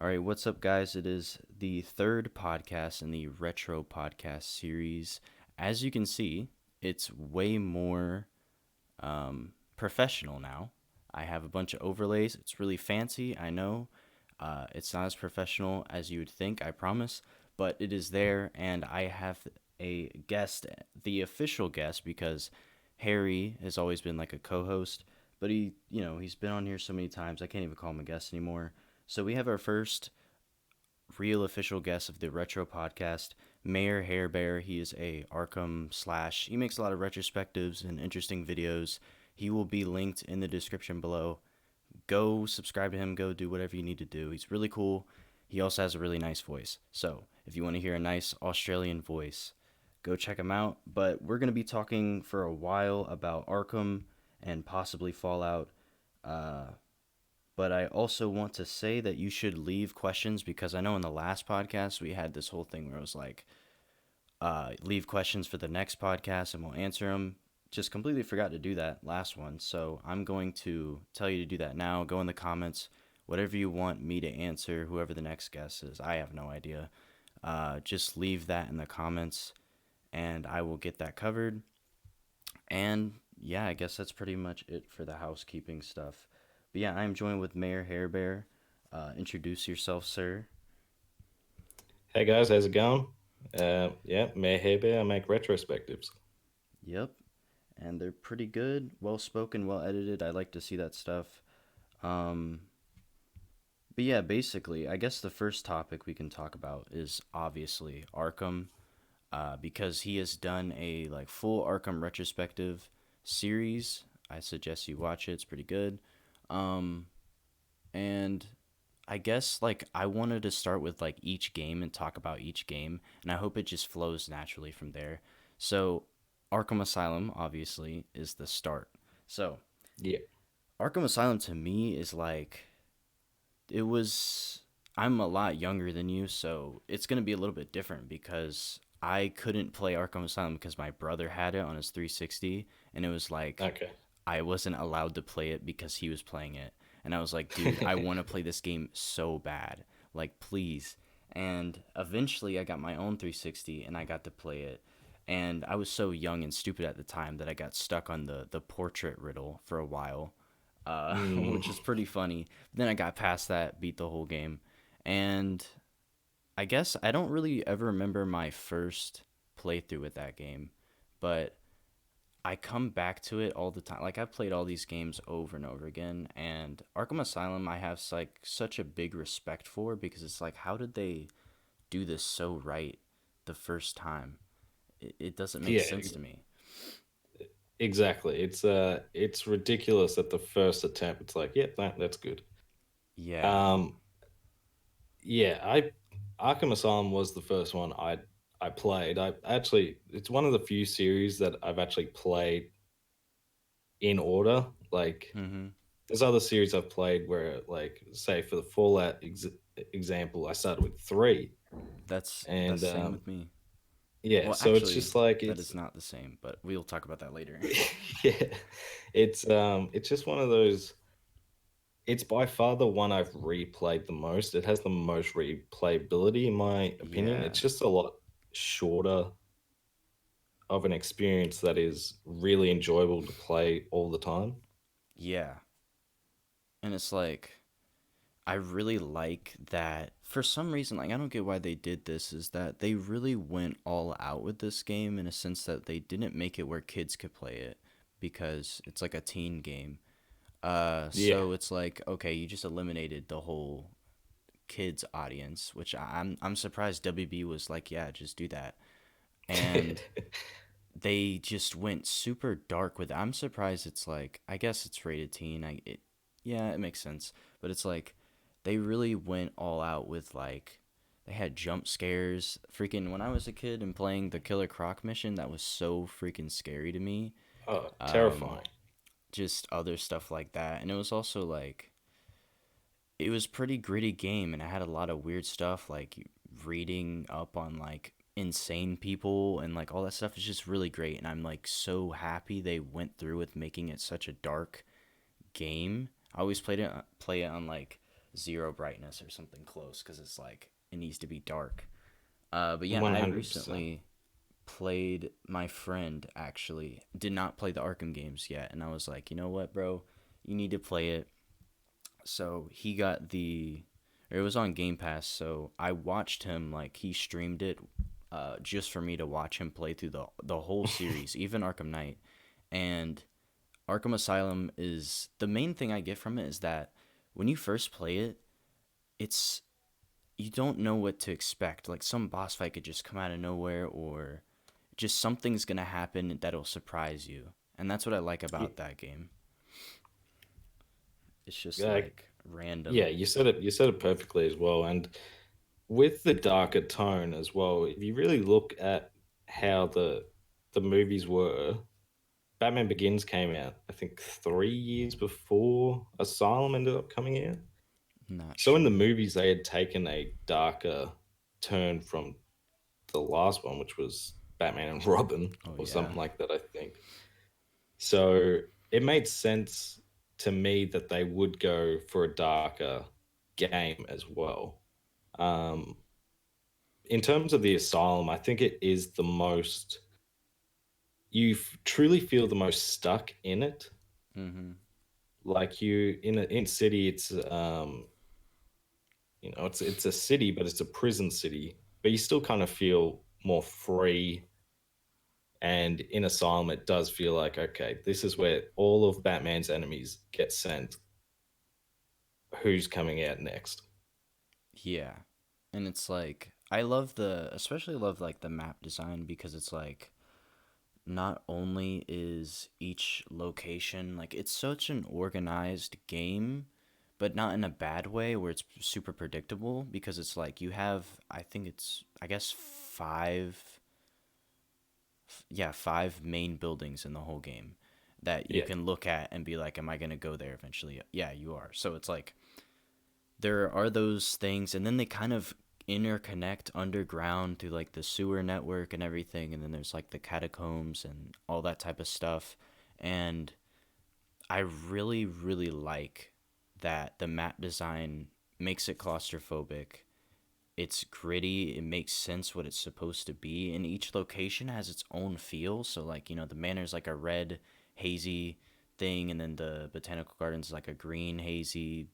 All right, what's up, guys? It is the third podcast in the Retro Podcast series. As you can see, it's way more professional now. I have a bunch of overlays. It's really fancy, I know. It's not as professional as you would think, I promise, but it is there, and I have a guest, the official guest, because Harry has always been like a co-host, but he's been on here so many times, I can't even call him a guest anymore. So we have our first real official guest of the Retro Podcast, Mayor Hairbear. He is a Arkham slash. He makes a lot of retrospectives and interesting videos. He will be linked in the description below. Go subscribe to him. Go do whatever you need to do. He's really cool. He also has a really nice voice. So if you want to hear a nice Australian voice, go check him out. But we're going to be talking for a while about Arkham and possibly Fallout. Uh, but I also want to say that you should leave questions because I know in the last podcast we had this whole thing where it was like, leave questions for the next podcast and we'll answer them. Just completely forgot to do that last one. So I'm going to tell you to do that now. Go in the comments, whatever you want me to answer, whoever the next guest is. I have no idea. Just leave that in the comments and I will get that covered. And yeah, I guess that's pretty much it for the housekeeping stuff. But yeah, I'm joined with Mayor Hairbear. Introduce yourself, sir. Hey guys, how's it going? Yeah, MayorHearBear. I make retrospectives. Yep. And they're pretty good, well spoken, well edited. I like to see that stuff. Um, but yeah, basically, I guess the first topic we can talk about is obviously Arkham, because he has done a like full Arkham retrospective series. I suggest you watch it. It's pretty good. Um, and I guess like I wanted to start with like each game and talk about each game, and I hope it just flows naturally from there. So, Arkham Asylum obviously is the start. So, Yeah, Arkham Asylum to me is like it was I'm a lot younger than you, so it's going to be a little bit different because I couldn't play Arkham Asylum because my brother had it on his 360 and it was like okay. I wasn't allowed to play it because he was playing it. And I was like, dude, I want to play this game so bad. Like, please. And eventually I got my own 360 and I got to play it. And I was so young and stupid at the time that I got stuck on the portrait riddle for a while, Mm, which is pretty funny. Then I got past that, beat the whole game. And I guess I don't really ever remember my first playthrough with that game, but I come back to it all the time. Like I've played all these games over and over again, and Arkham Asylum I have like such a big respect for because it's like how did they do this so right the first time? It doesn't make yeah, sense to me. exactly. It's ridiculous at the first attempt. It's like, yeah, that's good. Yeah. Um, yeah, I Arkham Asylum was the first one I played. I actually it's one of the few series that I've actually played in order. Like, Mhm. there's other series I've played where, like, say for the Fallout example, I started with three, That's and the same with me. yeah, Well, so it's actually, just like that it's is not the same, but we'll talk about that later. yeah, it's just one of those. It's by far the one I've replayed the most. It has the most replayability, in my opinion. Yeah. It's just a lot shorter of an experience that is really enjoyable to play all the time. Yeah. And it's like I really like that for some reason, like I don't get why they did this, is that they really went all out with this game in a sense that they didn't make it where kids could play it because it's like a teen game. Yeah, So it's like, okay, you just eliminated the whole kids audience, which I'm surprised WB was like, yeah, just do that. And they just went super dark with it. I'm surprised it's like I guess it's rated teen. Yeah, it makes sense. But it's like they really went all out with like they had jump scares. Freaking when I was a kid and playing the Killer Croc mission, that was so freaking scary to me. oh, Um terrifying. just other stuff like that. And it was also like it was pretty gritty game and I had a lot of weird stuff like reading up on like insane people and like all that stuff is just really great and I'm like so happy they went through with making it such a dark game. I always play it on like zero brightness or something close because it's like it needs to be dark. But yeah, I 100%. recently played. My friend actually did not play the Arkham games yet, and I was like, you know what, bro, you need to play it. So he got the, or it was on Game Pass. So I watched him, like he streamed it, just for me to watch him play through the whole series, even Arkham Knight. And Arkham Asylum is the main thing I get from it is that when you first play it, it's you don't know what to expect. Like some boss fight could just come out of nowhere, or just something's gonna happen that'll surprise you. And that's what I like about that game. It's just Yeah, like yeah, random. you said it perfectly as well. And with the darker tone as well, if you really look at how the movies were, Batman Begins came out, I think 3 years before Asylum ended up coming out. Not So in the sure. movies, they had taken a darker turn from the last one, which was Batman and Robin Oh or yeah. something like that, I think. So it made sense to me that they would go for a darker game as well. Um, in terms of the Asylum, I think it is the most, truly feel the most stuck in it. Mm-hmm. Like you in city, it's it's a city, but it's a prison city. But you still kind of feel more free. And in Asylum, it does feel like, okay, this is where all of Batman's enemies get sent. Who's coming out next? Yeah. And it's like I love the especially love like the map design because it's like not only is each location like it's such an organized game, but not in a bad way where it's super predictable because it's like you have I think it's I guess five main buildings in the whole game that you Yeah. can look at and be like, am I gonna go there eventually? Yeah, you are. So it's like there are those things, and then they kind of interconnect underground through like the sewer network and everything, and then there's like the catacombs and all that type of stuff. And I really, really like that the map design makes it claustrophobic. It's gritty, it makes sense what it's supposed to be, and each location has its own feel. So, like, the manor's like a red, hazy thing, and then the botanical garden's like a green, hazy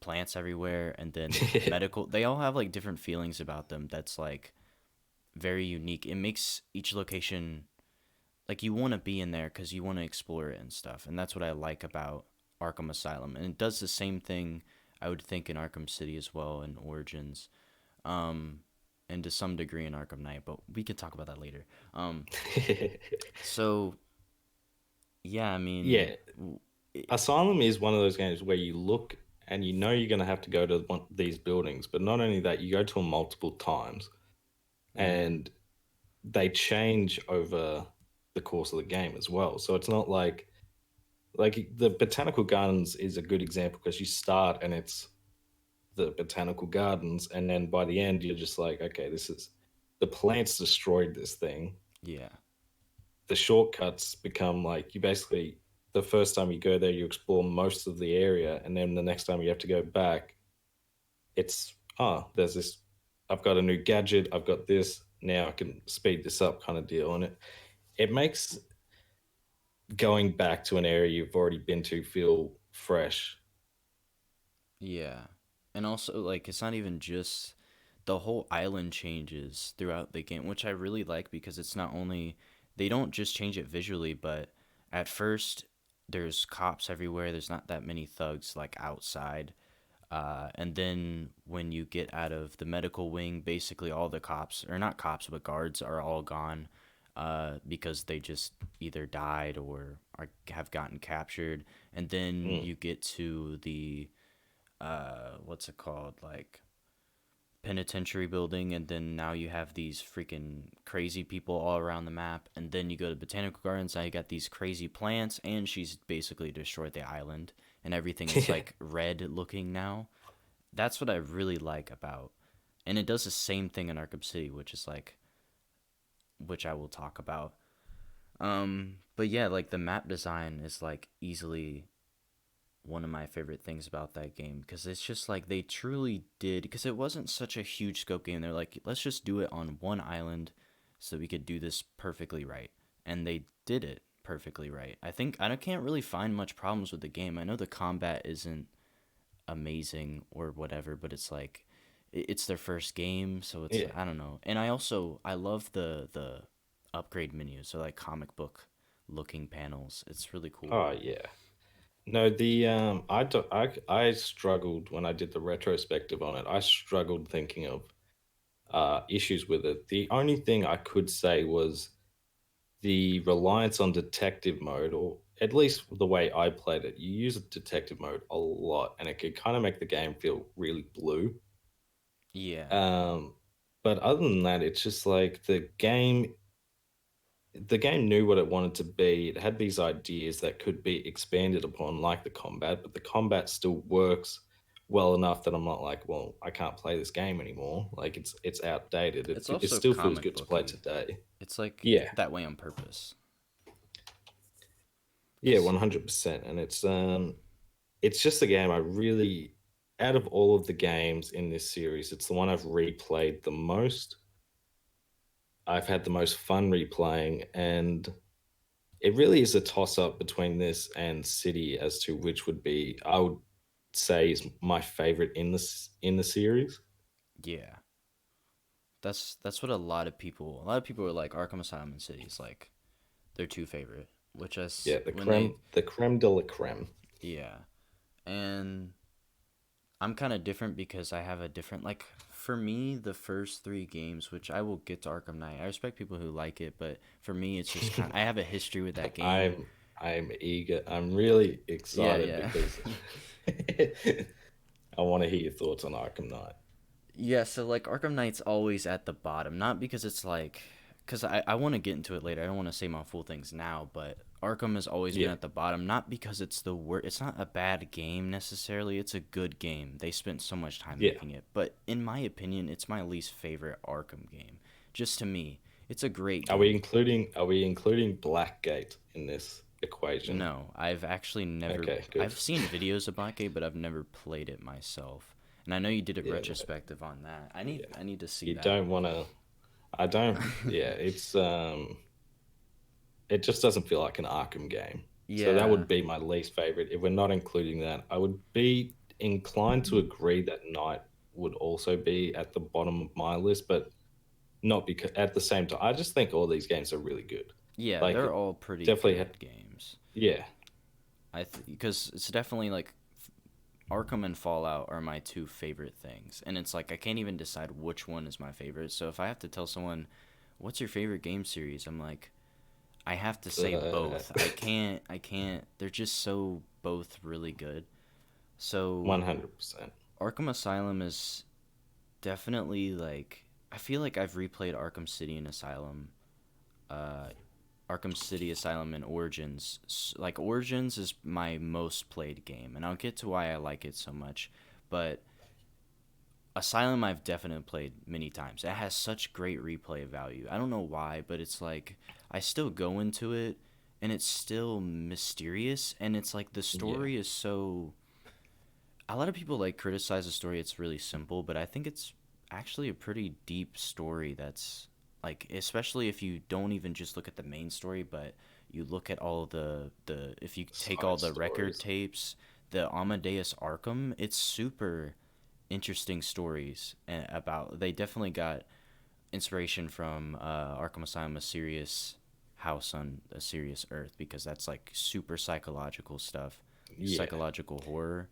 plants everywhere, and then medical, they all have like different feelings about them that's like very unique. It makes each location like you want to be in there because you want to explore it and stuff, and that's what I like about Arkham Asylum. And it does the same thing I would think in Arkham City as well in Origins, um and to some degree in Arkham Knight, but we can talk about that later. So yeah, I mean, Yeah. Asylum is one of those games where you look and you know you're going to have to go to these buildings, but not only that, you go to them multiple times mm, and they change over the course of the game as well. So it's not like the botanical gardens is a good example because you start and it's the botanical gardens, and then by the end you're just like, okay, this is the plants destroyed this thing. yeah, The shortcuts become like you basically the first time you go there you explore most of the area, and then the next time you have to go back, it's there's this, I've got a new gadget, I've got this, now I can speed this up kind of deal. And it makes going back to an area you've already been to feel fresh. yeah. And also, like, it's not even just the whole island changes throughout the game, which I really like because it's not only they don't just change it visually, but at first there's cops everywhere. There's not that many thugs like outside. And then when you get out of the medical wing, basically all the cops, or not cops, but guards, are all gone because they just either died or have gotten captured. And then Mm. you get to the, what's it called? Like, penitentiary building, and then now you have these freaking crazy people all around the map, and then you go to botanical gardens, now you got these crazy plants, and she's basically destroyed the island, and everything is like red looking now. That's what I really like about, and it does the same thing in Arkham City, which is like, which I will talk about. But yeah, like the map design is like easily one of my favorite things about that game because it's just like they truly did because it wasn't such a huge scope game. They're like, let's just do it on one island so we could do this perfectly right, and they did it perfectly right. I think I can't really find much problems with the game. I know the combat isn't amazing or whatever, but it's like it's their first game, so it's Yeah. I don't know. And I love the upgrade menu, so like comic book looking panels. It's really cool. Oh yeah. No, I struggled when I did the retrospective on it. I struggled thinking of issues with it. The only thing I could say was the reliance on detective mode, or at least the way I played it. You use detective mode a lot, and it could kind of make the game feel really blue. Yeah. Um, but other than that, it's just like the game knew what it wanted to be. It had these ideas that could be expanded upon, like the combat, but the combat still works well enough that I'm not like, well, I can't play this game anymore. Like it's outdated. It's It also still feels comic good to play booky. today. It's like Yeah, that way on purpose. yeah, Cause 100%. And it's just a game I really, out of all of the games in this series, it's the one I've replayed the most. I've had the most fun replaying, and it really is a toss up between this and City as to which would be, I would say, is my favorite in the series. yeah, that's what a lot of people are like Arkham Asylum and City is like their two favorite, which is Yeah, when they the creme de la creme. yeah, and I'm kind of different because I have a different like for me the first three games, which I will get to Arkham Knight. I respect people who like it, but for me it's just kind. I have a history with that game. I'm eager. I'm really Yeah, excited yeah. because I want to hear your thoughts on Arkham Knight. Yeah, so like Arkham Knight's always at the bottom, not because it's like, because I want to get into it later. I don't want to say my full things now, but Arkham has always been Yeah, at the bottom, not because it's the worst. It's not a bad game necessarily. It's a good game. They spent so much time yeah. making it, but in my opinion, it's my least favorite Arkham game. Just to me, it's a great game. Are we including Blackgate in this equation? No, I've actually never. Okay, good. I've seen videos of Blackgate, but I've never played it myself. And I know you did a Yeah, retrospective on that. I need yeah. I need to see You that. don't want to. I don't. Yeah, it just doesn't feel like an Arkham game. So that Yeah. would be my least favorite. If we're not including that, I would be inclined to agree that Knight would also be at the bottom of my list, but not because at the same time, I just think all these games are really good. Yeah, they're Like, all pretty definitely, good games. yeah, Because it's definitely like Arkham and Fallout are my two favorite things, and it's like I can't even decide which one is my favorite. So if I have to tell someone, "What's your favorite game series?" I'm like, I have to say uh, both. I can't. I can't. They're just so both really good. So 100%. Arkham Asylum is definitely like I feel like I've replayed Arkham City and Asylum uh, Arkham City Asylum and Origins. Like Origins is my most played game, and I'll get to why I like it so much. But Asylum I've definitely played many times. It has such great replay value. I don't know why, but it's like I still go into it and it's still mysterious and it's like the Yeah, story is so a lot of people like criticize the story it's really simple, but I think it's actually a pretty deep story that's like especially if you don't even just look at the main story, but you look at all the if you take all side the record stories. tapes, the Amadeus Arkham, it's super interesting stories and about they definitely got inspiration from Arkham Asylum, a serious house on a serious earth because that's like super psychological stuff, Yeah, psychological horror.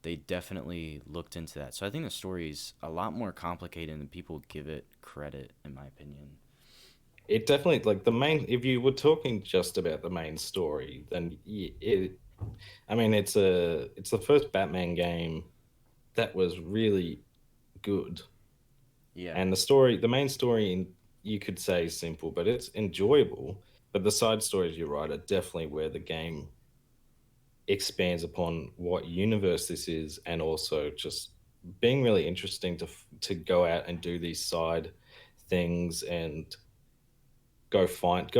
They definitely looked into that. So I think the story's a lot more complicated than people give it credit, in my opinion. it definitely like the main. If you were talking just about the main story, then I mean, it's the first Batman game that was really good. Yeah. And the main story, you could say is simple, but it's enjoyable. But the side stories, you're right, are definitely where the game expands upon what universe this is, and also just being really interesting to go out and do these side things and go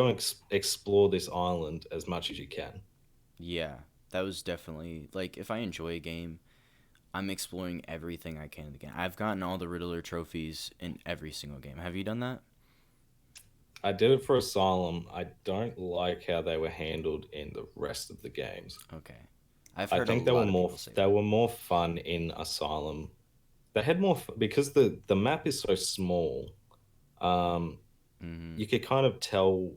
and explore this island as much as you can. Yeah. That was definitely like if I enjoy a game, I'm exploring everything I can in the game. I've gotten all the Riddler trophies in every single game. Have you done that? I did it for Asylum. I don't like how they were handled in the rest of the games. Okay. I've I heard a think lot of people say they that. were more fun in Asylum. They had more because the map is so small. Um, Hmm. you could kind of tell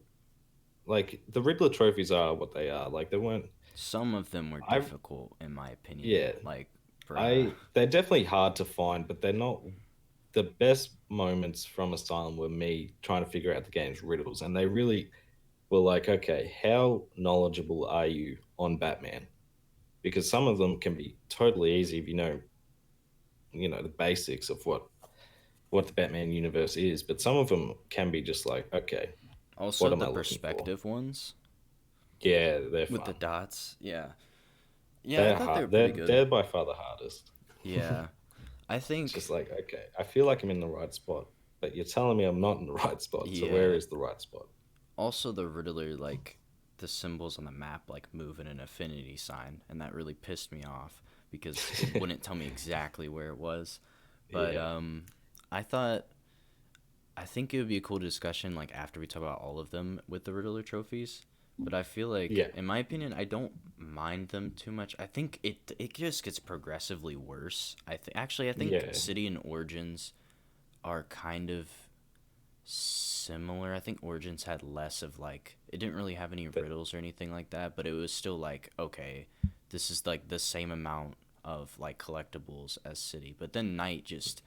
like the Riddler trophies are what they are. Like they weren't. Some of them were I difficult, in my opinion. yeah. Like, bruh. I they're definitely hard to find, but they're not the best moments from Asylum were me trying to figure out the game's riddles, and they really were like, okay, how knowledgeable are you on Batman? Because some of them can be totally easy if you know the basics of what the Batman universe is, but some of them can be just like, okay, what Also, am the I looking for? perspective ones Yeah, they're with the fun. dots. Yeah. Yeah, I They're thought they hard. were pretty good. They're by far the hardest. Yeah. I It's just think, like, okay, I feel like I'm in the right spot, but you're telling me I'm not in the right spot. So where yeah. is the right spot? Also, the Riddler, like, the symbols on the map, like, move in an infinity sign, and that really pissed me off because it wouldn't tell me exactly where it was. But, Yeah, I thought, I think it would be a cool discussion, like, after we talk about all of them with the Riddler trophies. But I feel like, yeah, in my opinion, I don't mind them too much. I think it just gets progressively worse. I think yeah. City and Origins are kind of similar. I think Origins had less of like it didn't really have any But riddles or anything like that, but it was still like okay, this is like the same amount of like collectibles as City. But then Night just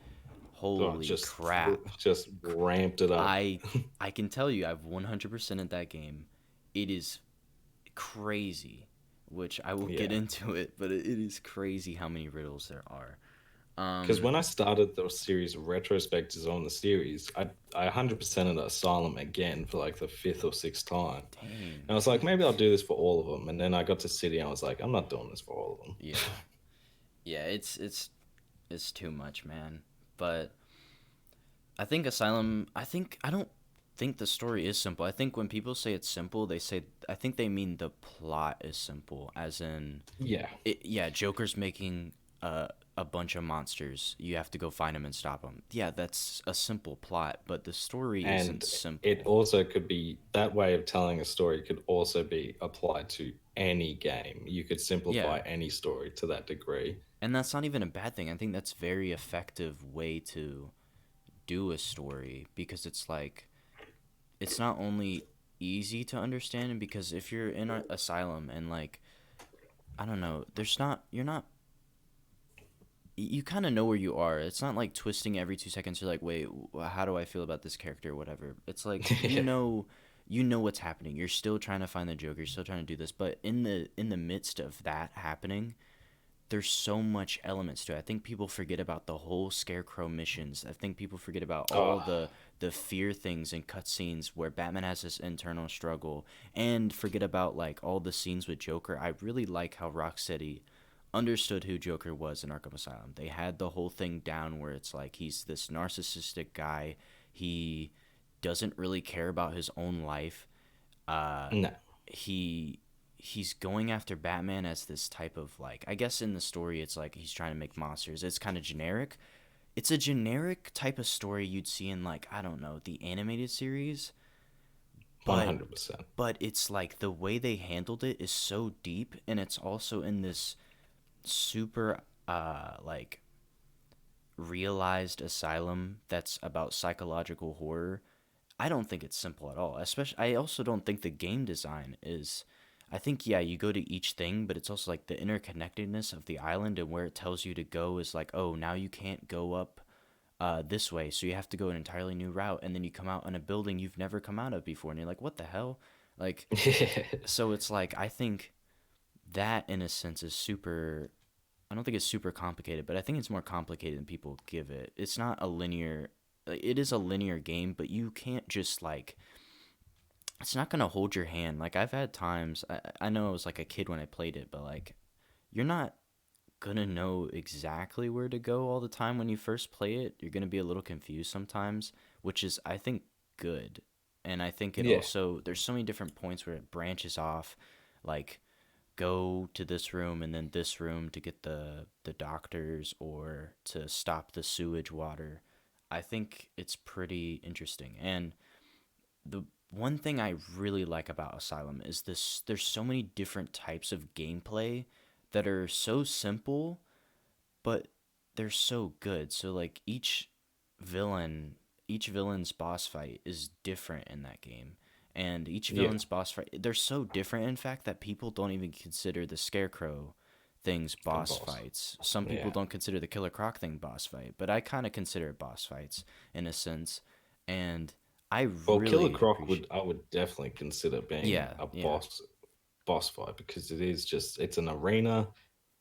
oh, holy crap. just ramped it up. I I can tell you I've 100% in that game. It is crazy, which I will get Yeah. into it, but it is crazy how many riddles there are. Because Um when I started the series of retrospectives on the series, I 100% of the Asylum again for like the fifth or sixth time. dang. And I was like, maybe I'll do this for all of them. And then I got to City and I was like, I'm not doing this for all of them. Yeah. Yeah, it's too much, man. But I think Asylum. I don't think the story is simple. I think when people say it's simple, they say I think they mean the plot is simple, as in, Yeah. yeah, Joker's making a bunch of monsters. You have to go find them and stop them. Yeah, that's a simple plot, but the story isn't And it simple. also could be that way of telling a story could also be applied to any game. You could Yeah, simplify any story to that degree. and that's not even a bad thing. I think that's very effective way to do a story because it's like it's not only easy to understand and because if you're in an asylum and like I don't know, there's not you're not you kind of know where you are. It's not like twisting every 2 seconds. You're like, wait, how do I feel about this character or whatever. It's like Yeah. you know what's happening. You're still trying to find the Joker. You're still trying to do this, but in the midst of that happening, there's so much elements to it. I think people forget about the whole Scarecrow missions. I think people forget about all Oh, the fear things and cutscenes where Batman has this internal struggle, and forget about like all the scenes with Joker. I really like how Rocksteady understood who Joker was in Arkham Asylum. They had the whole thing down where it's like he's this narcissistic guy. He doesn't really care about his own life. Uh, no. he he's going after Batman as this type of like I guess in the story it's like he's trying to make monsters. It's kind of generic. It's a generic type of story you'd see in like I don't know, the animated series, but 100%. it's like the way they handled it is so deep and it's also in this super like realized asylum that's about psychological horror. I don't think it's simple at all. Especially, I also don't think the game design is. I think yeah, you go to each thing, but it's also like the interconnectedness of the island and where it tells you to go is like, oh, now you can't go up this way, so you have to go an entirely new route, and then you come out in a building you've never come out of before, and you're like, what the hell? Like, so it's like I think that in a sense is super. I don't think it's super complicated, but I think it's more complicated than people give it. It's not a linear. It is a linear game, but you can't just like it's not gonna hold your hand. Like I've had times I know I was like a kid when I played it, but like you're not gonna know exactly where to go all the time when you first play it. You're gonna be a little confused sometimes, which is I think good. And I think it Yeah. also there's so many different points where it branches off. Like go to this room and then this room to get the doctors or to stop the sewage water. I think it's pretty interesting. And the one thing I really like about Asylum is this there's so many different types of gameplay that are so simple, but they're so good. So like villain, each villain's boss fight is different in that game. And each Yeah, villain's boss fight, they're so different, in fact, that people don't even consider the Scarecrow things a boss boss. fights. Some people Yeah. don't consider the Killer Croc thing boss fight, but I kind of consider it boss fights in a sense. And I Well, Killer really Croc appreciate. would I would definitely consider being Yeah, a yeah, boss fight because it is just it's an arena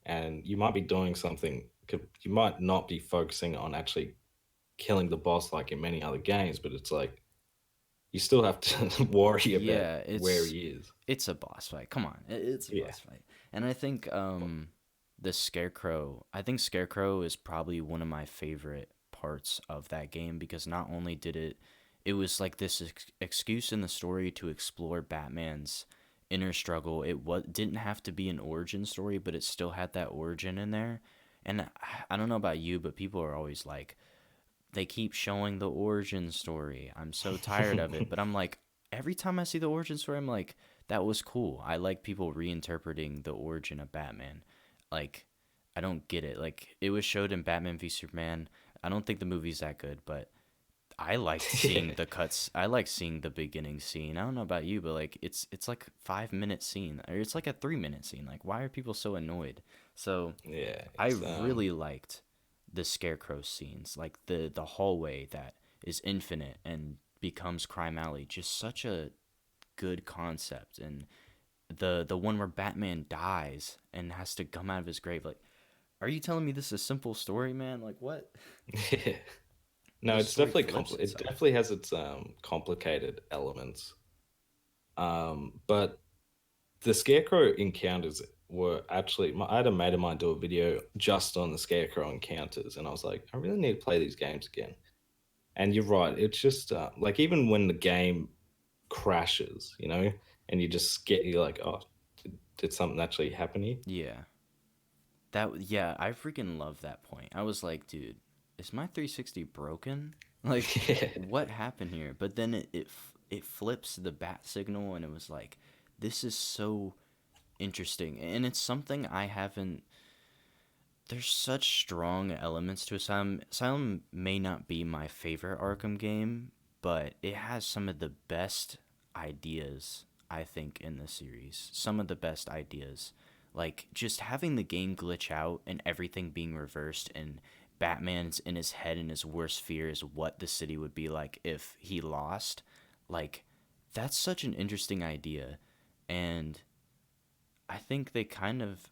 and you might be doing something you might not be focusing on actually killing the boss like in many other games, but it's like you still have to worry about yeah. where he is. It's a boss fight. Come on, it's a Yeah. boss fight. And I think the Scarecrow. I think Scarecrow is probably one of my favorite parts of that game because not only did it was like this excuse in the story to explore Batman's inner struggle. Didn't have to be an origin story, but it still had that origin in there. And I don't know about you, but people are always like, they keep showing the origin story. I'm so tired of it. But I'm like, every time I see the origin story, I'm like, that was cool. I like people reinterpreting the origin of Batman. Like, I don't get it. Like, it was showed in Batman v Superman. I don't think the movie's that good, but I liked seeing Yeah. the cuts. I like seeing the beginning scene. I don't know about you, but like it's like 5 minute scene or it's like a 3 minute scene. Like why are people so annoyed? So Yeah, I it's really liked the Scarecrow scenes, like the hallway that is infinite and becomes Crime Alley. Just such a good concept, and the one where Batman dies and has to come out of his grave. Like, are you telling me this is a simple story, man? Like what? yeah. No, The it's story definitely flips it itself. definitely has its complicated elements. But the Scarecrow encounters were actually I had a mate of mine do a video just on the Scarecrow encounters, and I was like, I really need to play these games again. And you're right, it's just like even when the game crashes, and you just get you're like, oh, did something actually happen here? Yeah. Yeah, I freaking love that point. I was like, dude, is my 360 broken? Like, Yeah, what happened here? But then it flips the bat signal, and it was like, this is so interesting, and it's something I haven't. There's such strong elements to Asylum. Asylum may not be my favorite Arkham game, but it has some of the best ideas, I think, in the series. Some of the best ideas. Like, just having the game glitch out and everything being reversed, and Batman's in his head and his worst fear is what the city would be like if he lost. Like, that's such an interesting idea. And I think they kind of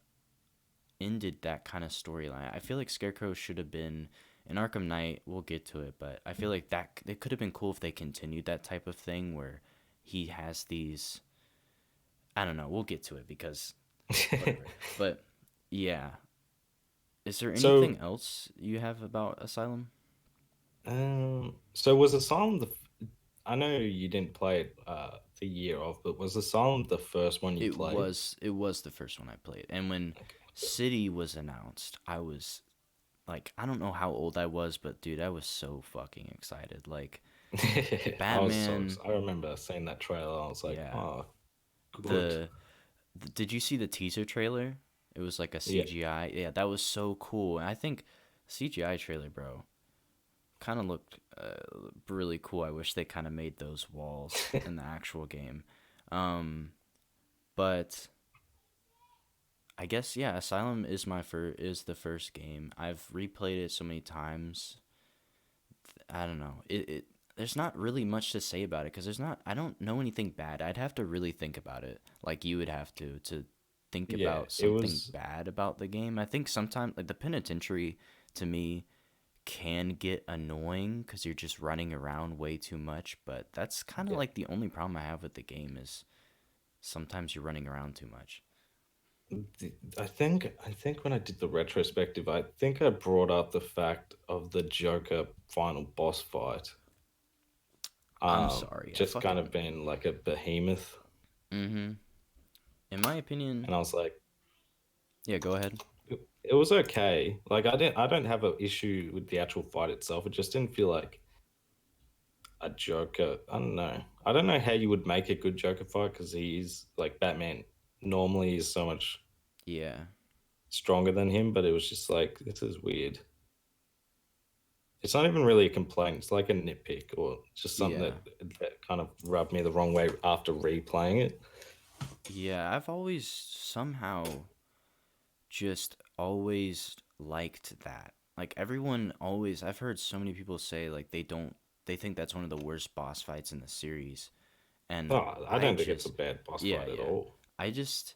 ended that kind of storyline. I feel like Scarecrow should have been in Arkham Knight. We'll get to it, but I feel like that it could have been cool if they continued that type of thing where he has these. I don't know. We'll get to it because yeah. whatever. But yeah, is there So, anything else you have about Asylum? so was Asylum I know you didn't play it the year of, but was Asylum the first one you played? It was the first one I played, and when City was announced, I was like, I don't know how old I was, but dude, I was so fucking excited. Like Okay. I was Batman, I remember seeing that trailer. I was like, yeah. oh, good. the Did you see the teaser trailer? It was like a Yeah. CGI. Yeah, that was so cool. And I think CGI trailer, bro, kind of looked really cool. I wish they kind of made those walls in the actual game. Um, but I guess yeah, Asylum is the first game. I've replayed it so many times. I don't know. It there's not really much to say about it because there's not. I don't know anything bad. I'd have to really think about it, like you would have to think Yeah, about it something was. bad about the game. I think sometimes like the penitentiary to me can get annoying because you're just running around way too much. But that's kind of Yeah. like the only problem I have with the game is sometimes you're running around too much. I think when I did the retrospective, I think I brought up the fact of the Joker final boss fight. I'm sorry. I Just kind fucking of being like a behemoth. mm-hmm. In my opinion, and I was like, yeah, go ahead. it was okay. Like I don't have an issue with the actual fight itself. It just didn't feel like a Joker. I don't know. I don't know how you would make a good Joker fight because he's like Batman normally is so much Yeah. stronger than him, but it was just like this is weird. It's not even really a complaint. It's like a nitpick or just something Yeah. that kind of rubbed me the wrong way after replaying it. Yeah, I've always somehow just always liked that. Like everyone always I've heard so many people say like they think that's one of the worst boss fights in the series. And Oh, I I don't think it's a just bad boss yeah, fight at yeah. all. I just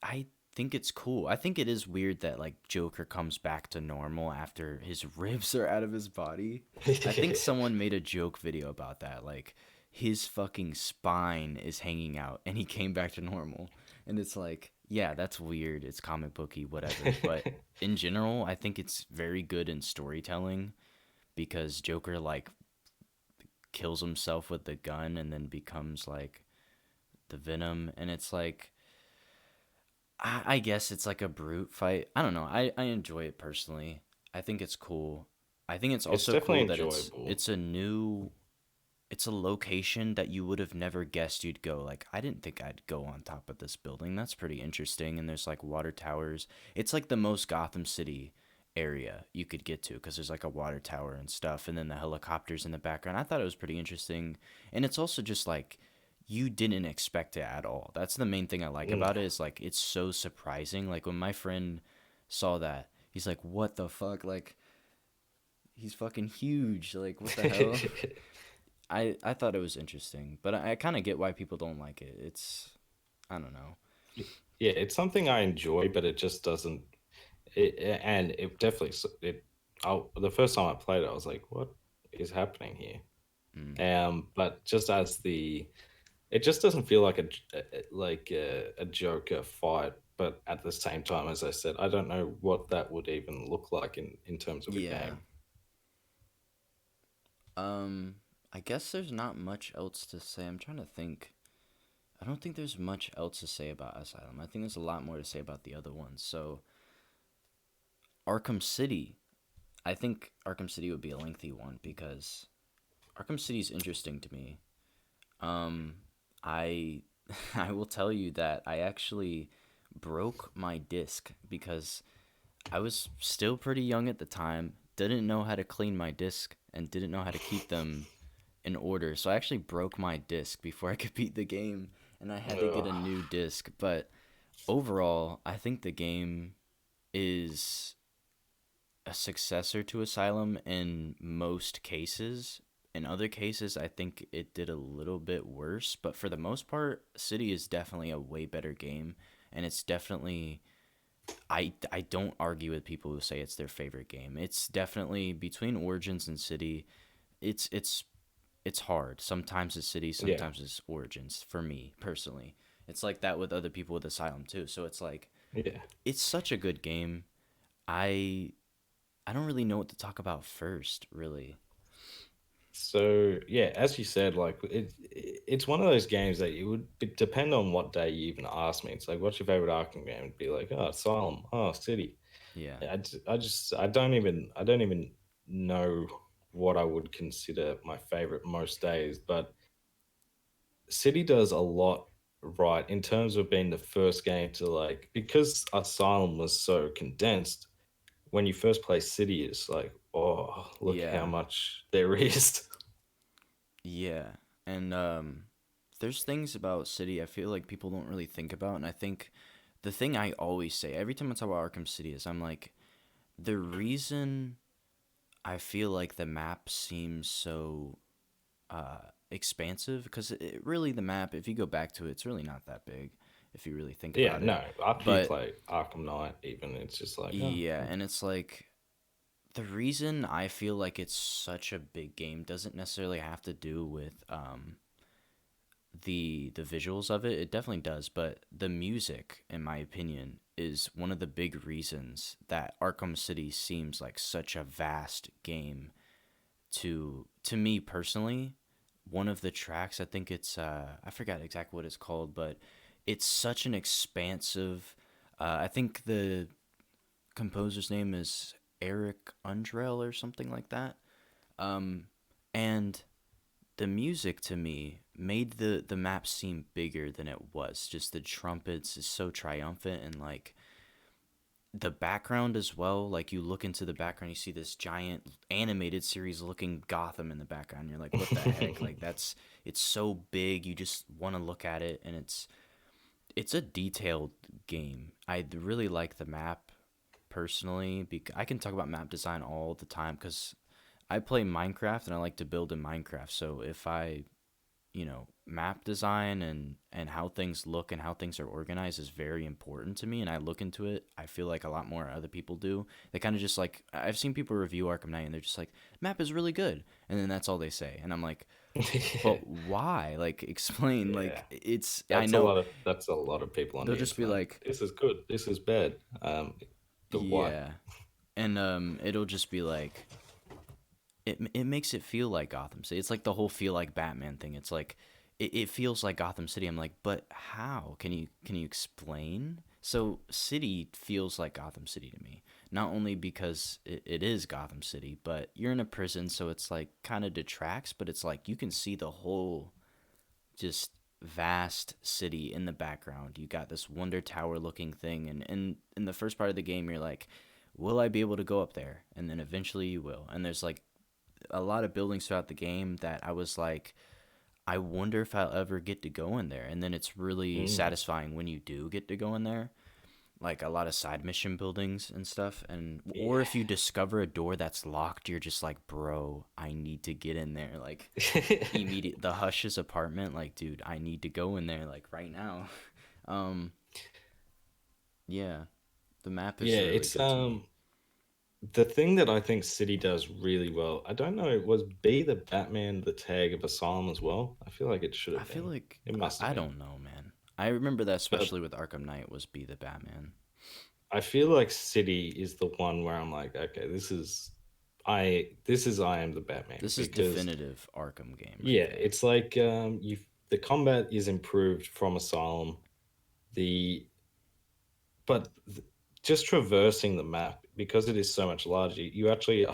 I think it's cool. I think it is weird that like Joker comes back to normal after his ribs are out of his body. I think someone made a joke video about that. Like his fucking spine is hanging out and he came back to normal. And it's like, yeah, that's weird. It's comic booky, whatever. But in general, I think it's very good in storytelling because Joker like kills himself with the gun and then becomes like the Venom and it's like I guess it's like a brute fight. I don't know. I enjoy it personally. I think it's cool. I think it's It's also definitely cool that enjoyable. it's a location that you would have never guessed you'd go. Like I didn't think I'd go on top of this building. That's pretty interesting. And there's like water towers. It's like the most Gotham City area you could get to because there's like a water tower and stuff and then the helicopters in the background. I thought it was pretty interesting. And it's also just like you didn't expect it at all. That's the main thing I like No. about it is like it's so surprising. Like when my friend saw that, he's like, "What the fuck?" Like he's fucking huge. Like what the hell? I thought it was interesting, but I kind of get why people don't like it. It's I don't know. Yeah, it's something I enjoy, but it just doesn't. And it definitely the first time I played it, I was like, "What is happening here?" Mm. But just as it just doesn't feel like a Joker fight. But at the same time, as I said, I don't know what that would even look like in terms of a Yeah. game. Um I guess there's not much else to say. I'm trying to think. I don't think there's much else to say about Asylum. I think there's a lot more to say about the other ones. So, Arkham City. I think Arkham City would be a lengthy one because Arkham City is interesting to me. Um, I I will tell you that I actually broke my disc because I was still pretty young at the time, didn't know how to clean my disc, and didn't know how to keep them in order. So I actually broke my disc before I could beat the game, and I had to get Ugh. a new disc. But overall, I think the game is a successor to Asylum in most cases. In other cases, I think it did a little bit worse, but for the most part, City is definitely a way better game, and it's definitely I don't argue with people who say it's their favorite game. It's definitely between Origins and City. It's hard. Sometimes it's City, Yeah, sometimes it's Origins for me personally. It's like that with other people with Asylum too. So it's like yeah. it's such a good game. I I don't really know what to talk about first, really. So yeah, as you said, like it's one of those games that it would depend on what day you even ask me. It's like, what's your favorite Arkham game? It'd be like, oh, Asylum, oh, City. Yeah. I don't even know what I would consider my favorite most days, but City does a lot right in terms of being the first game to like because Asylum was so condensed. When you first play City, it's like, oh, look how Yeah. much there is. Yeah. And there's things about City I feel like people don't really think about and I think the thing I always say every time I talk about Arkham City is I'm like the reason I feel like the map seems so expansive because it really the map if you go back to it it's really not that big if you really think Yeah, about it no. After you but play Arkham Knight, even it's just like, oh, yeah and it's like the reason I feel like it's such a big game doesn't necessarily have to do with the visuals of it. It definitely does, but the music, in my opinion, is one of the big reasons that Arkham City seems like such a vast game to me personally. One of the tracks, I think it's I forgot exactly what it's called, but it's such an expansive. I think the composer's name is Eric Undrell or something like that. Um, and the music to me made the map seem bigger than it was. Just the trumpets is so triumphant, and like the background as well. Like you look into the background, you see this giant animated series looking Gotham in the background. You're like, what the heck? Like that's it's so big. You just want to look at it, and it's a detailed game. I really like the map personally. I can talk about map design all the time because I play Minecraft and I like to build in Minecraft. So if I, map design and how things look and how things are organized is very important to me, and I look into it. I feel like a lot more other people do. They kind of just like I've seen people review Arkham Knight and they're just like map is really good, and then that's all they say, and I'm like, Yeah, but why? Like explain. yeah. Like it's I That's a know lot of that's a lot of people on they'll the just be internet. like, This is good. This is bad. But why? yeah, and it'll just be like it makes it feel like Gotham City. It's like the whole feel like Batman thing. It's like it feels like Gotham City. I'm like, but how? Can you explain? So City feels like Gotham City to me. Not only because it is Gotham City, but you're in a prison, so it's like kind of detracts, but it's like you can see the whole just vast city in the background. You got this wonder tower looking thing, and in the first part of the game you're like, will I be able to go up there? And then eventually you will. And there's like a lot of buildings throughout the game that I was like, I wonder if I'll ever get to go in there. And then it's really Mm. satisfying when you do get to go in there. Like a lot of side mission buildings and stuff. And or Yeah. if you discover a door that's locked, you're just like, bro, I need to get in there. Like immediate the Hush's apartment, like, dude, I need to go in there like right now. Um, yeah, the map is Yeah, really it's good to me. the thing that I think City does really well. I don't know, was B the Batman the tag of Asylum as well? I feel like it should I have feel been. like It must have I been. don't know, man. I remember that But especially with Arkham Knight was be the Batman. I feel like City is the one where I'm like, okay, I am the Batman This is because definitive Arkham game right yeah, there. it's like you the combat is improved from Asylum. The but just traversing the map because it is so much larger, you actually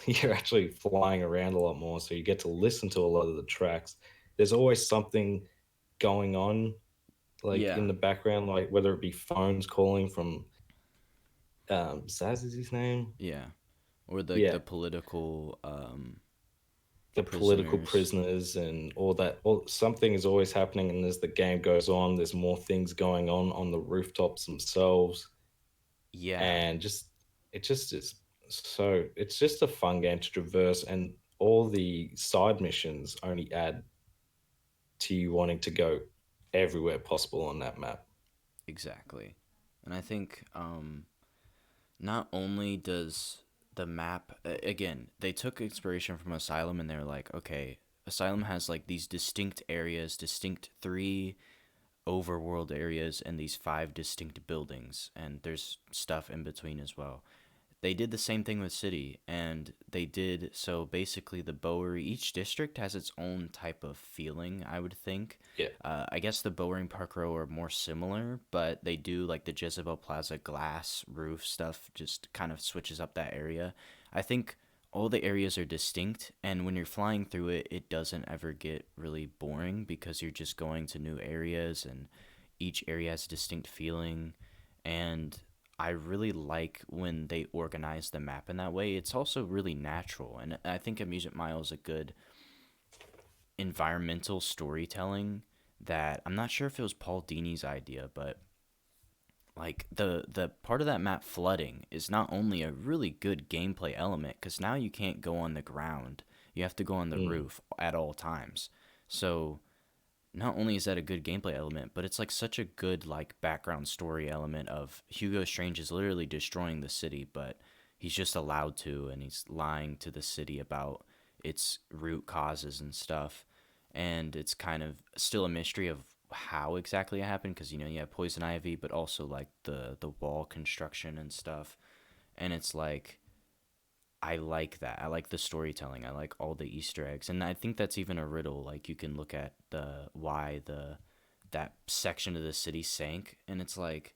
you're actually flying around a lot more, so you get to listen to a lot of the tracks. There's always something going on, like in Yeah, the background, like whether it be phones calling from Zaz is his name. yeah. Or the Yeah, political the political prisoners. prisoners and all that. Something is always happening, and as the game goes on, there's more things going on the rooftops themselves, Yeah, and just it just is so it's just a fun game to traverse, and all the side missions only add to you wanting to go everywhere possible on that map. exactly. And I think not only does the map again, they took inspiration from Asylum and they're like, okay, Asylum has like these distinct areas, distinct three overworld areas and these five distinct buildings, and there's stuff in between as well. They did the same thing with City, and they did so basically the Bowery. Each district has its own type of feeling, I would think. Yeah. I guess the Bowery and Park Row are more similar, but they do like the Jezebel Plaza glass roof stuff, just kind of switches up that area. I think all the areas are distinct, and when you're flying through it, it doesn't ever get really boring because you're just going to new areas, and each area has a distinct feeling. And I really like when they organize the map in that way. It's also really natural, and I think Amusement Mile is a good environmental storytelling that I'm not sure if it was Paul Dini's idea, but like the part of that map flooding is not only a really good gameplay element because now you can't go on the ground, you have to go on the Mm. roof at all times. So not only is that a good gameplay element, but it's like such a good like background story element of Hugo Strange is literally destroying the city, but he's just allowed to, and he's lying to the city about its root causes and stuff. And it's kind of still a mystery of how exactly it happened because you have poison ivy, but also like the wall construction and stuff. And it's like I like that. I like the storytelling. I like all the Easter eggs, and I think that's even a riddle. Like you can look at the why that section of the city sank, and it's like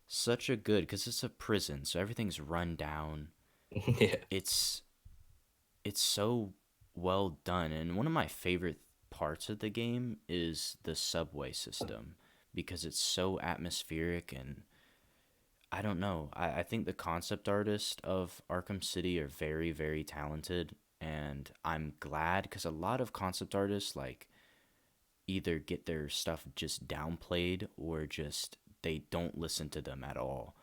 such a good because it's a prison, so everything's run down. Yeah. It's it's so well done, and one of my favorite parts of the game is the subway system because it's so atmospheric and I don't know. I think the concept artists of Arkham City are very, very talented, and I'm glad because a lot of concept artists like either get their stuff just downplayed or just they don't listen to them at all,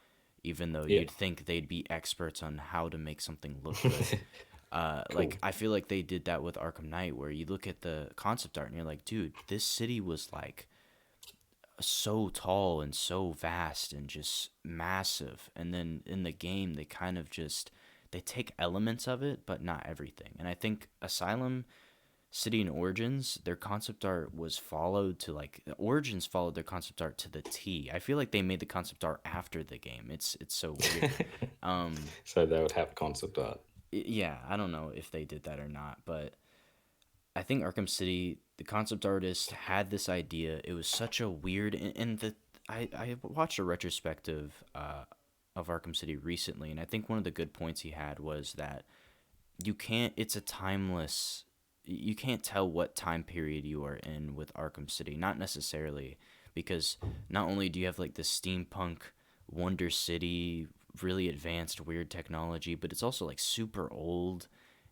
even though Yeah. you'd think they'd be experts on how to make something look good. Like Cool. I feel like they did that with Arkham Knight, where you look at the concept art and you're like, dude, this city was like so tall and so vast and just massive, and then in the game they kind of just they take elements of it but not everything. And I think Asylum City and Origins, their concept art was followed to like Origins followed their concept art to the T. I feel like they made the concept art after the game. It's so weird. um So they would have concept art. yeah, I don't know if they did that or not, but I think Arkham City, the concept artist had this idea. It was such a weird, and the I watched a retrospective of Arkham City recently, and I think one of the good points he had was that you can't. It's a timeless. You can't tell what time period you are in with Arkham City. Not necessarily, because not only do you have like the steampunk Wonder City, really advanced weird technology, but it's also like super old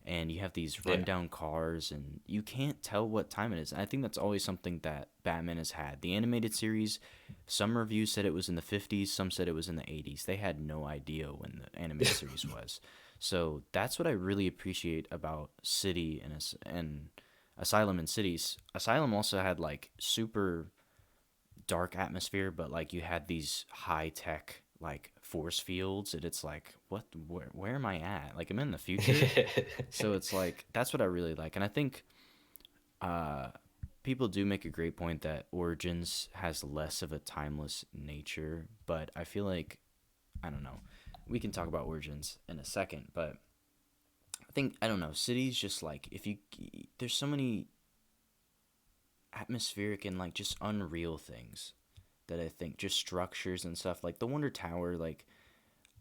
and you have these Yeah. rundown cars and you can't tell what time it is. And I think that's always something that Batman has had. The animated series, some reviews said it was in the 50s, some said it was in the 80s. They had no idea when the animated series was. So that's what I really appreciate about City and Asylum and Cities. Asylum also had like super dark atmosphere, but like you had these high tech like force fields, and it's like, what? Where am I at? Like I'm in the future. So it's like that's what I really like, and I think uh, people do make a great point that Origins has less of a timeless nature, but I feel like I don't know. We can talk about Origins in a second, but I think I don't know. Cities just like if you there's so many atmospheric and like just unreal things that I think just structures and stuff like the Wonder Tower. Like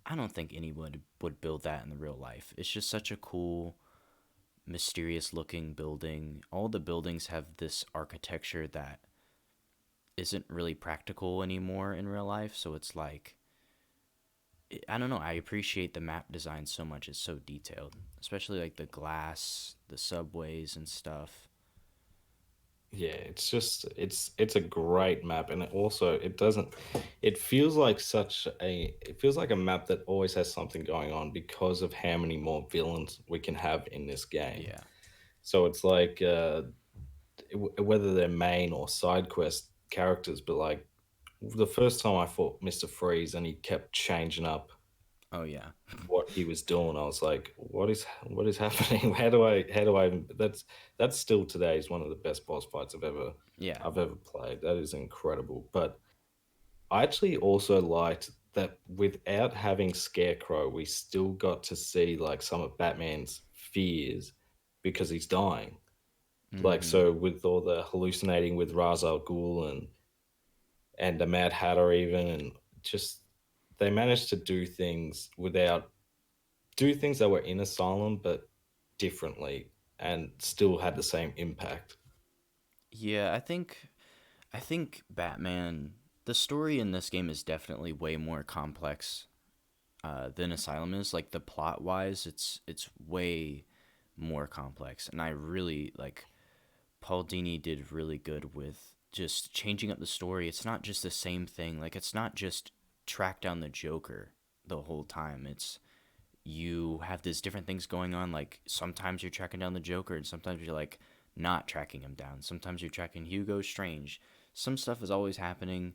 I don't think anyone would build that in the real life. It's just such a cool, mysterious looking building. All the buildings have this architecture that isn't really practical anymore in real life. So it's like I don't know. I appreciate the map design so much. It's so detailed, especially like the glass, the subways and stuff. Yeah, it's just it's a great map, and it also it doesn't it feels like such a it feels like a map that always has something going on because of how many more villains we can have in this game. Yeah. So it's like whether they're main or side quest characters, but like the first time I fought Mr. Freeze and he kept changing up Oh yeah. what he was doing, I was like, what is happening? How do I that's still today is one of the best boss fights Yeah. I've ever played. That is incredible. But I actually also liked that without having Scarecrow, we still got to see like some of Batman's fears because he's dying. Like Mm-hmm. so with all the hallucinating with Ra's al Ghul and the Mad Hatter even and just they managed to do things that were in Asylum but differently and still had the same impact. Yeah, I think Batman. The story in this game is definitely way more complex than Asylum is. Like the plot wise, it's way more complex, and I really like Paul Dini did really good with just changing up the story. It's not just the same thing. Like it's not just track down the Joker the whole time. It's you have these different things going on. Like sometimes you're tracking down the Joker, and sometimes you're like not tracking him down. Sometimes you're tracking Hugo Strange. Some stuff is always happening.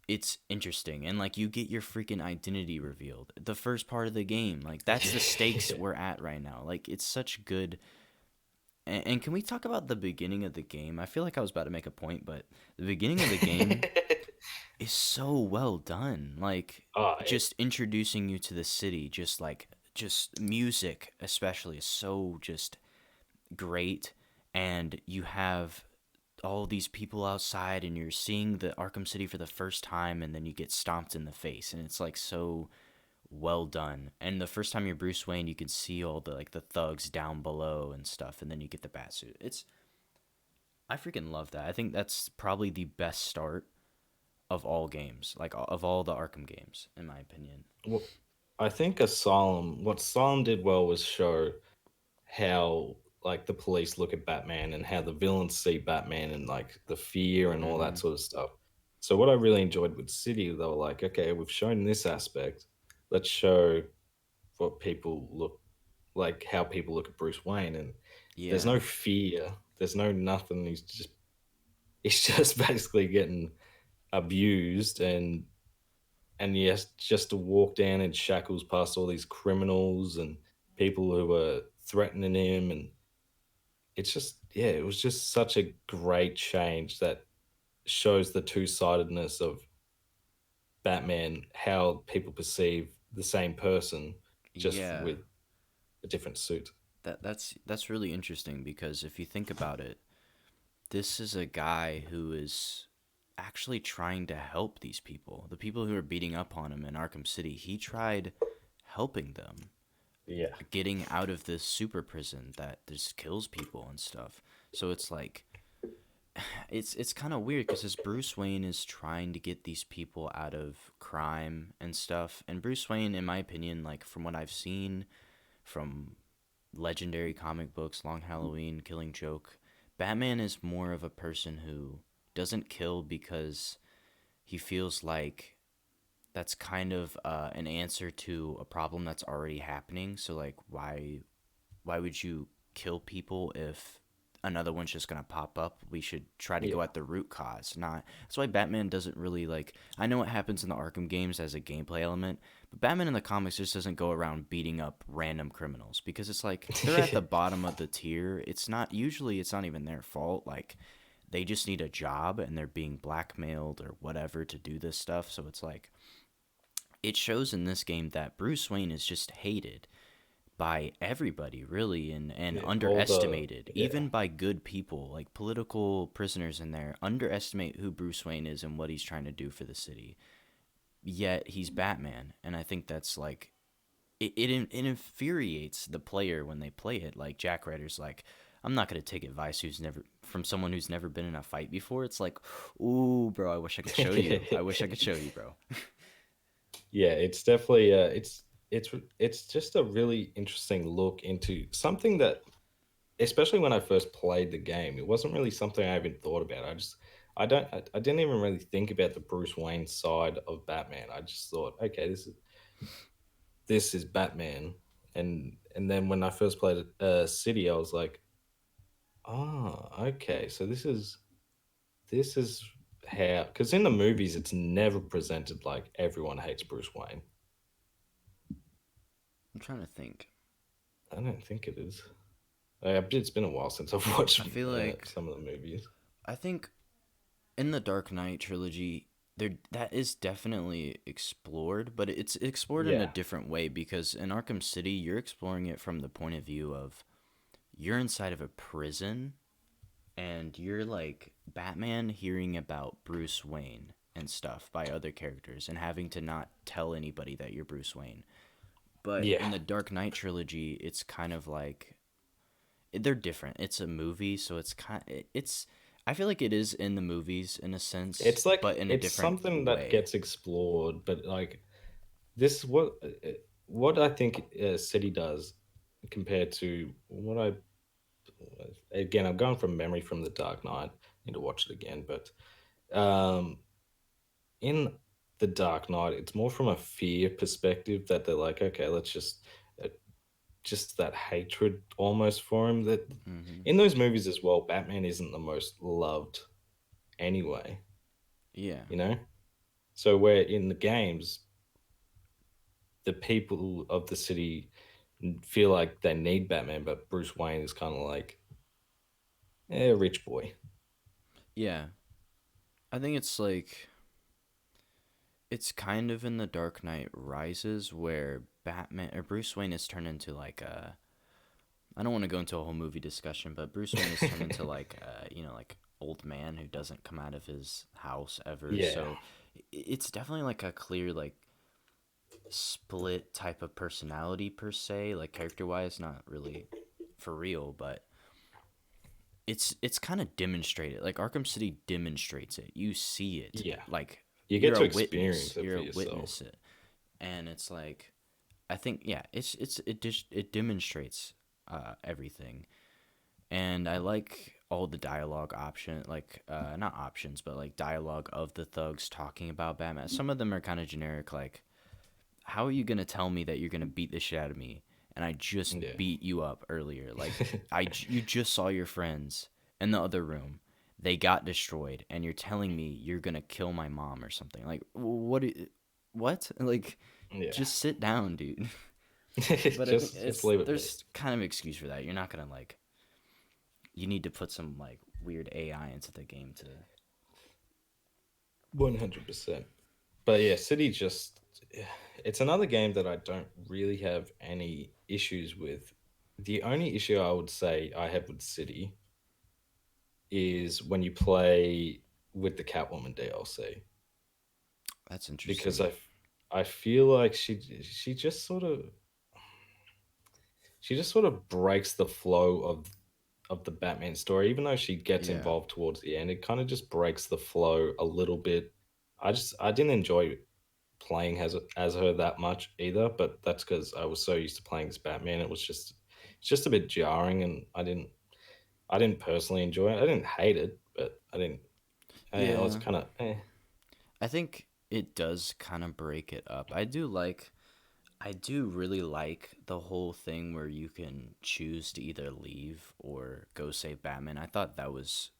It's interesting, and like you get your freaking identity revealed the first part of the game. Like that's the stakes we're at right now. Like it's such good. And can we talk about the beginning of the game? I feel like I was about to make a point, but the beginning of the game is so well done. Like oh, just introducing you to the city, just music especially is so just great, and you have all these people outside and you're seeing the Arkham City for the first time and then you get stomped in the face and it's like so well done. And the first time you're Bruce Wayne, you can see all the like the thugs down below and stuff and then you get the bat suit. It's I freaking love that. I think that's probably the best start of all games, like of all the Arkham games in my opinion. Well, I think Asylum, what Asylum did well was show how like the police look at Batman and how the villains see Batman and like the fear and all that Mhm. sort of stuff. So what I really enjoyed with City, they were like, okay, we've shown this aspect. Let's show what people look like, how people look at Bruce Wayne, and there's Yeah. no fear. There's no nothing. He's just basically getting abused and yes, just to walk down in shackles past all these criminals and people who were threatening him and it's just yeah, it was just such a great change that shows the two-sidedness of Batman, how people perceive the same person just Yeah. with a different suit. That's really interesting because if you think about it, this is a guy who is actually trying to help these people. The people who are beating up on him in Arkham City, he tried helping them Yeah. getting out of this super prison that just kills people and stuff. So it's like it's kind of weird because Bruce Wayne is trying to get these people out of crime and stuff. And Bruce Wayne, in my opinion, like from what I've seen from legendary comic books, Long Halloween, Killing Joke, Batman is more of a person who doesn't kill because he feels like that's kind of an answer to a problem that's already happening. So like, why would you kill people if another one's just gonna pop up? We should try to go Yeah. at the root cause. Not that's why Batman doesn't really like. I know what happens in the Arkham games as a gameplay element, but Batman in the comics just doesn't go around beating up random criminals because it's like they're at the bottom of the tier. It's not usually it's not even their fault. Like they just need a job and they're being blackmailed or whatever to do this stuff. So it's like it shows in this game that Bruce Wayne is just hated by everybody really and Yeah. All the underestimated yeah. even by good people like political prisoners in there underestimate who Bruce Wayne is and what he's trying to do for the city, yet he's Batman. And I think that's like it infuriates the player when they play it. Like Jack Ryder's like, I'm not gonna take advice who's never from someone who's never been in a fight before. It's like, ooh bro, I wish I could show you, I wish I could show you, bro. Yeah, it's definitely it's just a really interesting look into something that especially when I first played the game, it wasn't really something I even thought about. I didn't even really think about the Bruce Wayne side of Batman. I just thought, okay, this is Batman. And then when I first played City, I was like, oh, okay, so this is how because in the movies it's never presented like everyone hates Bruce Wayne. I'm trying to think. I don't think it is. It's been a while since I've I watched feel like some of the movies. I think in the Dark Knight trilogy, there that is definitely explored, but it's explored in a Yeah, different way because in Arkham City, you're exploring it from the point of view of you're inside of a prison and you're like Batman hearing about Bruce Wayne and stuff by other characters and having to not tell anybody that you're Bruce Wayne. But yeah. in the Dark Knight trilogy, it's kind of like they're different. It's a movie, so it's I feel like it is in the movies in a sense, It's like but in a it's different something that way. gets explored, but like this, what I think City does compared to what I again, I'm going from memory from the Dark Knight. Need to watch it again, but um, in the Dark Knight, it's more from a fear perspective that they're like, okay, let's just that hatred almost for him. That Hmm. in those movies as well, Batman isn't the most loved anyway, Yeah. you know. So where in the games, the people of the city feel like they need Batman, but Bruce Wayne is kind of like, rich boy. Yeah. I think it's like it's kind of in the Dark Knight Rises where Batman or Bruce Wayne is turned into like a I don't want to go into a whole movie discussion, but Bruce Wayne is turned into like like old man who doesn't come out of his house ever. Yeah, So it's definitely like a clear like split type of personality per se, like character wise, not really for real, but it's kind of demonstrated. Like Arkham City demonstrates it. You see it. yeah. Like You get you're to a witness. experience it You're for a yourself. witness it, and it's like I think yeah, it demonstrates everything, and I like all the dialogue option like not options but like dialogue of the thugs talking about Batman. Some of them are kind of generic, like how are you gonna tell me that you're gonna beat the shit out of me and I just Yeah. beat you up earlier? Like you just saw your friends in the other room. They got destroyed, and you're telling me you're gonna kill my mom or something? Like what? What? Like, Yeah. just sit down, dude. But I think Just it's leave it be. there's kind of an excuse for that. You're not gonna like. You need to put some like weird AI into the game to. 100%. But yeah, City just it's another game that I don't really have any issues with. The only issue I would say I have with City is when you play with the Catwoman DLC, That's because interesting. I feel like she just sort of breaks the flow of the Batman story. Even though she gets Yeah. involved towards the end, it kind of just breaks the flow a little bit. I didn't enjoy playing as her that much either, but that's because I was so used to playing as Batman. It's just a bit jarring, and I didn't personally enjoy it. I didn't hate it, but I was Yeah. kind of I think it does kind of break it up. I do really like the whole thing where you can choose to either leave or go save Batman. I thought that was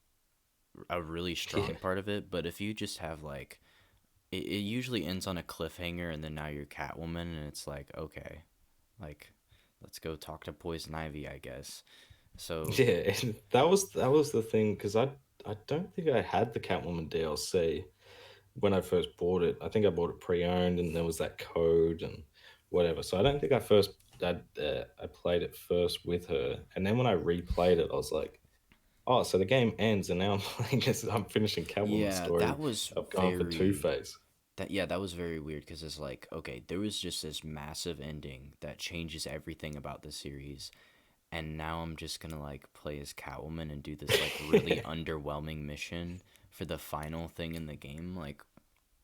a really yeah strong part of it, but if you just have like it usually ends on a cliffhanger and then now you're Catwoman and it's like, okay, like let's go talk to Poison Ivy, I guess. So, yeah. And that was the thing, because I don't think I had the Catwoman DLC when I first bought it. I think I bought it pre-owned, and there was that code and whatever. So I don't think I played it first with her, and then when I replayed it, I was like, oh, so the game ends, and now I'm playing this. I'm finishing Catwoman's yeah, story that was of going for Two very Face. that was very weird because it's like, okay, there was just this massive ending that changes everything about the series, and now I'm just gonna like play as Catwoman and do this like really underwhelming mission for the final thing in the game. Like,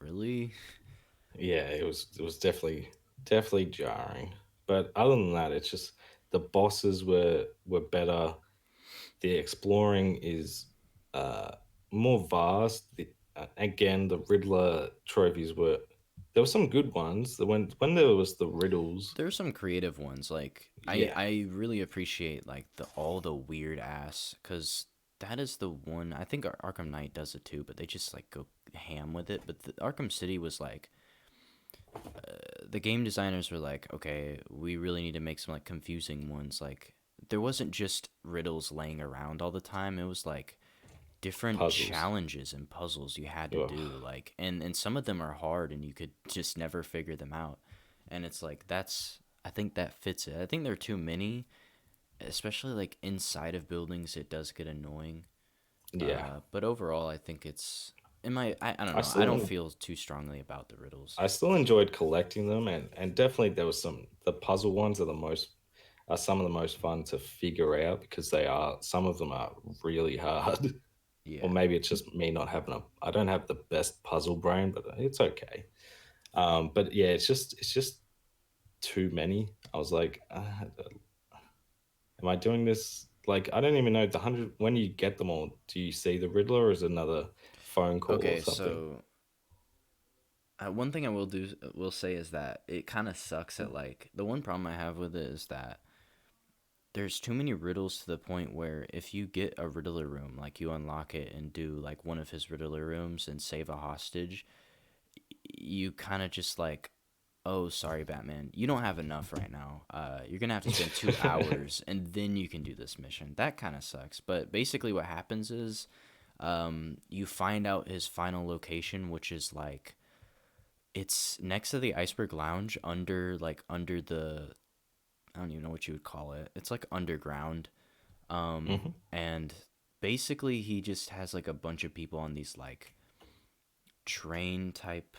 really? Yeah, it was definitely jarring. But other than that, it's just the bosses were better. The exploring is uh, more vast. Again, the Riddler trophies were there were some good ones. When there was the riddles, There are some creative ones. Like, yeah, I really appreciate like the all the weird ass because that is the one I think Arkham Knight does it too, but they just like go ham with it. But the Arkham City was like the game designers were like, okay, we really need to make some like confusing ones. Like there wasn't just riddles laying around all the time. It was like different puzzles. challenges and puzzles you had to Ugh. do. Like and some of them are hard and you could just never figure them out. And it's like that's I think that fits it. I think there are too many, especially like inside of buildings. It does get annoying. Yeah, But overall, I think it's in my I don't I know. I still don't feel too strongly about the riddles. I still enjoyed collecting them, and definitely there was some the puzzle ones are some of the most fun to figure out, because they are some of them are really hard. Or Yeah. maybe it's just me not having a I don't have the best puzzle brain, but it's okay. But yeah, it's just too many. I was like, am I doing this? Like, I don't even know the 100. When you get them all, do you see the Riddler, or is it another phone call or Okay, something? so one thing I will say is that it kind of sucks at like the one problem I have with it is that there's too many riddles to the point where if you get a Riddler room, like you unlock it and do like one of his Riddler rooms and save a hostage, you kind of just like, oh, sorry, Batman, you don't have enough right now. You're gonna have to spend 2 hours and then you can do this mission. That kind of sucks. But basically, what happens is, you find out his final location, which is like it's next to the Iceberg Lounge, under the I don't even know what you would call it. It's like underground. hmm And basically he just has like a bunch of people on these like train type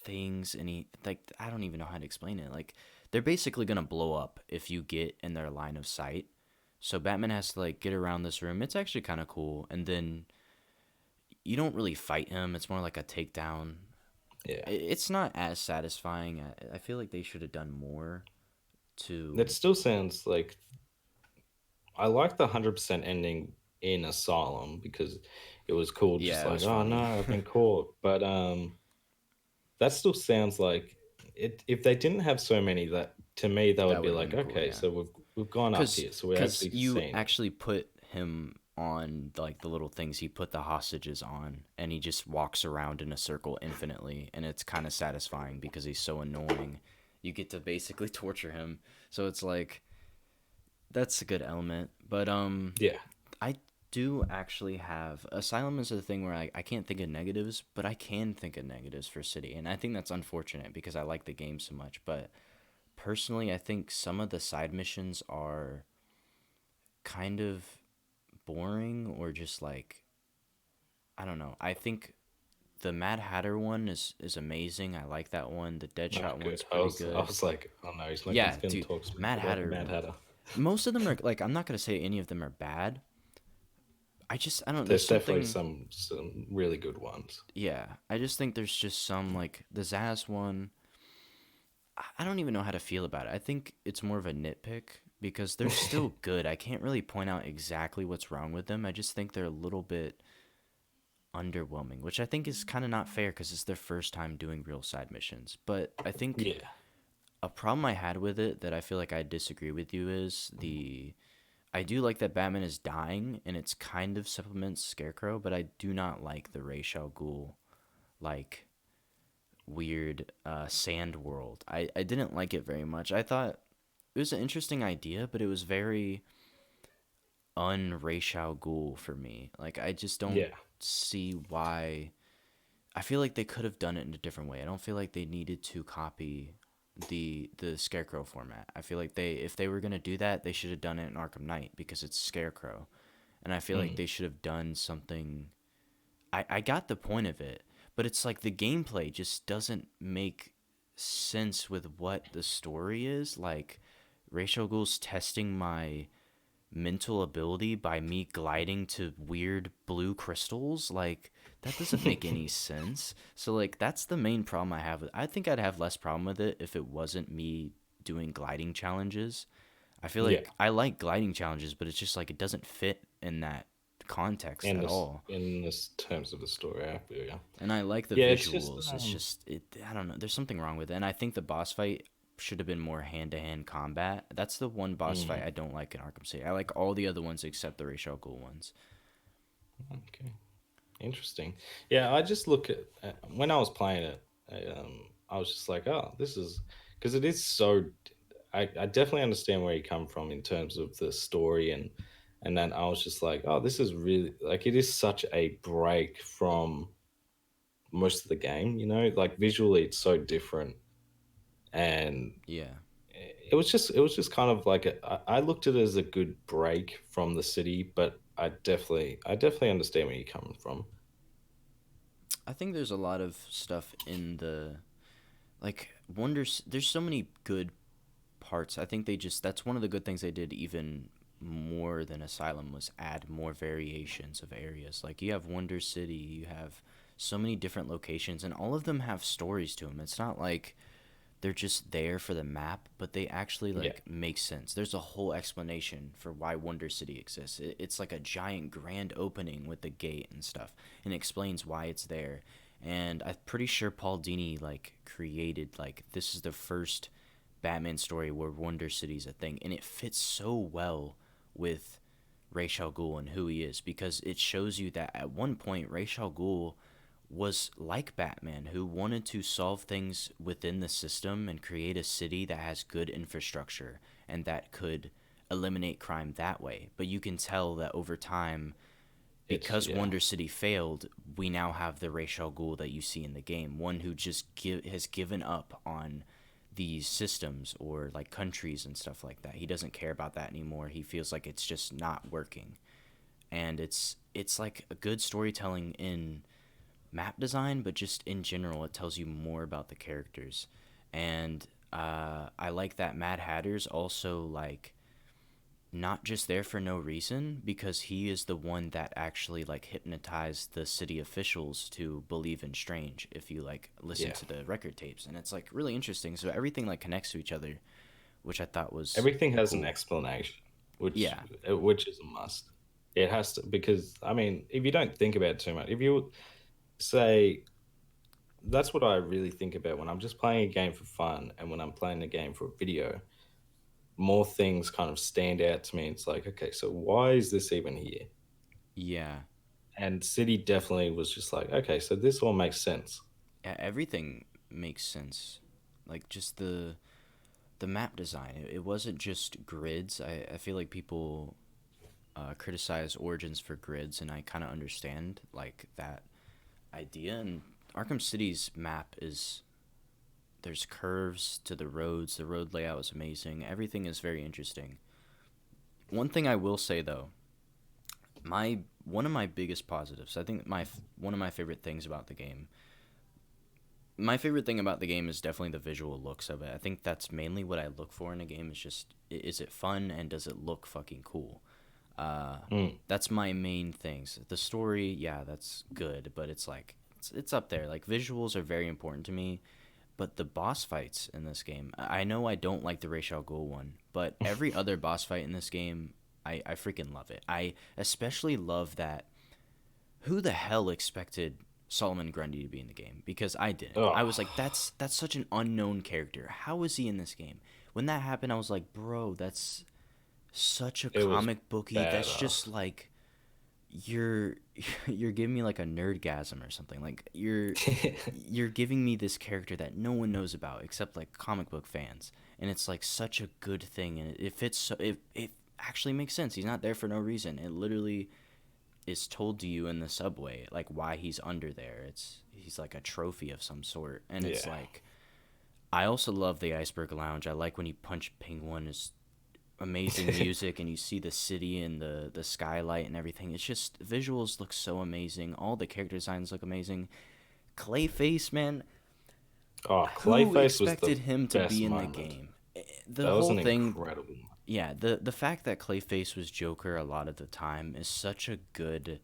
things, and he like I don't even know how to explain it. Like they're basically gonna blow up if you get in their line of sight. So Batman has to like get around this room. It's actually kind of cool, and then you don't really fight him. It's more like a takedown. Yeah. It's not as satisfying. I feel like they should have done more That to. still sounds like I like the 100% ending in Asylum because it was cool, just Yeah, it like, was oh no, funny. I've been caught. But that still sounds like it. If they didn't have so many, that to me that would That be would have like, been cool. okay, Yeah. so we've gone up Cause, here, so we're cause actually you seeing it. actually put him on like the little things he put the hostages on, and he just walks around in a circle infinitely, and it's kind of satisfying because he's so annoying. You get to basically torture him, so it's like that's a good element. But Yeah, I do actually have Asylum is a thing where I can't think of negatives, but I can think of negatives for City, and I think that's unfortunate because I like the game so much. But personally, I think some of the side missions are kind of boring or just like I don't know. I think the Mad Hatter one is amazing. I like that one. The oh, Deadshot one's good. pretty I good. was like, oh no, he's Yeah, going to dude, talk smack Mad about the Hatter. Mad Hatter. Most of them are like I'm not gonna say any of them are bad. I don't. There's There's definitely something. some really good ones. Yeah, I just think there's just some like the Zaz one. I don't even know how to feel about it. I think it's more of a nitpick because they're still good. I can't really point out exactly what's wrong with them. I just think they're a little bit underwhelming, which I think is kind of not fair because it's their first time doing real side missions. But I think Yeah, a problem I had with it that I feel like I disagree with you is the. I do like that Batman is dying and it's kind of supplements Scarecrow, but I do not like the Ra's al Ghul like weird sand world. I didn't like it very much. I thought it was an interesting idea, but it was very un-Ra's al Ghul for me. Like I just don't yeah, see why. I feel like they could have done it in a different way. I don't feel like they needed to copy the Scarecrow format. I feel like they if they were gonna do that, they should have done it in Arkham Knight because it's Scarecrow, and I feel like mm, they should have done something. I got the point of it, but it's like the gameplay just doesn't make sense with what the story is. Like Rachel Ghul's testing my mental ability by me gliding to weird blue crystals. Like that doesn't make any sense. So like that's the main problem I have with I think I'd have less problem with it if it wasn't me doing gliding challenges. I feel yeah. like I like gliding challenges, but it's just like it doesn't fit in that context In at this all. terms of the story, I feel yeah. And I like the Yeah, it's just visuals. It's just it. I don't know. There's something wrong with it. And I think the boss fight should have been more hand-to-hand combat. That's the one boss fight mm, I don't like in Arkham City. I like all the other ones except the Ra's al Ghul ones. okay. Interesting. Yeah, I just look at when I was playing it, I was just like, oh, this is because it is so. I definitely understand where you come from in terms of the story and then I was just like, oh, this is really like it is such a break from most of the game. You know, like visually, it's so different, and Yeah, it was just kind of like I looked at it as a good break from the city, but I definitely understand where you're coming from. I think there's a lot of stuff in the like wonders. There's so many good parts. I think they just that's one of the good things they did even more than Asylum was add more variations of areas. Like you have Wonder City, you have so many different locations and all of them have stories to them. It's not like they're just there for the map, but they actually Yeah. like make sense. There's a whole explanation for why Wonder City exists. It's like a giant grand opening with the gate and stuff, and it explains why it's there. And I'm pretty sure Paul Dini like created like this is the first Batman story where Wonder City's a thing, and it fits so well with Ra's al Ghul and who he is because it shows you that at one point Ra's al Ghul was like Batman, who wanted to solve things within the system and create a city that has good infrastructure and that could eliminate crime that way. But you can tell that over time, It's because yeah. Wonder City failed, we now have the Ra's al Ghul that you see in the game, one who just has given up on these systems or like countries and stuff like that. He doesn't care about that anymore. He feels like it's just not working. and it's like a good storytelling in map design, but just in general, it tells you more about the characters. And I like that Mad Hatter's also like not just there for no reason, because he is the one that actually like hypnotized the city officials to believe in Strange, if you like listen Yeah. to the record tapes. And it's like really interesting, so everything like connects to each other, which I thought was Everything has an cool. explanation, which Yeah. which is a must. It has to, because I mean, if you don't think about it too much, if you say, that's what I really think about when I'm just playing a game for fun and when I'm playing a game for a video, more things kind of stand out to me. It's like, okay, so why is this even here? Yeah. And City definitely was just like, okay, so this all makes sense. Everything makes sense, like just the map design. It wasn't just grids. I feel like people criticize Origins for grids, and I kind of understand like that idea. And Arkham City's map is, there's curves to the roads. The road layout is amazing. Everything is very interesting. One thing I will say though, my one of my biggest positives, I think my one of my favorite things about the game. My favorite thing about the game is definitely the visual looks of it. I think that's mainly what I look for in a game. Is just, is it fun and does it look fucking cool? Uh, Mm, that's my main things. The story, yeah, that's good, but it's like it's up there. Like visuals are very important to me, but the boss fights in this game, I know I don't like the Ra's al Ghul one, but every other boss fight in this game, I freaking love it. I especially love that. Who the hell expected Solomon Grundy to be in the game? Because I didn't. I was like, oh, that's such an unknown character. How is he in this game? When that happened, I was like, bro, that's such a it was comic booky. That's just badass. like you're you're giving me like a nerdgasm or something. Like you're giving me this character that no one knows about except like comic book fans, and it's like such a good thing, and it fits. So it actually makes sense. He's not there for no reason. It literally is told to you in the subway like why he's under there. It's he's like a trophy of some sort, and it's Yeah, like I also love the Iceberg Lounge. I like when you punch Penguin. Is amazing music, and you see the city and the skylight and everything. It's just visuals look so amazing. All the character designs look amazing. Clayface, man, oh, who Clayface was the expected him to best be in the moment. game? That The was whole an thing, incredible moment. yeah, the fact that Clayface was Joker a lot of the time is such a good,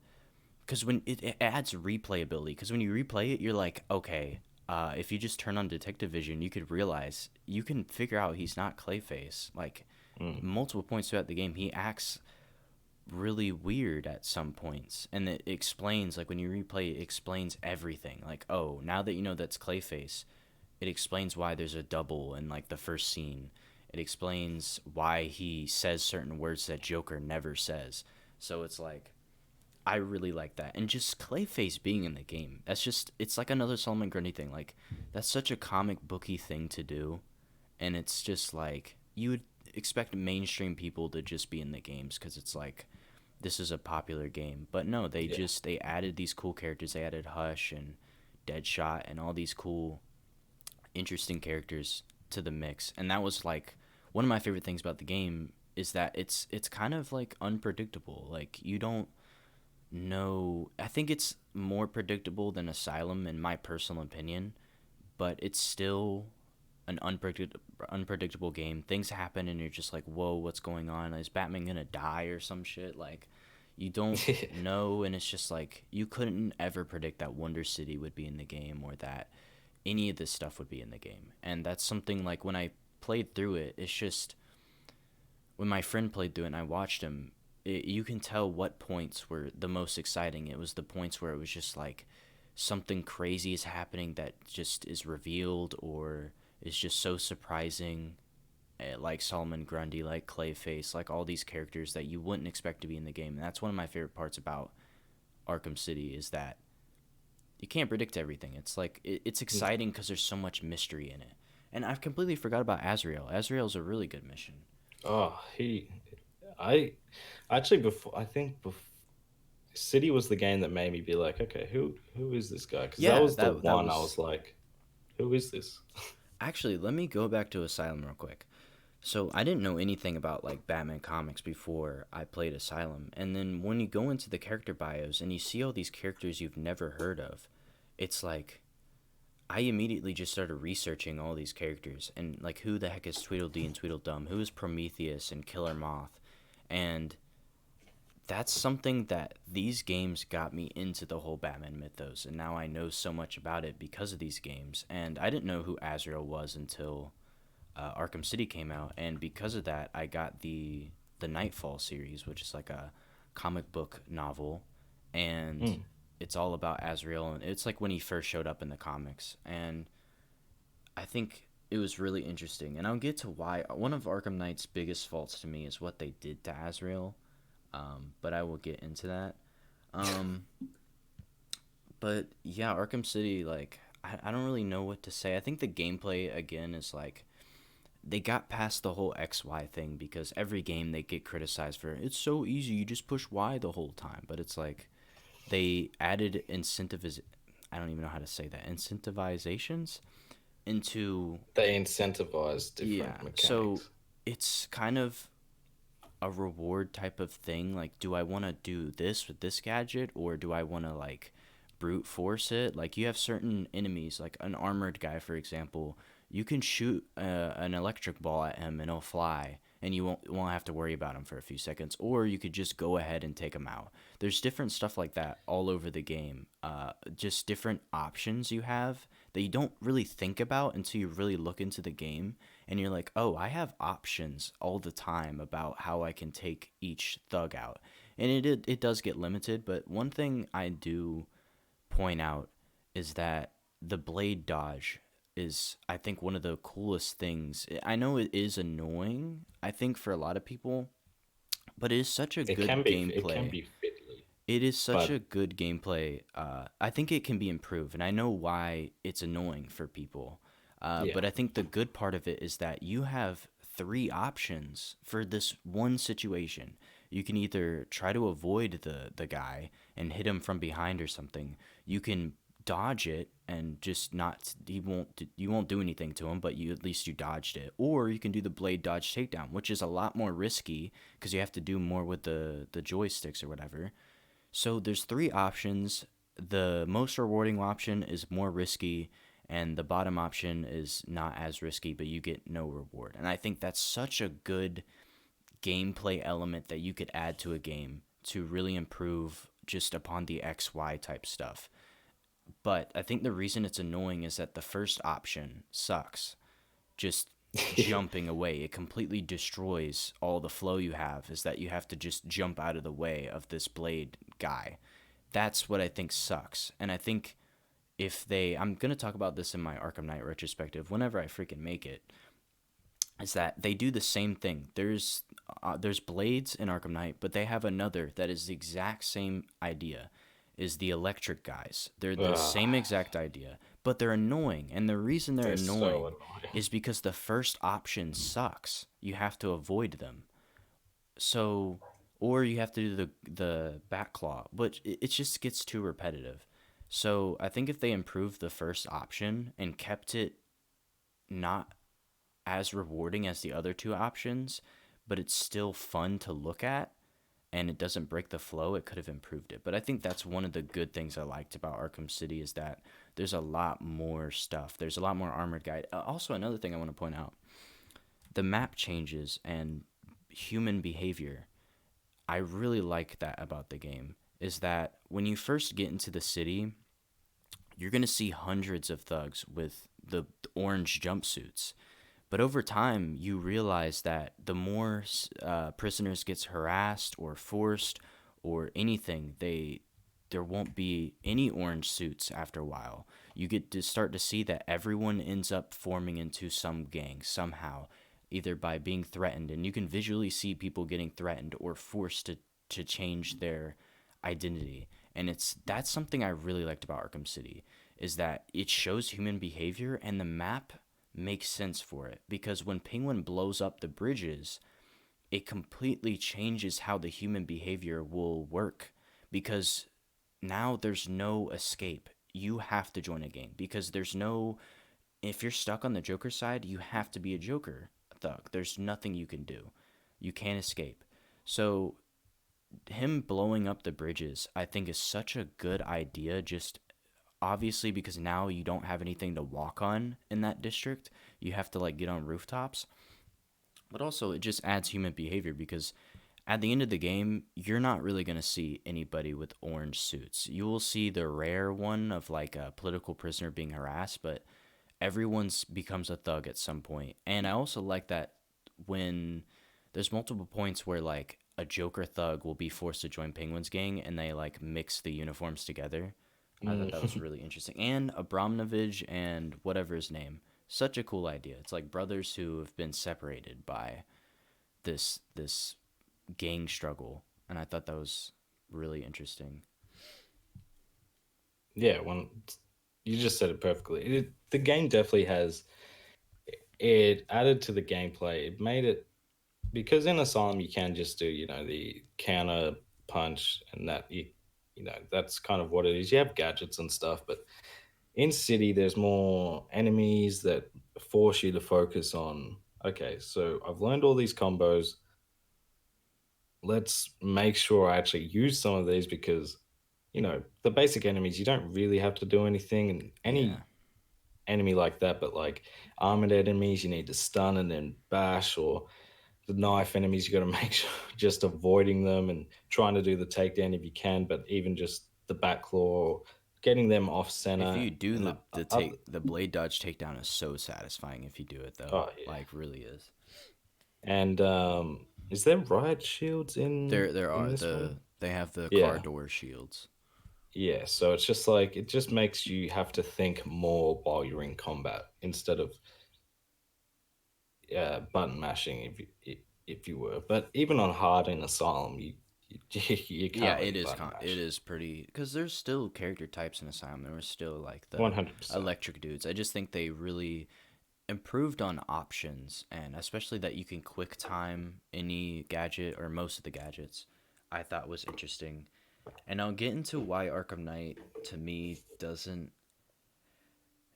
because when it adds replayability, because when you replay it, you're like, okay, if you just turn on detective vision, you could realize, you can figure out he's not Clayface. Like Mm, multiple points throughout the game, he acts really weird at some points, and it explains, like when you replay, it explains everything. Like, oh, now that you know that's Clayface, it explains why there's a double in like the first scene. It explains why he says certain words that Joker never says. So it's like, I really like that. And just Clayface being in the game, that's just, it's like another Solomon Grundy thing. Like, that's such a comic booky thing to do. And it's just like, you would expect mainstream people to just be in the games because it's like, this is a popular game. But no, yeah, they added these cool characters. They added Hush and Deadshot and all these cool, interesting characters to the mix. And that was like one of my favorite things about the game is that it's kind of like unpredictable. Like you don't know. I think it's more predictable than Asylum in my personal opinion, but it's still an unpredictable game. Things happen and you're just like, "Whoa, what's going on? Is Batman going to die or some shit?" Like you don't know, and it's just like you couldn't ever predict that Wonder City would be in the game or that any of this stuff would be in the game. And that's something like when I played through it, it's just when my friend played through it and I watched him, you can tell what points were the most exciting. It was the points where it was just like something crazy is happening that just is revealed or is just so surprising, like Solomon Grundy, like Clayface, like all these characters that you wouldn't expect to be in the game. And that's one of my favorite parts about Arkham City is that you can't predict everything. It's like it's exciting because there's so much mystery in it. And I've completely forgot about Azrael. Azrael's a really good mission. oh, I actually, before, I think before, City was the game that made me be like, okay, who is this guy? Because that Yeah, was the that one I was was like, who is this? actually. Let me go back to Asylum real quick. So I didn't know anything about like Batman comics before I played Asylum. And then when you go into the character bios and you see all these characters you've never heard of, it's like I immediately just started researching all these characters and like who the heck is Tweedledee and Tweedledum? Who is Prometheus and Killer Moth? And that's something that these games got me into the whole Batman mythos, and now I know so much about it because of these games. And I didn't know who Azrael was until Arkham City came out, and because of that, I got the Nightfall series, which is like a comic book novel, and Hmm. it's all about Azrael, and it's like when he first showed up in the comics, and I think it was really interesting. And I'll get to why one of Arkham Knight's biggest faults to me is what they did to Azrael, but I will get into that. Um, but yeah, Arkham City, like I don't really know what to say. I think the gameplay again is like they got past the whole XY thing because every game they get criticized for it's so easy, you just push Y the whole time. But it's like they added incentiviz I don't even know how to say that. Incentivizations into They incentivize yeah. different So mechanics. it's kind of a reward type of thing. Like, do I want to do this with this gadget or do I want to like brute force it? Like, you have certain enemies, like an armored guy, for example. You can shoot an electric ball at him and he'll fly, and you won't have to worry about him for a few seconds. Or you could just go ahead and take him out. There's different stuff like that all over the game. Just different options you have that you don't really think about until you really look into the game, and you're like, oh, I have options all the time about how I can take each thug out. And it does get limited, but one thing I do point out is that the blade dodge is, I think, one of the coolest things. I know it is annoying, I think, for a lot of people, but it is such a good It can gameplay. be fiddly, It is such a but good gameplay. I think it can be improved, and I know why it's annoying for people. yeah, But I think the good part of it is that you have three options for this one situation. You can either try to avoid the guy and hit him from behind or something. You can dodge it and just not you won't do anything to him, but you at least you dodged it. Or you can do the blade dodge takedown, which is a lot more risky because you have to do more with the joysticks or whatever. So there's three options. The most rewarding option is more risky, and the bottom option is not as risky, but you get no reward. And I think that's such a good gameplay element that you could add to a game to really improve just upon the XY type stuff. But I think the reason it's annoying is that the first option sucks. Just jumping away, it completely destroys all the flow you have, is that you have to just jump out of the way of this blade guy. That's what I think sucks. And I think if they, I'm going to talk about this in my Arkham Knight retrospective whenever I freaking make it, is that they do the same thing. There's blades in Arkham Knight, but they have another that is the exact same idea. Is the electric guys. They're the ugh, same exact idea, but they're annoying. And the reason they're they're so annoying annoying. is because the first option sucks. You have to avoid them. So, or you have to do the back claw, but it just gets too repetitive. So I think if they improved the first option and kept it not as rewarding as the other two options, but it's still fun to look at and it doesn't break the flow, it could have improved it. But I think that's one of the good things I liked about Arkham City is that there's a lot more stuff. There's a lot more armored guide. Also, another thing I want to point out: the map changes and human behavior. I really like that about the game. Is that when you first get into the city, you're gonna see hundreds of thugs with the orange jumpsuits. But over time, you realize that the more prisoners gets harassed or forced or anything, there won't be any orange suits after a while. You get to start to see that everyone ends up forming into some gang somehow, either by being threatened, and you can visually see people getting threatened or forced to change their identity. And that's something I really liked about Arkham City is that it shows human behavior and the map makes sense for it because when Penguin blows up the bridges, it completely changes how the human behavior will work because now there's no escape. You have to join a gang because there's no, if you're stuck on the Joker side, you have to be a Joker. thug. There's nothing you can do. You can't escape. So him blowing up the bridges, I think, is such a good idea. Just obviously because now you don't have anything to walk on in that district. You have to like get on rooftops. But also, it just adds human behavior because at the end of the game, you're not really going to see anybody with orange suits. You will see the rare one of like a political prisoner being harassed, but everyone's becomes a thug at some point. And I also like that when there's multiple points where like a Joker thug will be forced to join Penguin's gang and they like mix the uniforms together. I thought that was Mm. really interesting. And Abramovich and whatever his name, such a cool idea. It's like brothers who have been separated by this gang struggle, and I thought that was really interesting. Yeah, you just said it perfectly. The game definitely has it added to the gameplay. It made it because in Asylum you can just do the counter punch and that that's kind of what it is. You have gadgets and stuff, but in City there's more enemies that force you to focus on. Okay, so I've learned all these combos. Let's make sure I actually use some of these because the basic enemies you don't really have to do anything, and Yeah. any enemy like that, but like armored enemies you need to stun and then bash, or the knife enemies you got to make sure just avoiding them and trying to do the takedown if you can, but even just the back claw, getting them off If center you do and the blade dodge takedown is so satisfying if you do it though. oh yeah. Like really is. And is there riot shields There in are this one? they have the car Yeah. door shields. Yeah, so it's just like it just makes you have to think more while you're in combat instead of button mashing if you were. But even on hard in Asylum, you Yeah, can't really button it mash. is pretty because there's still character types in Asylum. There were still like the 100%. electric dudes. I just think they really improved on options and especially that you can quick time any gadget or most of the gadgets. I thought was interesting. And I'll get into why Arkham Knight to me doesn't.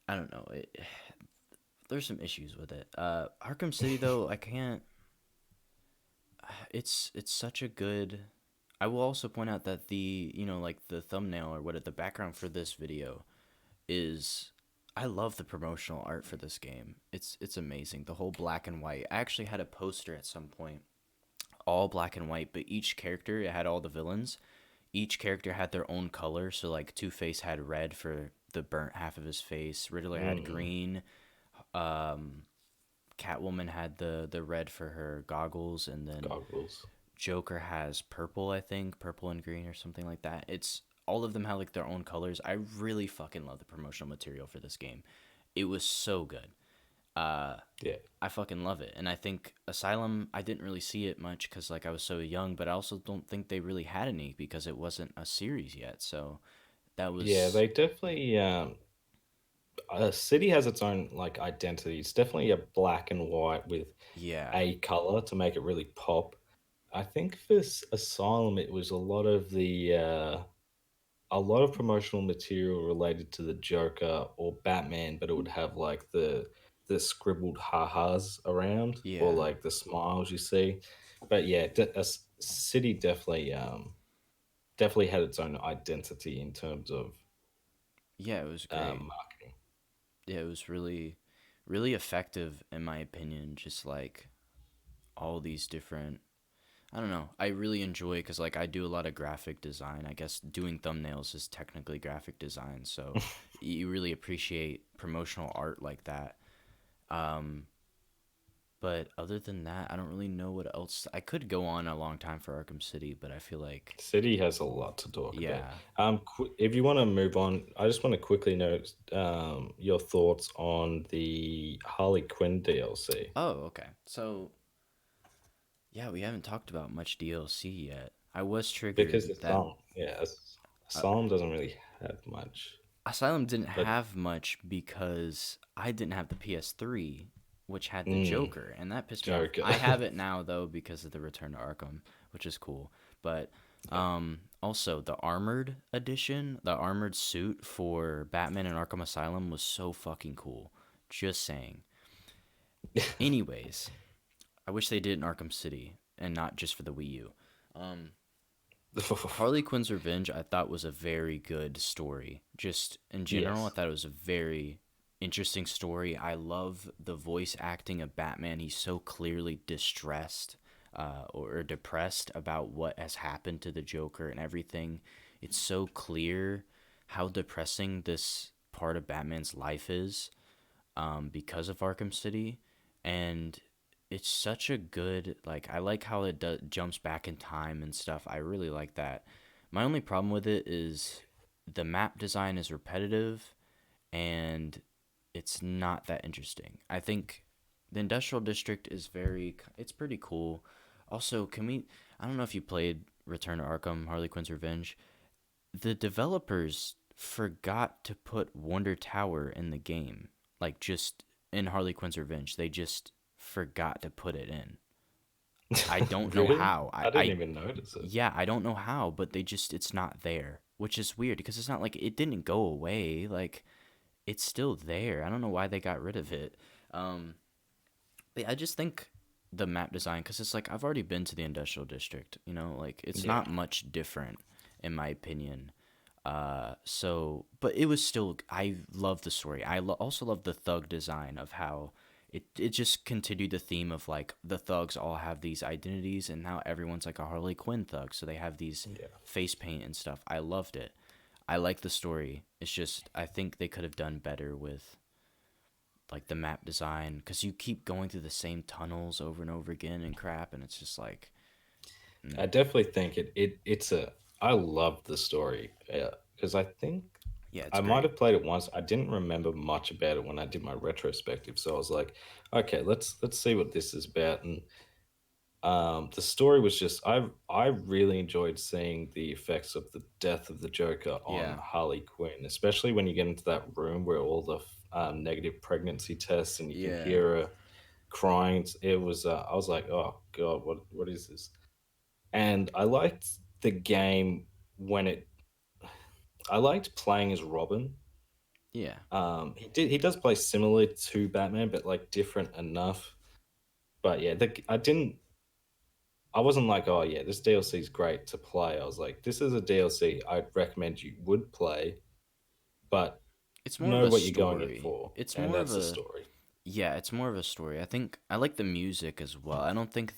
I don't know. There's some issues with it. Arkham City though, I can't. It's such a good. I will also point out that the like the thumbnail or what the background for this video is. I love the promotional art for this game. It's amazing. The whole black and white. I actually had a poster at some point, all black and white, but each character it had all the villains. Each character had their own color. So like Two Face had red for the burnt half of his face. Riddler had Mm, green. Um, Catwoman had the red for her goggles, and then goggles. Joker has purple. I think purple and green or something like that. It's all of them have like their own colors. I really fucking love the promotional material for this game. It was so good. Uh, Yeah. I fucking love it. And I think Asylum, I didn't really see it much because like I was so young, but I also don't think they really had any because it wasn't a series yet. So that Yeah, was they definitely City has its own like identity. It's definitely a black and white with yeah, a color to make it really pop. I think for Asylum it was a lot of promotional material related to the Joker or Batman, but it would have like the scribbled ha-has around or yeah, like the smiles you see. But yeah, City definitely had its own identity in terms of yeah. It was great. marketing. Yeah, it was really effective in my opinion. Just like all these different. I don't know. I really enjoy it because like I do a lot of graphic design. I guess doing thumbnails is technically graphic design, so you really appreciate promotional art like that. Um, but other than that, I don't really know what else. I could go on a long time for Arkham City, but I feel like City has a lot to talk about. yeah. If you want to move on, I just want to quickly note your thoughts on the Harley Quinn DLC Oh, okay. So yeah, we haven't talked about much DLC yet. I was because triggered that Asylum, yeah, uh, Asylum doesn't really have much, Asylum didn't but have much because I didn't have the PS3, which had the mm, Joker, and that pissed me off. Joker. I have it now though because of the Return to Arkham, which is cool. But Yeah. also the armored edition, the armored suit for Batman and Arkham Asylum was so fucking cool. Just saying. Anyways, I wish they did in Arkham City and not just for the Wii U. Um, Harley Quinn's Revenge, I thought was a very good story. Just in general, I Yes. thought it was a very interesting story. I love the voice acting of Batman. He's so clearly distressed or depressed about what has happened to the Joker and everything. It's so clear how depressing this part of Batman's life is because of Arkham City, and it's such a good like I like how jumps back in time and stuff. I really like that. My only problem with it is the map design is repetitive and it's not that interesting. I think the industrial district is it's pretty cool. Also, can we I don't know if you played Return to Arkham Harley Quinn's Revenge. The developers forgot to put Wonder Tower in the game. Like just in Harley Quinn's Revenge, they just forgot to put it in. I don't know Really? how. I didn't even notice it. Yeah, I don't know how, but it's not there, which is weird because it's not like it didn't go away. Like it's still there. I don't know why they got rid of it. Um, but I just think the map design, because it's like I've already been to the industrial district. Like it's Yeah. not much different in my opinion. But it was still. I love the story. Also love the thug design of how it just continued the theme of like the thugs all have these identities and now everyone's like a Harley Quinn thug, so they have these Yeah. face paint and stuff. I loved it. I like the story. It's just I think they could have done better with like the map design because you keep going through the same tunnels over and over again and crap, and it's just like, I mm, definitely think it's a I love the story. Because I think yeah, it's I might great. have played it once. I didn't remember much about it when I did my retrospective. So I was like, okay, let's see what this is about. And the story was just I really enjoyed seeing the effects of the death of the Joker on Yeah, Harley Quinn, especially when you get into that room where all the negative pregnancy tests and you can yeah, hear her crying. It was I was like, oh god, what is this? And I liked the game when it. I liked playing as Robin. yeah. He does play similar to Batman, but like different enough. But yeah, I wasn't like, oh yeah, this DLC is great to play. I was like, this is a DLC I'd recommend you would play, but It's more of know a what you're going in story. for, It's and more of that's the a story. Yeah, it's more of a story. I think I like the music as well. I don't think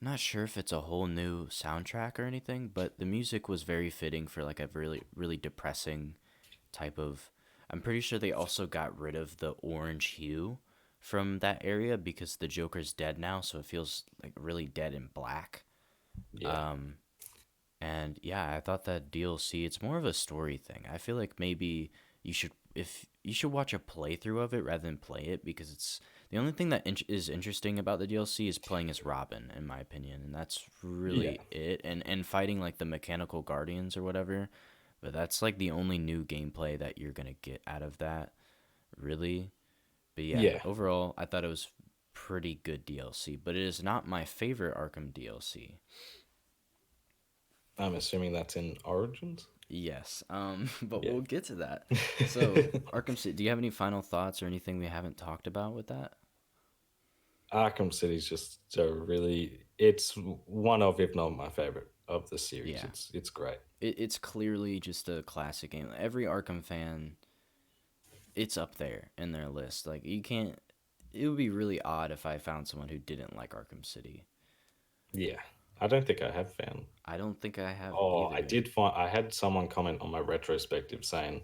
I'm not sure if it's a whole new soundtrack or anything, but the music was very fitting for like a really really depressing type of. I'm pretty sure they also got rid of the orange hue from that area because the Joker's dead now, so it feels like really dead and black. Yeah, Um, and yeah, I thought that DLC, it's more of a story thing. I feel like maybe if you should watch a playthrough of it rather than play it because it's the only thing that is interesting about the DLC is playing as Robin, in my opinion, and that's yeah, really it. And fighting like the mechanical guardians or whatever, but that's like the only new gameplay that you're gonna get out of that, really. But yeah, yeah. overall, I thought it was pretty good DLC, but it is not my favorite Arkham DLC. I'm assuming that's in Origins. Yes, but Yeah. we'll get to that. So, Arkham City, do you have any final thoughts or anything we haven't talked about with that? Arkham City's just a really it's one of, if not my favorite of the series. Yeah, It's great. it's clearly just a classic game. Every Arkham fan, it's up there in their list. Like, you can't, it would be really odd if I found someone who didn't like Arkham City. Yeah. I don't think I have found. I don't think I have Oh, I either. did find I had someone comment on my retrospective saying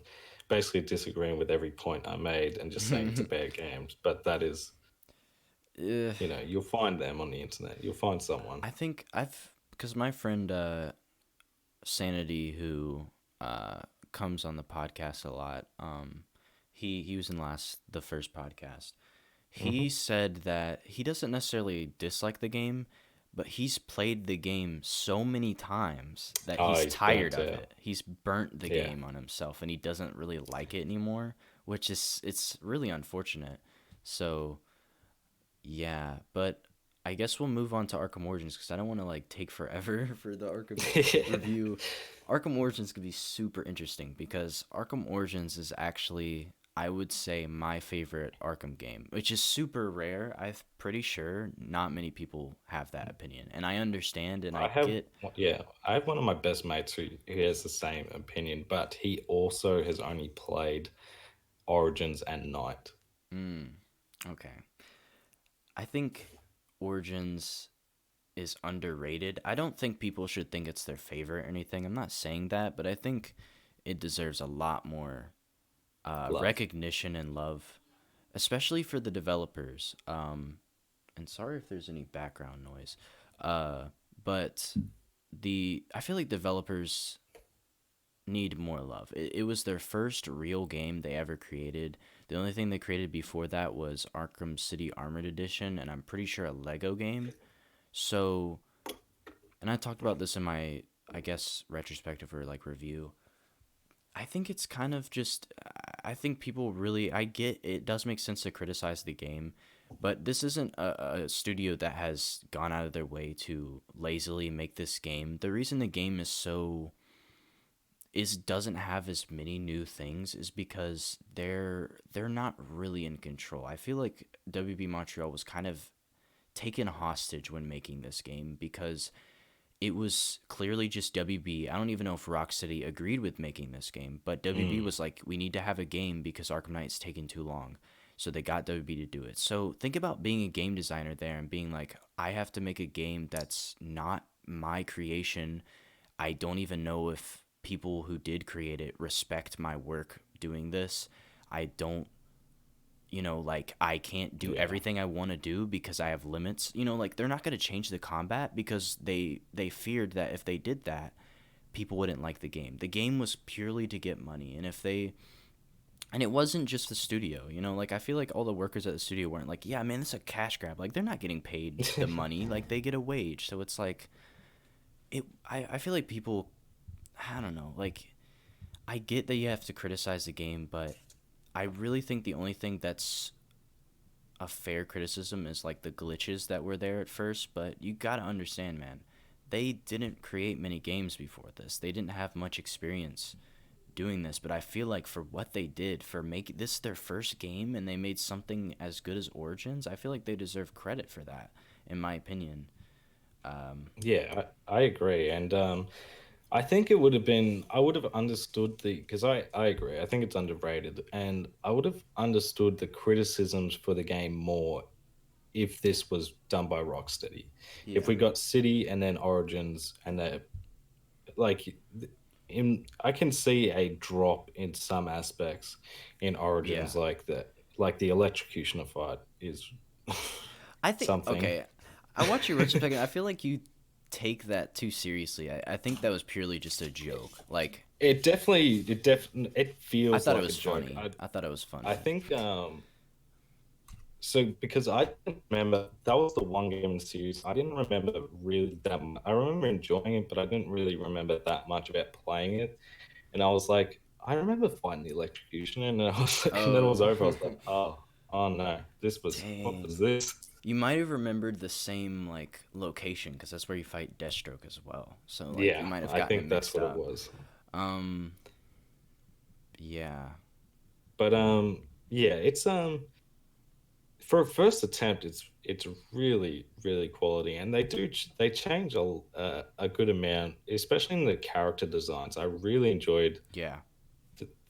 basically disagreeing with every point I made and just saying it's a bad game. But that is, Eh, you'll find them on the internet. You'll find someone. I think because my friend Sanity, who uh, comes on the podcast a lot, he was in the first podcast. He Hmm. said that he doesn't necessarily dislike the game, but he's played the game so many times that Oh, he's he's tired burnt of out. it. He's burnt the Yeah. game on himself and he doesn't really like it anymore, which is it's really unfortunate. So, yeah, but I guess we'll move on to Arkham Origins because I don't want to like take forever for the Arkham review. Arkham Origins could be super interesting because Arkham Origins is actually I would say my favorite Arkham game, which is super rare. I'm pretty sure not many people have that opinion, and I understand and I I have, get. yeah, I have one of my best mates who has the same opinion, but he also has only played Origins and Night. Mm, okay, I think Origins is underrated. I don't think people should think it's their favorite or anything. I'm not saying that, but I think it deserves a lot more Love. recognition and love, especially for the developers. And sorry if there's any background noise, uh, but the I feel like developers need more love. It was their first real game they ever created. The only thing they created before that was Arkham City Armored Edition, and I'm pretty sure a Lego game. So, and I talked about this in my, I guess, retrospective or like review. I think it's kind of just. I think people really. I get it does make sense to criticize the game, but this isn't a studio that has gone out of their way to lazily make this game. The reason the game is so is doesn't have as many new things is because they're not really in control. I feel like WB Montreal was kind of taken hostage when making this game because it was clearly just WB. I don't even know if Rocksteady agreed with making this game, but WB Mm, was like, we need to have a game because Arkham Knight's taking too long. So they got WB to do it. So think about being a game designer there and being like, I have to make a game that's not my creation. I don't even know if people who did create it respect my work doing this. I don't like I can't do yeah. everything I want to do because I have limits. Like they're not going to change the combat because they feared that if they did that, people wouldn't like the game. The game was purely to get money, and it wasn't just the studio. Like I feel like all the workers at the studio weren't like, yeah, man, this is a cash grab. Like they're not getting paid the money. Like they get a wage, so it's like I feel like people. I don't know. Like I get that you have to criticize the game, but I really think the only thing that's a fair criticism is like the glitches that were there at first, but you gotta understand, man. They didn't create many games before this. They didn't have much experience doing this, but I feel like for what they did, for making this their first game and they made something as good as Origins, I feel like they deserve credit for that, in my opinion. Um, Yeah, I agree. And I think it would have been, I would have understood because I agree. I think it's underrated. And I would have understood the criticisms for the game more if this was done by Rocksteady. If yeah, we got City and then Origins and they like I can see a drop in some aspects in yeah. Origins like that. Like the electrocutioner fight is I think something. okay. I watch your retrospective. I feel like you take that too seriously. I think that was purely just a joke. Like It I feels thought it like a was joke. funny. I thought it was I funny. think so because I didn't remember that was the one game in the series. I didn't remember really that much. I remember enjoying it, but I didn't really remember that much about playing it. And I was like, I remember fighting the electrocution, and then I was like, and then it was Oh, over. I was like, oh no, what was dang. this? You might have remembered the same like location because that's where you fight Deathstroke as well. So like you Yeah, might have I gotten it think that's mixed what it up. was. Um, yeah, But yeah, it's for a first attempt, it's really quality, and they change a good amount, especially in the character designs. I really enjoyed yeah,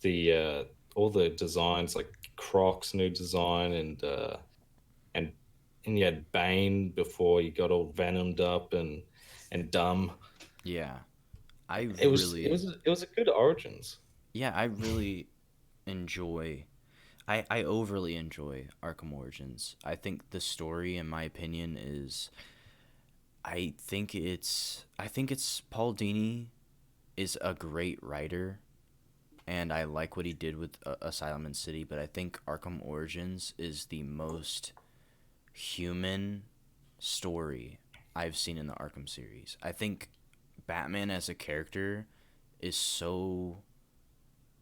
the all the designs, like Croc's new design, and and you had Bane before he got all venomed up and dumb. yeah. I It was it really, was it was a good origins. yeah, I really enjoy. I overly enjoy Arkham Origins. I think the story, in my opinion, is. I think it's Paul Dini is a great writer, and I like what he did with Asylum and City. But I think Arkham Origins is the most human story I've seen in the Arkham series. I think Batman as a character is so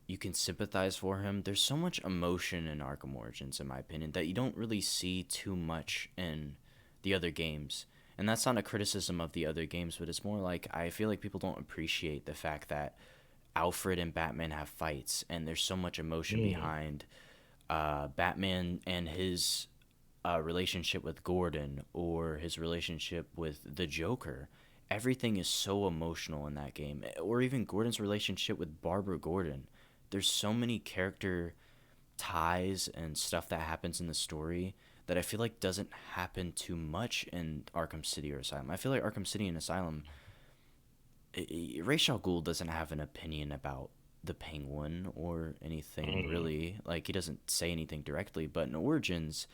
you can sympathize for him. There's so much emotion in Arkham Origins, in my opinion, that you don't really see too much in the other games. And that's not a criticism of the other games, but it's more like I feel like people don't appreciate the fact that Alfred and Batman have fights, and there's so much emotion Mm. behind. Batman and his relationship with Gordon or his relationship with the Joker. Everything is so emotional in that game, or even Gordon's relationship with Barbara Gordon. There's so many character ties and stuff that happens in the story that I feel like doesn't happen too much in Arkham City or Asylum. I feel like Arkham City and Asylum, Ra's al Ghul doesn't have an opinion about the Penguin or anything Mm, really. Like he doesn't say anything directly, but in Origins,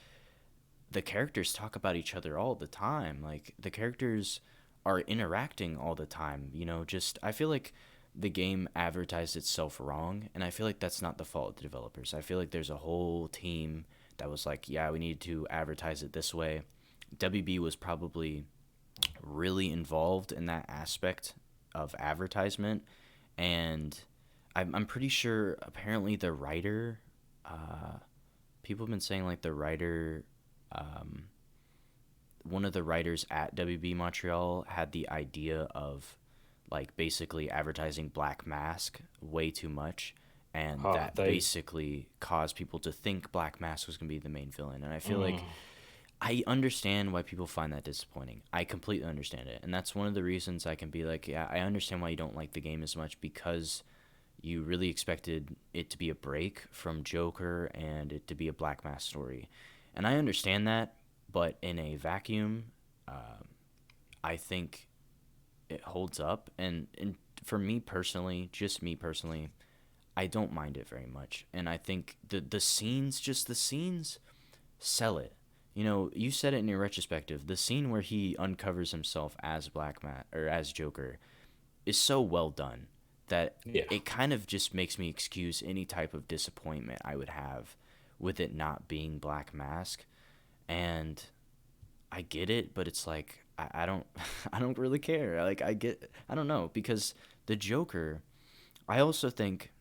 the characters talk about each other all the time. Like the characters are interacting all the time. Just I feel like the game advertised itself wrong, and I feel like that's not the fault of the developers. I feel like there's a whole team that was like, yeah, we need to advertise it this way. WB was probably really involved in that aspect of advertisement, and I'm pretty sure apparently the writer, people have been saying like the writer, um, one of the writers at WB Montreal had the idea of like basically advertising Black Mask way too much, and oh, that they. basically caused people to think Black Mask was going to be the main villain. And I feel like Mm, I understand why people find that disappointing. I completely understand it. And that's one of the reasons I can be like, yeah, I understand why you don't like the game as much, because you really expected it to be a break from Joker and it to be a Black Mask story. And I understand that, but in a vacuum, I think it holds up. And for me personally, just me personally, I don't mind it very much. And I think the scenes, just the scenes, sell it. You said it in your retrospective. The scene where he uncovers himself as Black Matt or as Joker is so well done that yeah, it kind of just makes me excuse any type of disappointment I would have with it not being Black Mask. And I get it, but it's like I don't I don't really care. Like I don't know, because the Joker, I also think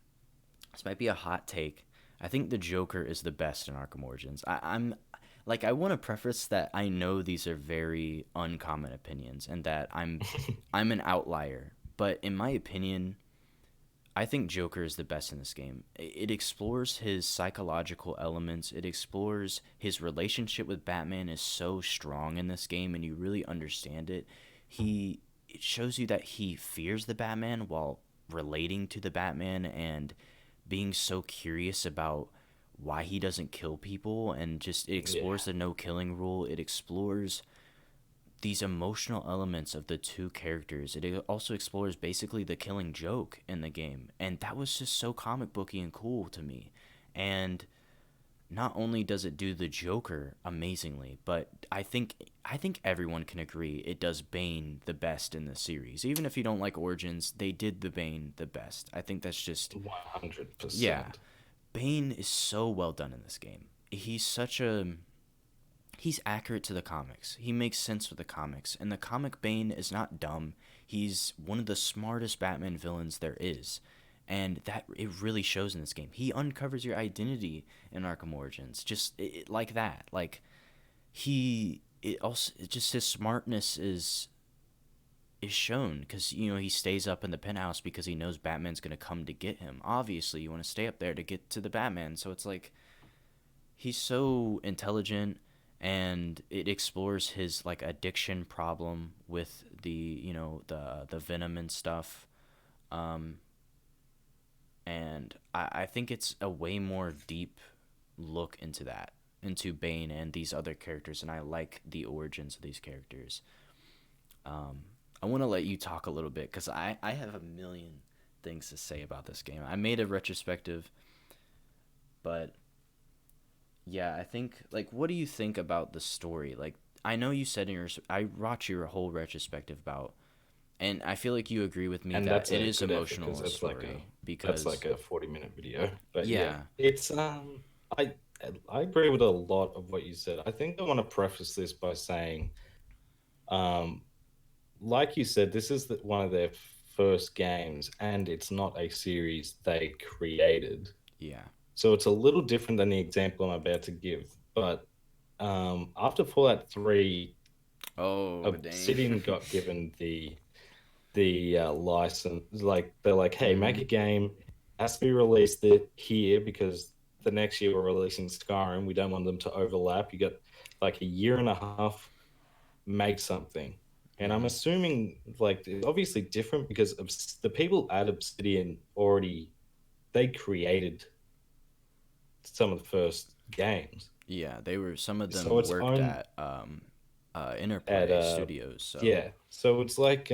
this might be a hot take. I think the Joker is the best in Arkham Origins. I'm like I want to preface that I know these are very uncommon opinions and that I'm an outlier, but in my opinion, I think Joker is the best in this game. It explores his psychological elements. It explores his relationship with Batman is so strong in this game, and you really understand it. It shows you that he fears the Batman while relating to the Batman and being so curious about why he doesn't kill people, and just it yeah, explores the no killing rule. It explores these emotional elements of the two characters. It also explores basically the killing joke in the game, and that was just so comic booky and cool to me. And not only does it do the Joker amazingly, but I think everyone can agree it does Bane the best in the series. Even if you don't like Origins, they did the Bane the best. I think that's just 100%. yeah. Bane is so well done in this game. He's accurate to the comics. He makes sense with the comics. And the comic Bane is not dumb. He's one of the smartest Batman villains there is. And that it really shows in this game. He uncovers your identity in Arkham Origins, just like that. Like he, it also it just his smartness is shown because he stays up in the penthouse because he knows Batman's gonna come to get him. Obviously, you want to stay up there to get to the Batman. So it's like he's so intelligent, and it explores his like addiction problem with the venom and stuff. um and I think it's a way more deep look into that, into Bane and these other characters, and I like the origins of these characters. um I want to let you talk a little bit because I have a million things to say about this game. I made a retrospective, but yeah, I think like what do you think about the story? Like I know you said in your I watched your whole retrospective about, and I feel like you agree with me And that that's it a is good effort because emotional story that's because like a 40-minute video. But yeah, yeah. it's I I agree with a lot of what you said. I think I want to preface this by saying, um, like you said, this is one of their first games, and it's not a series they created. Yeah. So it's a little different than the example I'm about to give. But after Fallout 3, Oh dang. Obsidian got given the license. Like they're like, hey, make Mhm. a game, has to be released here because the next year we're releasing Skyrim. We don't want them to overlap. You got like a year and a half, make something. And I'm Mm-hmm. assuming like it's obviously different because the people at Obsidian already they created some of the first games. Yeah, they were some of So them it's worked own at at Interplay Studios, so yeah. So it's like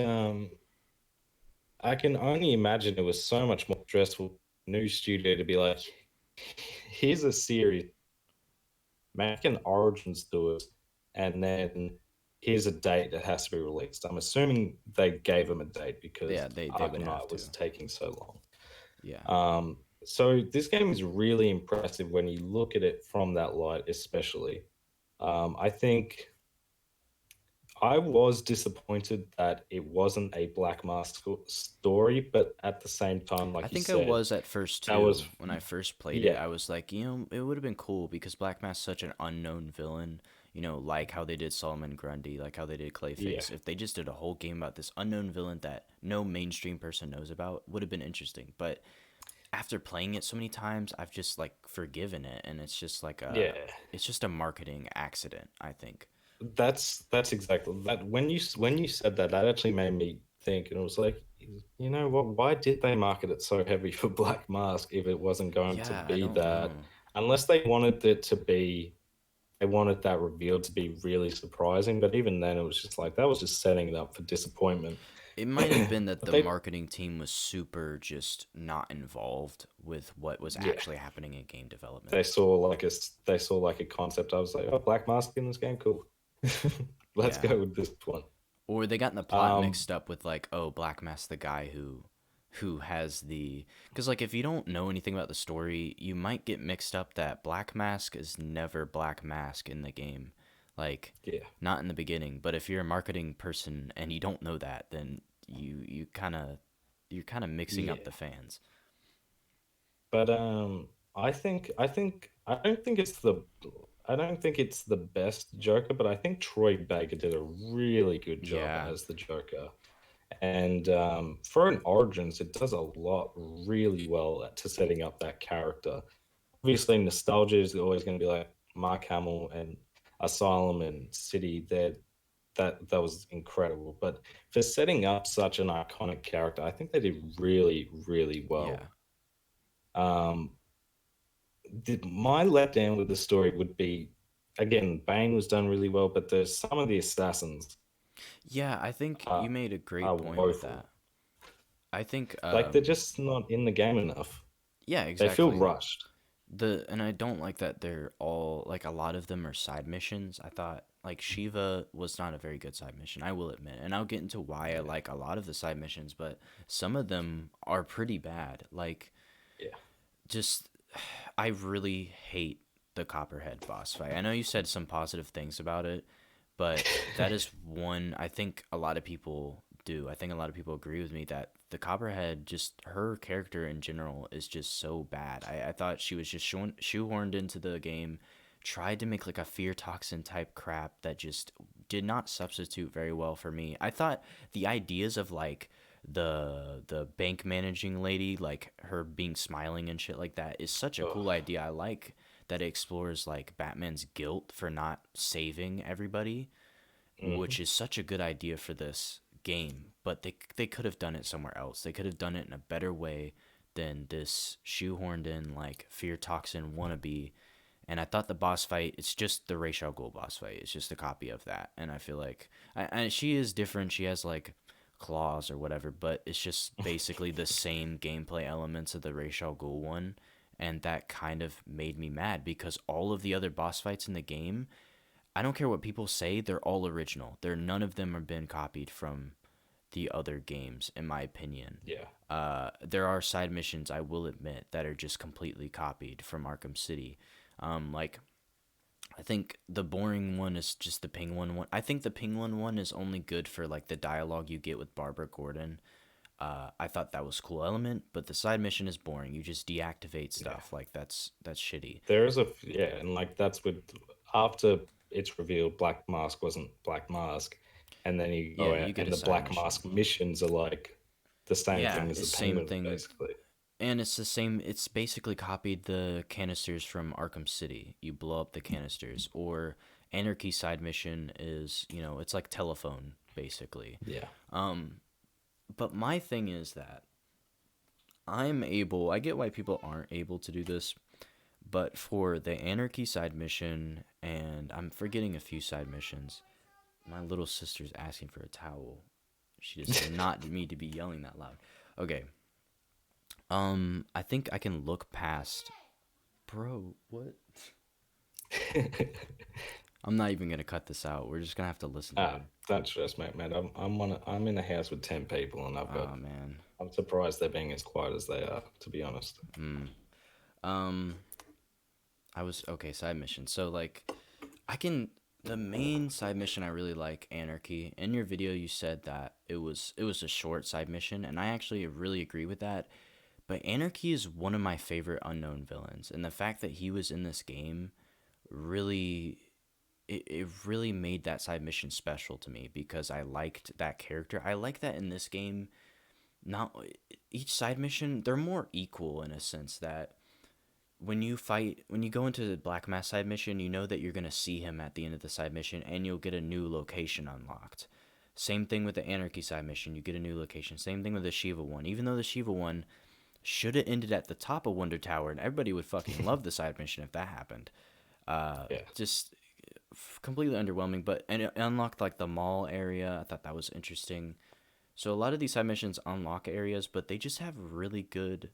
I can only imagine it was so much more stressful new studio to be like, here's a series, make an origins to it, and then here's a date that has to be released. I'm assuming they gave them a date because yeah, they would Arkham have Knight to. was taking so long. Yeah. So this game is really impressive when you look at it from that light, especially. I think I was disappointed that it wasn't a Black Mask story, but at the same time, I like you think I said, was at first that was too. When I first played it, yeah, I was like, it would have been cool because Black Mask's such an unknown villain. Like how they did Solomon Grundy, like how they did yeah, Clayface. If they just did a whole game about this unknown villain that no mainstream person knows about, would have been interesting. But after playing it so many times, I've just like forgiven it, and yeah. it's just a marketing accident, I think. That's exactly that. When you said that, that actually made me think, and it was like, you know what? Why did they market it so heavy for Black Mask if it wasn't going to Yeah, I be don't that? know. Unless they wanted it to be, they wanted that reveal to be really surprising. But even then, it was just like that was just setting it up for disappointment. It might have been that But the they, marketing team was super just not involved with what was yeah, actually happening in game development. they saw like they saw like a concept. I was like, oh, Black Mask in this game, cool. Let's Yeah. go with this one. Or they got the plot Um, mixed up with like, oh, Black Mask the guy who has the cuz like if you don't know anything about the story, you might get mixed up that Black Mask is never Black Mask in the game. Like yeah, not in the beginning, but if you're a marketing person and you don't know that, then you're kind of mixing up yeah. the fans. But I don't think it's I don't think it's the best Joker, but I think Troy Baker did a really good job Yeah. as the Joker. And for an Origins, it does a lot really well to setting up that character. Obviously, nostalgia is always going to be like Mark Hamill and Asylum and City. That was incredible. But for setting up such an iconic character, I think they did really, really Yeah. well. Um, my letdown with the story would be again, Bane was done really well, but there's some of the assassins Yeah, I think you are made a great are point with woeful. that. I think Like they're just not in the game enough. yeah, They feel exactly. rushed. And I don't like that they're all like a lot of them are side missions. I thought like Shiva was not a very good side mission, I will admit. And I'll get into why I Yeah, like a lot of the side missions, but some of them are pretty bad. Like yeah. just I really hate the Copperhead boss fight. I know you said some positive things about it, but that is one I think a lot of people do. I think a lot of people agree with me that the Copperhead, just her character in general, is just so bad. I thought she was just shoehorned into the game, tried to make like a fear toxin type crap that just did not substitute very well for me. I thought the ideas of like the bank managing lady, like her being smiling and shit like that, is such a Oh, cool idea. I like that it explores like Batman's guilt for not saving everybody, which mhm. is such a good idea for this game, but they could have done it somewhere else. They could have done it in a better way than this shoehorned in like fear toxin wannabe. And I thought the boss fight, it's just the Ra's al Ghul boss fight. It's just a copy of that. And I feel like she is different. She has like claws or whatever, but it's just basically the same gameplay elements of the Ra's al Ghul one. And that kind of made me mad because all of the other boss fights in the game, I don't care what people say, they're all original. None of them have been copied from the other games, in my opinion. Yeah. There are side missions, I will admit, that are just completely copied from Arkham City. Like I think the boring one is just the Penguin one. I think the Penguin one is only good for like the dialogue you get with Barbara Gordon. I thought that was a cool element, but the side mission is boring. You just deactivate Yeah. stuff. Like that's shitty. There's a yeah, and like that's with after it's revealed Black Mask wasn't Black Mask, and then you Yeah, go out you get and a the side Black mission. Mask missions are like the same Yeah, thing as the it's same Penguin, thing. basically. And it's the same. It's basically copied the canisters from Arkham City. You blow up the canisters. Or Anarchy side mission is, it's like telephone basically. Yeah. Um, but my thing is that I get why people aren't able to do this, but for the Anarchy side mission, and I'm forgetting a few side missions, my little sister's asking for a towel. She does not need to be yelling that loud. Okay. I think I can look past. Bro, what? I'm not even gonna cut this out. We're just gonna have to listen to Ah, it. don't stress, mate, man. I'm in a house with 10 people, and Oh man. I'm surprised they're being as quiet as they are, to be honest. Hmm. Um, I was okay. Side mission. So like, I can. The main side mission I really like, Anarchy. In your video, you said that it was a short side mission, and I actually really agree with that. But Anarchy is one of my favorite unknown villains, and the fact that he was in this game really it really made that side mission special to me because I liked that character. I like that in this game. Not each side mission, they're more equal in a sense that when you go into the Black Mass side mission, you know that you're gonna see him at the end of the side mission, and you'll get a new location unlocked. Same thing with the Anarchy side mission, you get a new location. Same thing with the Shiva one. Even though the Shiva one should have ended at the top of Wonder Tower, and everybody would fucking love the side mission if that happened. Yeah. Just completely underwhelming. But and it unlocked like the mall area. I thought that was interesting. So a lot of these side missions unlock areas, but they just have really good.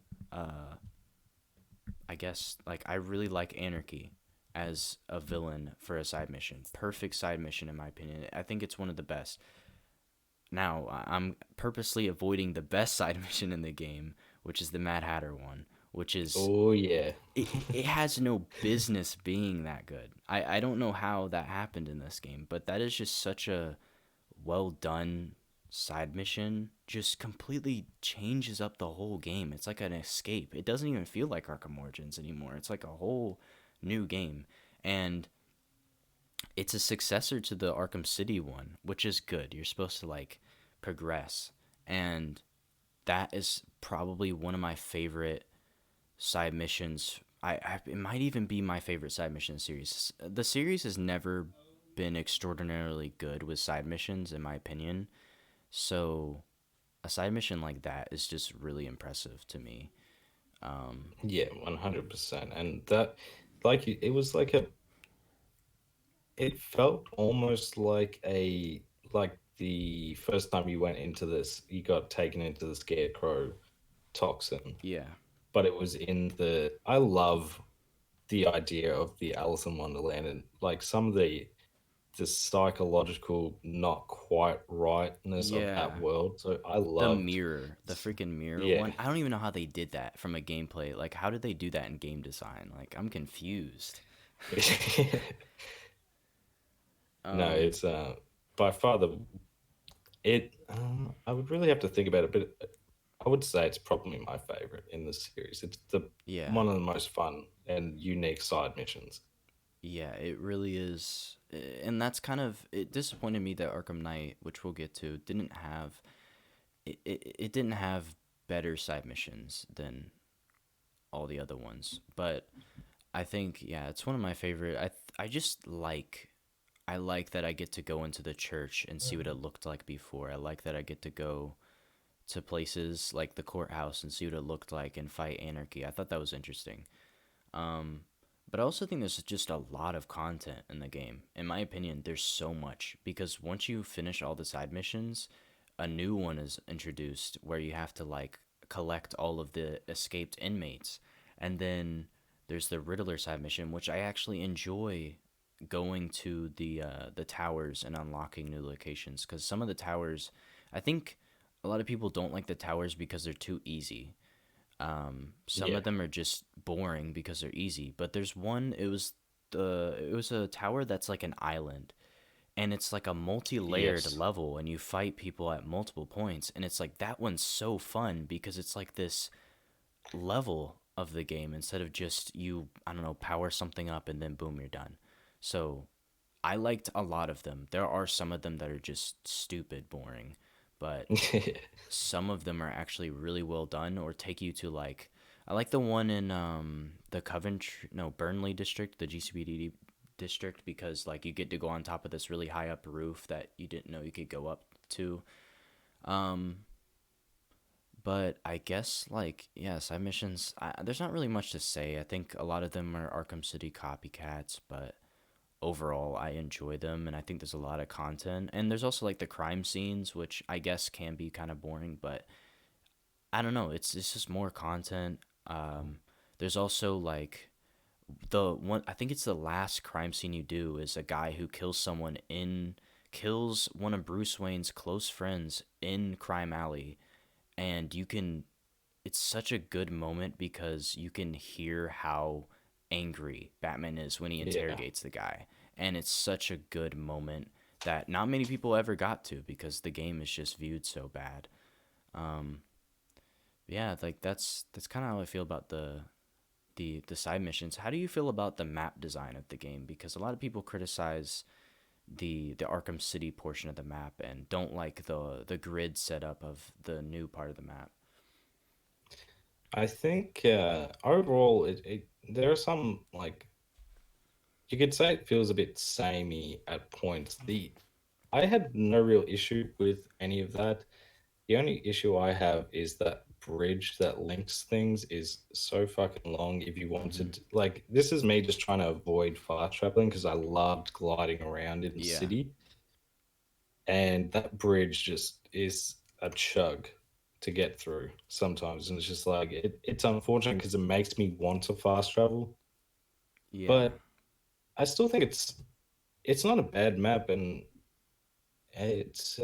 I guess like I really like Anarchy as a villain for a side mission. Perfect side mission in my opinion. I think it's one of the best. Now I'm purposely avoiding the best side mission in the game, which is the Mad Hatter one, which is Oh yeah. it has no business being that good. I don't know how that happened in this game, but that is just such a well done side mission. Just completely changes up the whole game. It's like an escape. It doesn't even feel like Arkham Origins anymore. It's like a whole new game. And it's a successor to the Arkham City one, which is good. You're supposed to like progress. And that is probably one of my favorite side missions. It might even be my favorite side mission series. The series has never been extraordinarily good with side missions, in my opinion. So a side mission like that is just really impressive to me. Um, Yeah, 100%. And that, it was like it felt almost like the first time you went into this, you got taken into the scarecrow toxin, yeah, but it was I love the idea of the Alice in Wonderland, and like some of the psychological not quite rightness of that yeah. world. So I The loved, mirror, the freaking mirror yeah. one. I don't even know how they did that from a gameplay. Like, how did they do that in game design? Like, I'm confused. No, Um, it's by far I would really have to think about it, but I would say it's probably my favorite in the series. It's the yeah, one of the most fun and unique side missions. yeah, it really is. And that's kind of, it disappointed me that Arkham Knight, which we'll get to, it didn't have better side missions than all the other ones. But I think yeah, it's one of my favorite. I just like I like that I get to go into the church and see what it looked like before. I like that I get to go to places like the courthouse and see what it looked like and fight anarchy. I thought that was interesting. Um, but I also think there's just a lot of content in the game. In my opinion, there's so much because once you finish all the side missions, a new one is introduced where you have to like collect all of the escaped inmates. And then there's the Riddler side mission, which I actually enjoy going to the towers and unlocking new locations because some of the towers, I think a lot of people don't like the towers because they're too easy. Some Yeah. of them are just boring because they're easy, but there's one. It was a tower that's like an island, and it's like a multi-layered Yes. level, and you fight people at multiple points, and it's like that one's so fun because it's like this level of the game instead of just you I don't know power something up and then boom you're done. So I liked a lot of them. There are some of them that are just stupid boring, but some of them are actually really well done or take you to like I like the one in the Coventry, no, Burnley district, the GCPD district, because like you get to go on top of this really high up roof that you didn't know you could go up to. Um, but I guess like yeah, side missions. There's not really much to say. I think a lot of them are Arkham City copycats, but overall I enjoy them, and I think there's a lot of content. And there's also like the crime scenes, which I guess can be kind of boring, but I don't know. It's just more content. There's also like the one. I think it's the last crime scene you do is a guy who kills one of Bruce Wayne's close friends in Crime Alley, and you can. It's such a good moment because you can hear how angry Batman is when he Yeah. interrogates the guy, and it's such a good moment that not many people ever got to because the game is just viewed so bad. Um, yeah, like that's kind of how I feel about the side missions. How do you feel about the map design of the game? Because a lot of people criticize the Arkham City portion of the map and don't like the grid setup of the new part of the map. I think overall, there are some like you could say it feels a bit samey at points. The I had no real issue with any of that. The only issue I have is that bridge that links things is so fucking long. If you Hmm. wanted, like, this is me just trying to avoid fast traveling because I loved gliding around in the Yeah, city, and that bridge just is a chug to get through sometimes, and it's just like it's unfortunate because it makes me want to fast travel, yeah, but I still think it's not a bad map, and it's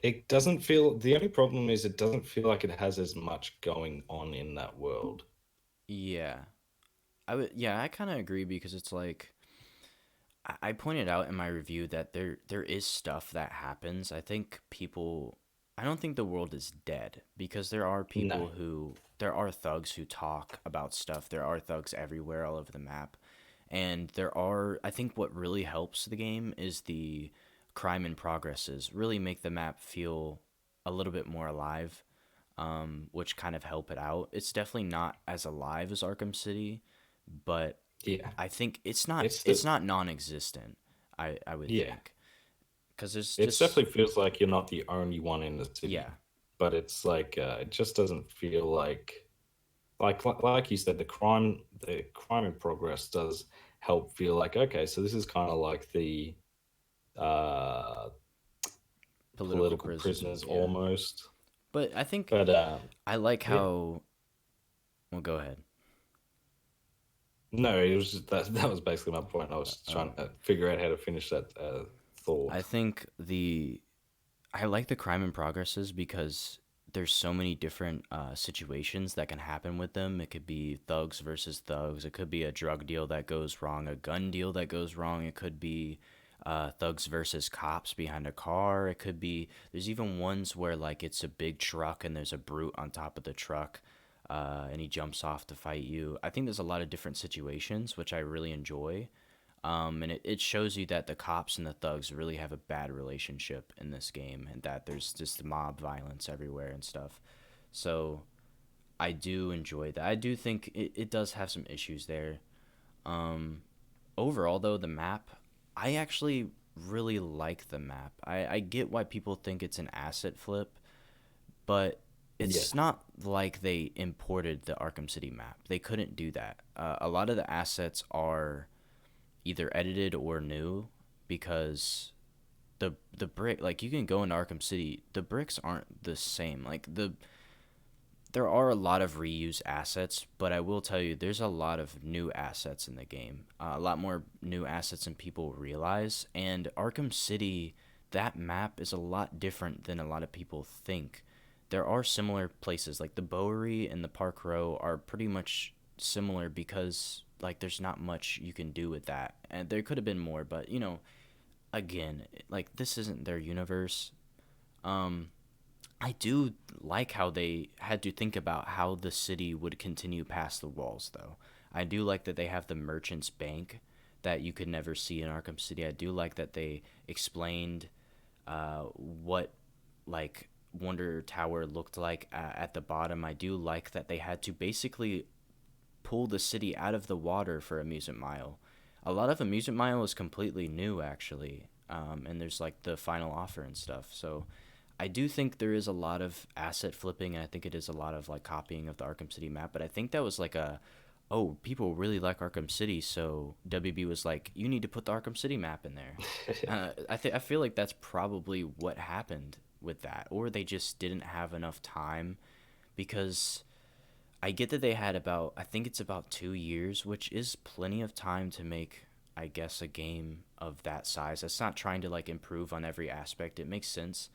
it doesn't feel. The only problem is it doesn't feel like it has as much going on in that world. yeah. Yeah, I kind of agree because it's like I pointed out in my review that there is stuff that happens. I don't think the world is dead because No. there are thugs who talk about stuff. There are thugs everywhere all over the map. And I think what really helps the game is the crime in progresses really make the map feel a little bit more alive, which kind of help it out. It's definitely not as alive as Arkham City, but Yeah. I think It's it's the not non-existent. I would yeah. think because there's It just definitely feels like you're not the only one in the yeah, city, but it's like it just doesn't feel like you said, the crime in progress does help feel like okay, so this is kind of like the uh political political prisons, prisoners yeah. almost. But I think But I like yeah, how well go ahead. no, it was just that was basically my point. I was Oh, trying to figure out how to finish that thought. I think the I like the crime in progresses because there's so many different situations that can happen with them. It could be thugs versus thugs. It could be a drug deal that goes wrong, a gun deal that goes wrong. It could be thugs versus cops behind a car. It could be there's even ones where like it's a big truck and there's a brute on top of the truck, and he jumps off to fight you. I think there's a lot of different situations which I really enjoy. And it shows you that the cops and the thugs really have a bad relationship in this game and that there's just mob violence everywhere and stuff. So I do enjoy that. I do think it does have some issues there. Um, Overall, though, the map, I actually really like the map. I get why people think it's an asset flip, but Yeah, it's not like they imported the Arkham City map. They couldn't do that. A lot of the assets are either edited or new because the brick like you can go into Arkham City, the bricks aren't the same. There are a lot of reuse assets, but I will tell you there's a lot of new assets in the game. A lot more new assets than people realize. And Arkham City, that map is a lot different than a lot of people think. There are similar places like the Bowery and the Park Row are pretty much similar because like there's not much you can do with that. And there could have been more, but again, like this isn't their universe. Um I do like how they had to think about how the city would continue past the walls, though. I do like that they have the Merchants Bank that you could never see in Arkham City. I do like that they explained what like Wonder Tower looked like at the bottom. I do like that they had to basically pull the city out of the water for Amusement Mile. A lot of Amusement Mile is completely new, actually, and there's like the final offer and stuff. So I do think there is a lot of asset flipping, and I think it is a lot of like copying of the Arkham City map. But I think that was like oh, people really like Arkham City, so WB was like, you need to put the Arkham City map in there. I feel like that's probably what happened with that, or they just didn't have enough time because I get that they had about, I think it's about 2 years, which is plenty of time to make, I guess, a game of that size. That's not trying to like improve on every aspect. It makes sense,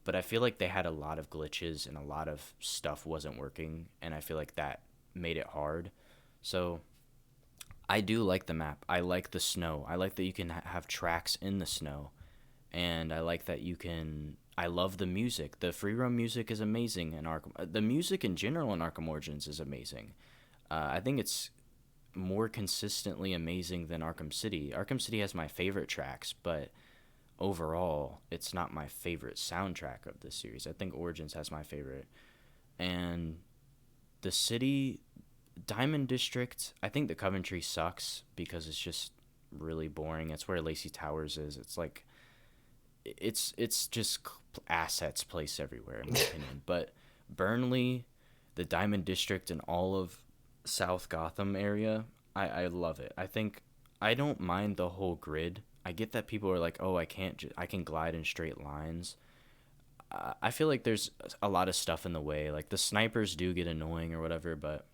but I feel like they had a lot of glitches and a lot of stuff wasn't working, and I feel like that made it hard. So I do like the map. I like the snow. I like that you can have tracks in the snow, and I like that you can. I love the music. The free roam music is amazing in Arkham. The music in general in Arkham Origins is amazing. I think it's more consistently amazing than Arkham City. Arkham City has my favorite tracks, but overall, it's not my favorite soundtrack of the series. I think Origins has my favorite. And the city, Diamond District, I think the Coventry sucks because it's just really boring. It's where Lacey Towers is. It's like it's just assets placed everywhere in my opinion. But Burnley, the Diamond District, and all of South Gotham area, I love it. I think I don't mind the whole grid. I get that people are like, oh, I can glide in straight lines. I feel like there's a lot of stuff in the way. Like the snipers do get annoying or whatever, but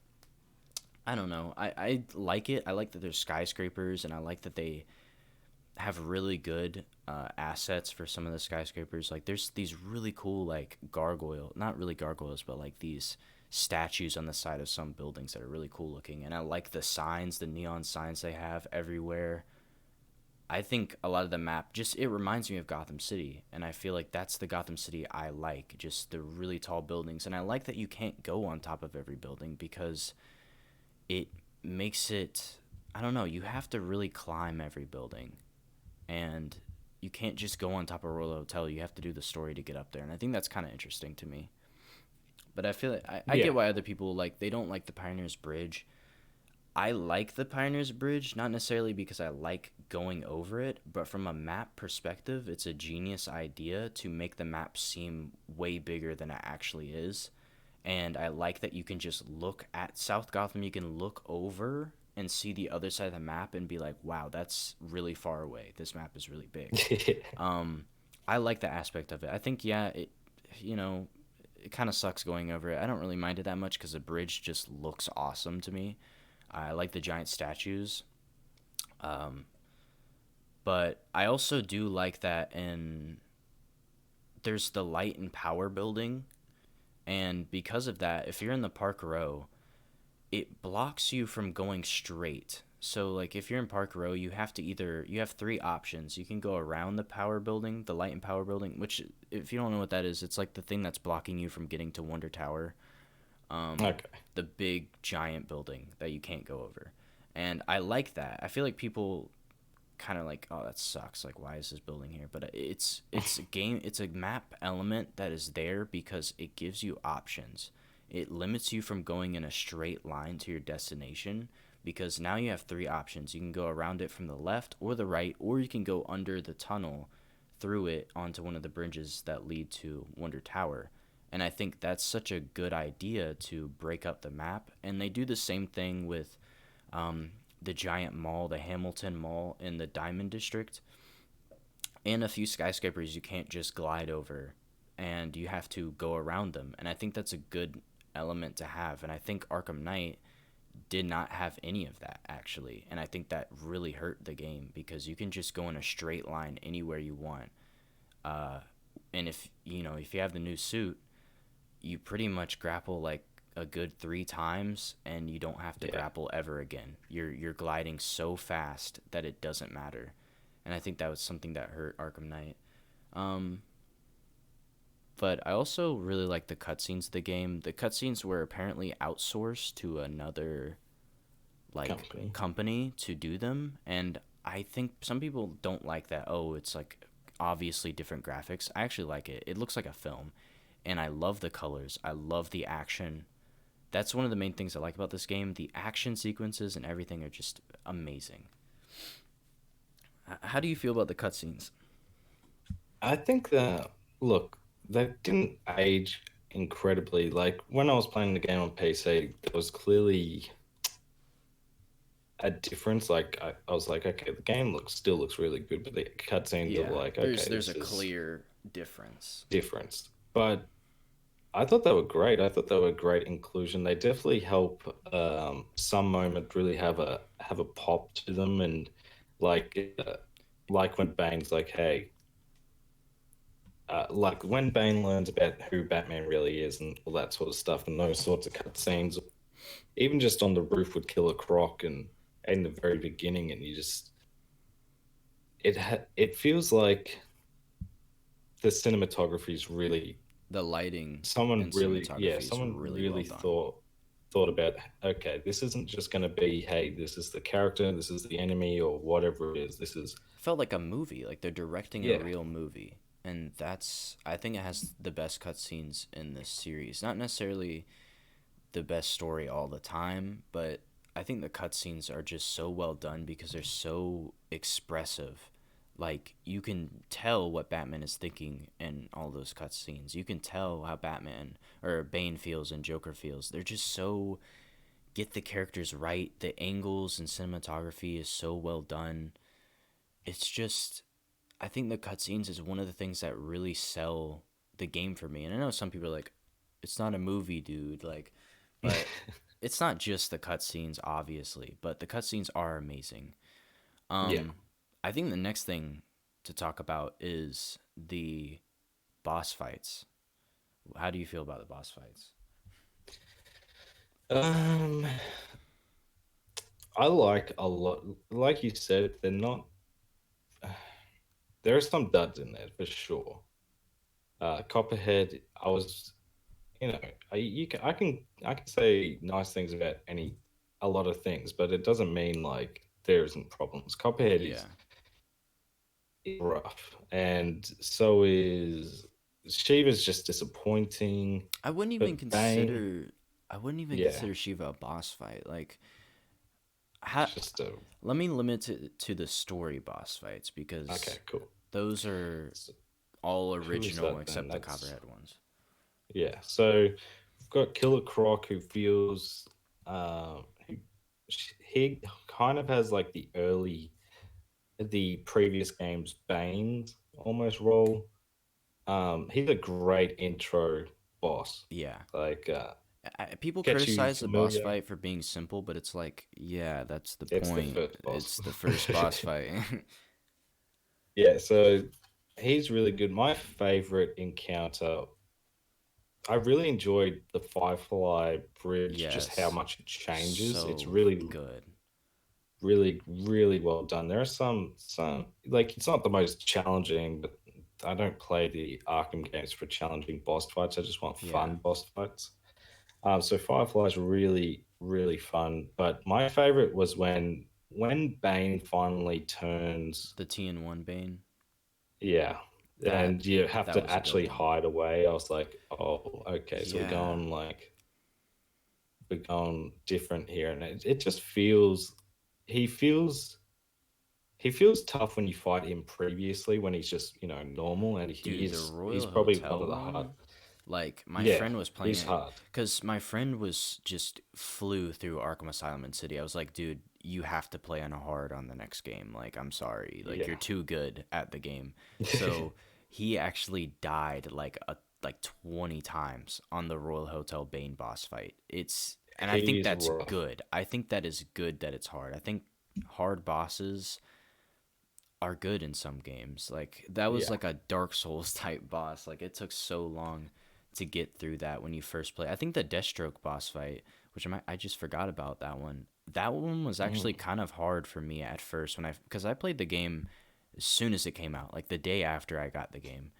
I don't know. I like it. I like that there's skyscrapers, and I like that they have really good assets for some of the skyscrapers. Like there's these really cool like not really gargoyles, but like these statues on the side of some buildings that are really cool looking. And I like the signs, the neon signs they have everywhere. I think a lot of the map just it reminds me of Gotham City, and I feel like that's the Gotham City I like, just the really tall buildings. And I like that you can't go on top of every building because it makes it I don't know, you have to really climb every building, and you can't just go on top of Royal Hotel. You have to do the story to get up there, and I think that's kind of interesting to me. But I feel like I get Yeah. why other people like they don't like the Pioneers Bridge. I like the Pioneers Bridge, not necessarily because I like going over it, but from a map perspective, it's a genius idea to make the map seem way bigger than it actually is. And I like that you can just look at South Gotham, you can look over and see the other side of the map and be like, wow, that's really far away. This map is really big. Um, I like the aspect of it. I think, yeah, you know, it kind of sucks going over it. I don't really mind it that much because the bridge just looks awesome to me. I like the giant statues. Um, but I also do like that there's the light and power building, and because of that, if you're in the Park Row, it blocks you from going straight. So like if you're in Park Row, you have three options. You can go around the power building, the light and power building, which if you don't know what that is, it's like the thing that's blocking you from getting to Wonder Tower. Um, Okay. the big giant building that you can't go over. And I like that. I feel like people kind of like, oh, that sucks. Like, why is this building here? But it's a game. It's a map element that is there because it gives you options. It limits you from going in a straight line to your destination because now you have three options. You can go around it from the left or the right, or you can go under the tunnel through it onto one of the bridges that lead to Wonder Tower. And I think that's such a good idea to break up the map. And they do the same thing with um, the giant mall, the Hamilton Mall in the Diamond District, and a few skyscrapers you can't just glide over, and you have to go around them. And I think that's a good element to have. And I think Arkham Knight did not have any of that actually, and I think that really hurt the game because you can just go in a straight line anywhere you want. Uh, and if you have the new suit, you pretty much grapple like a good 3 times and you don't have to Yeah. grapple ever again. You're gliding so fast that it doesn't matter. And I think that was something that hurt Arkham Knight. Um but I also really like the cutscenes of the game. The cutscenes were apparently outsourced to another like Company. company to do them, and I think some people don't like that. Oh, it's like obviously different graphics. I actually like it. It looks like a film. and I love the colors. I love the action. That's one of the main things I like about this game. The action sequences and everything are just amazing. How do you feel about the cutscenes? I think that look, they didn't age incredibly. Like when I was playing the game on PC, there was clearly a difference. Like I was like, okay, the game looks really good, but the cutscenes are Yeah, like, there's okay, there's a this is clear difference. difference. But I thought they were great. I thought they were a great inclusion. They definitely help some moment really have a pop to them, and like like when Bane's like, hey, like when Bane learns about who Batman really is and all that sort of stuff, and those sorts of cutscenes, even just on the roof with Killer Croc and in the very beginning, and you just it feels like the cinematography is really The lighting someone and really cinematography is someone really well really done. thought about, okay, this isn't just going to be, hey, this is the character, this is the enemy, or whatever it is. This is It felt like a movie, like they're directing a yeah, real movie. And that's, I think it has the best cutscenes in this series. Not necessarily the best story all the time, but I think the cutscenes are just so well done because they're so expressive. Like you can tell what Batman is thinking in all those cutscenes. You can tell how Batman or Bane feels and Joker feels. They're just so get the characters right. The angles and cinematography is so well done. It's just I think the cutscenes is one of the things that really sell the game for me. And I know some people are like, it's not a movie, dude. Like, but it's not just the cutscenes, obviously, but the cutscenes are amazing. yeah. Um, I think the next thing to talk about is the boss fights. How do you feel about the boss fights? Um, I like a lot. Like you said, they're not. There are some duds in there for sure. Copperhead, I was, you know, I can say nice things about a lot of things, but it doesn't mean like there isn't problems. Copperhead Yeah. is rough, and so is Shiva's just disappointing. I wouldn't even But Bane, consider I wouldn't even yeah, consider Shiva a boss fight. Like it's how just a let me limit it to the story boss fights okay, because cool. those are So all who is original that then? except the That's Copperhead ones. yeah. So we've got Killer Croc who feels he he kind of has like the previous game's Bane's almost role. He's a great intro boss. Yeah. Like People get you criticize the boss familiar. fight for being simple, but it's like, yeah, that's the It's the point. first boss. It's the first boss fight. Yeah, so he's really good. My favorite encounter, I really enjoyed the Firefly Bridge, just how Yes. much it changes. It's So really, good. really well done. There are some like it's not the most challenging, but I don't play the Arkham games for challenging boss fights. I just want Yeah. fun boss fights. So Firefly's really fun. But my favorite was when Bane finally turns, The TN1 Bane. yeah, That and you have that to was a good actually one. hide away. I was like, oh, okay, so Yeah. we're going different here, and it just feels he feels he feels tough when you fight him previously when he's just normal, and Dude, the he's Royal probably one Hotel of the hard. one, like my Yeah, friend was playing he's it hard. because my friend was just flew through Arkham Asylum in City. I was like, dude, you have to play on a hard on the next game. Like, I'm sorry, like Yeah. you're too good at the game. So he actually died like 20 times on the Royal Hotel Bane boss fight. And I think He's that's rough. good. I think that is good that it's hard. I think hard bosses are good in some games. Like that was Yeah. like a Dark Souls type boss. Like it took so long to get through that when you first play. I think the Deathstroke boss fight, which I just forgot about that one. That one was Mm. actually kind of hard for me at first when because I played the game as soon as it came out, like the day after I got the game.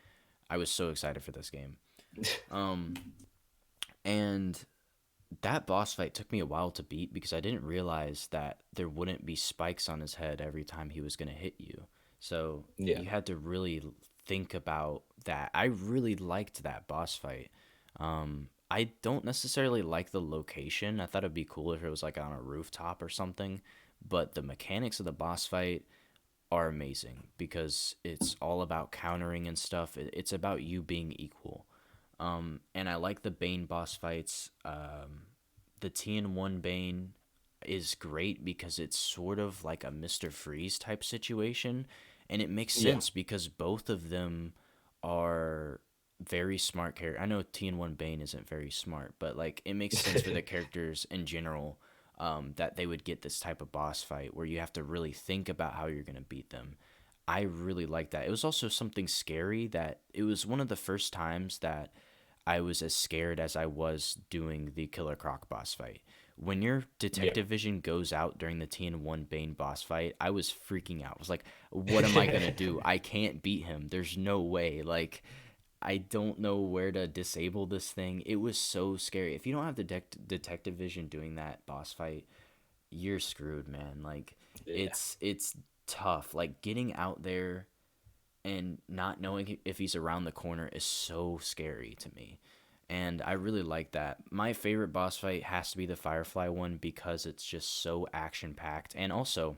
I was so excited for this game. Um, and that boss fight took me a while to beat because I didn't realize that there wouldn't be spikes on his head every time he was going to hit you. So Yeah. you had to really think about that. I really liked that boss fight. I don't necessarily like the location. I thought it'd be cool if it was like on a rooftop or something, but the mechanics of the boss fight are amazing because it's all about countering and stuff. It's about you being equal. And I like the Bane boss fights. The TN1 Bane is great because it's sort of like a Mr. Freeze type situation. And it makes Yeah. sense because both of them are very smart characters. I know TN1 Bane isn't very smart, but like it makes sense for the characters in general, that they would get this type of boss fight where you have to really think about how you're going to beat them. I really like that. It was also something scary that it was one of the first times that I was as scared as I was doing the Killer Croc boss fight. When your Yeah. detective vision goes out during the TN1 Bane boss fight, I was freaking out. I was like, what am I going to do? I can't beat him. There's no way. Like, I don't know where to disable this thing. It was so scary. If you don't have detective vision doing that boss fight, you're screwed, man. Like, Yeah. it's tough. Like getting out there and not knowing if he's around the corner is so scary to me. And I really like that. My favorite boss fight has to be the Firefly one because it's just so action packed. And also,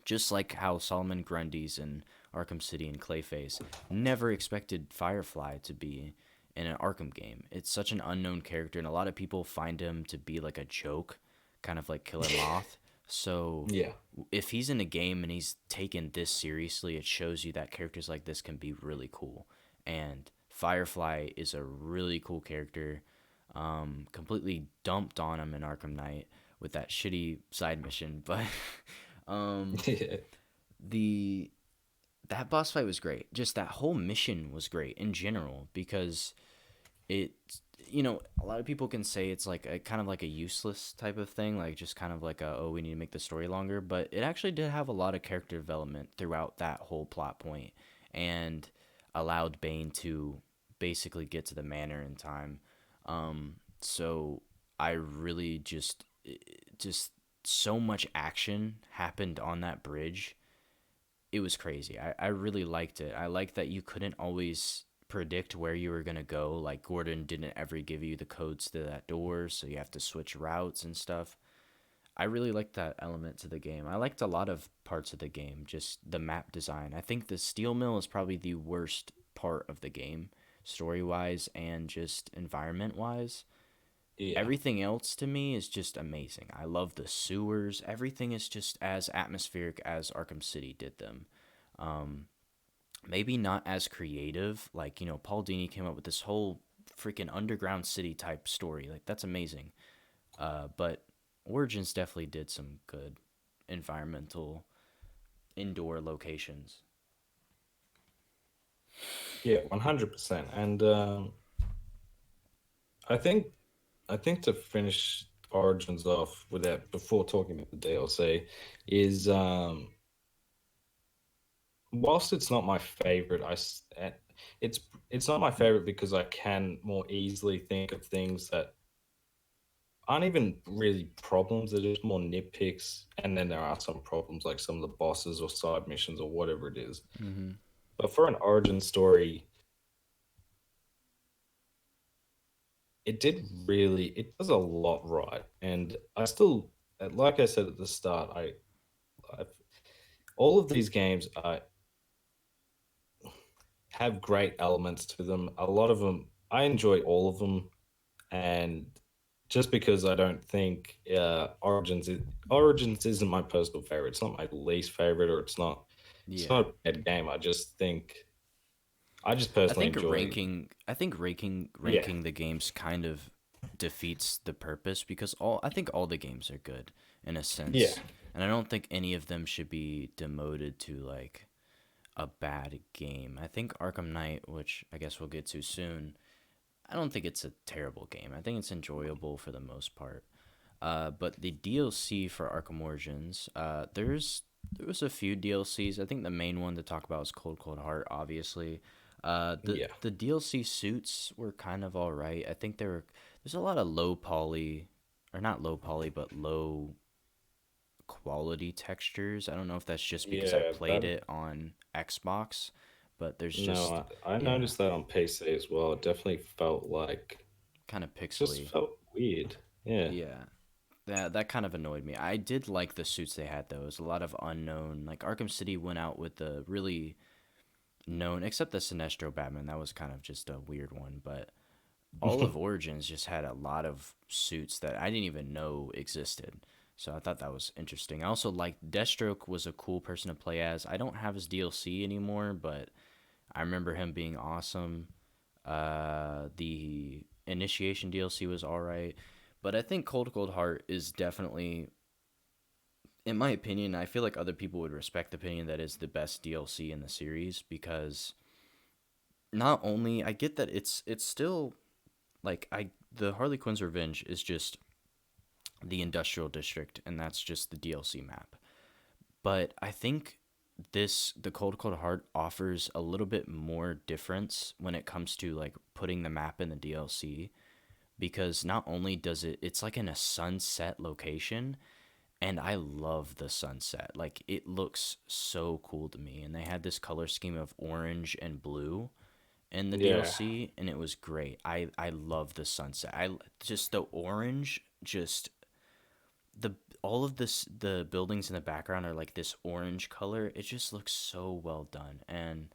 just like how Solomon Grundy's in Arkham City and Clayface never expected Firefly to be in an Arkham game. It's such an unknown character, and a lot of people find him to be like a joke, kind of like Killer Moth. So Yeah. if he's in a game and he's taken this seriously, it shows you that characters like this can be really cool. And Firefly is a really cool character. Completely dumped on him in Arkham Knight with that shitty side mission, but um, Yeah. the that boss fight was great. Just that whole mission was great in general because it, a lot of people can say it's like a kind of like a useless type of thing, like just kind of like a, oh, we need to make the story longer, but it actually did have a lot of character development throughout that whole plot point and allowed Bane to basically get to the manor in time. So I really just so much action happened on that bridge. It was crazy. I really liked it. I liked that you couldn't always predict where you were going to go. Like, Gordon didn't ever give you the codes to that door, so you have to switch routes and stuff. I really liked that element to the game. I liked a lot of parts of the game, just the map design. I think the steel mill is probably the worst part of the game, story wise and just environment wise. Yeah. Everything else to me is just amazing. I love the sewers. Everything is just as atmospheric as Arkham City did them. Um, Maybe not as creative. Like, Paul Dini came up with this whole freaking underground city type story. Like, that's amazing. But Origins definitely did some good environmental indoor locations. Yeah. 100%. And I think I think to finish Origins off with that before talking about the DLC is whilst it's not my favorite, it's it's not my favorite because I can more easily think of things that aren't even really problems. They're just more nitpicks, and then there are some problems like some of the bosses or side missions or whatever it is. Mm-hmm. But for an origin story, it does a lot right, and I still, like I said at the start, I all of these games have great elements to them. A lot of them, I enjoy all of them, and just because I don't think Origins isn't my personal favorite. It's not my least favorite, or it's Yeah. not a bad game. I just I personally think enjoy. Yeah, ranking the games kind of defeats the purpose because I think all the games are good in a yeah, sense. And I don't think any of them should be demoted to like a bad game. I think Arkham Knight, which I guess we'll get to soon, I don't think it's a terrible game. I think it's enjoyable for the most part. But the DLC for Arkham Origins, there was a few DLCs. I think the main one to talk about is Cold Cold Heart, obviously. yeah, The DLC suits were kind of all right. I think there's a lot of low poly, or not low poly, but low quality textures. I don't know if that's just because I yeah. played That it on Xbox, but there's just No, I yeah, noticed that on PC as well. It definitely felt like kind of it just pixely. felt weird. Yeah. Yeah. That kind of annoyed me. I did like the suits they had though. It was a lot of unknown. Like Arkham City went out with the really known, except the Sinestro Batman. That was kind of just a weird one. But all of Origins just had a lot of suits that I didn't even know existed. So I thought that was interesting. I also liked Deathstroke was a cool person to play as. I don't have his DLC anymore, but I remember him being awesome. The Initiation DLC was all right, but I think Cold Cold Heart is definitely, in my opinion, I feel like other people would respect the opinion that is the best DLC in the series because not only I get that it's still like I the Harley Quinn's Revenge is just the industrial district and that's just the DLC map. But I think the Cold Cold Heart offers a little bit more difference when it comes to like putting the map in the DLC because not only does it's like in a sunset location and I love the sunset. Like it looks so cool to me and they had this color scheme of orange and blue in the Yeah. DLC and it was great. I love the sunset. I just the orange just the all of this the buildings in the background are like this orange color. It just looks so well done and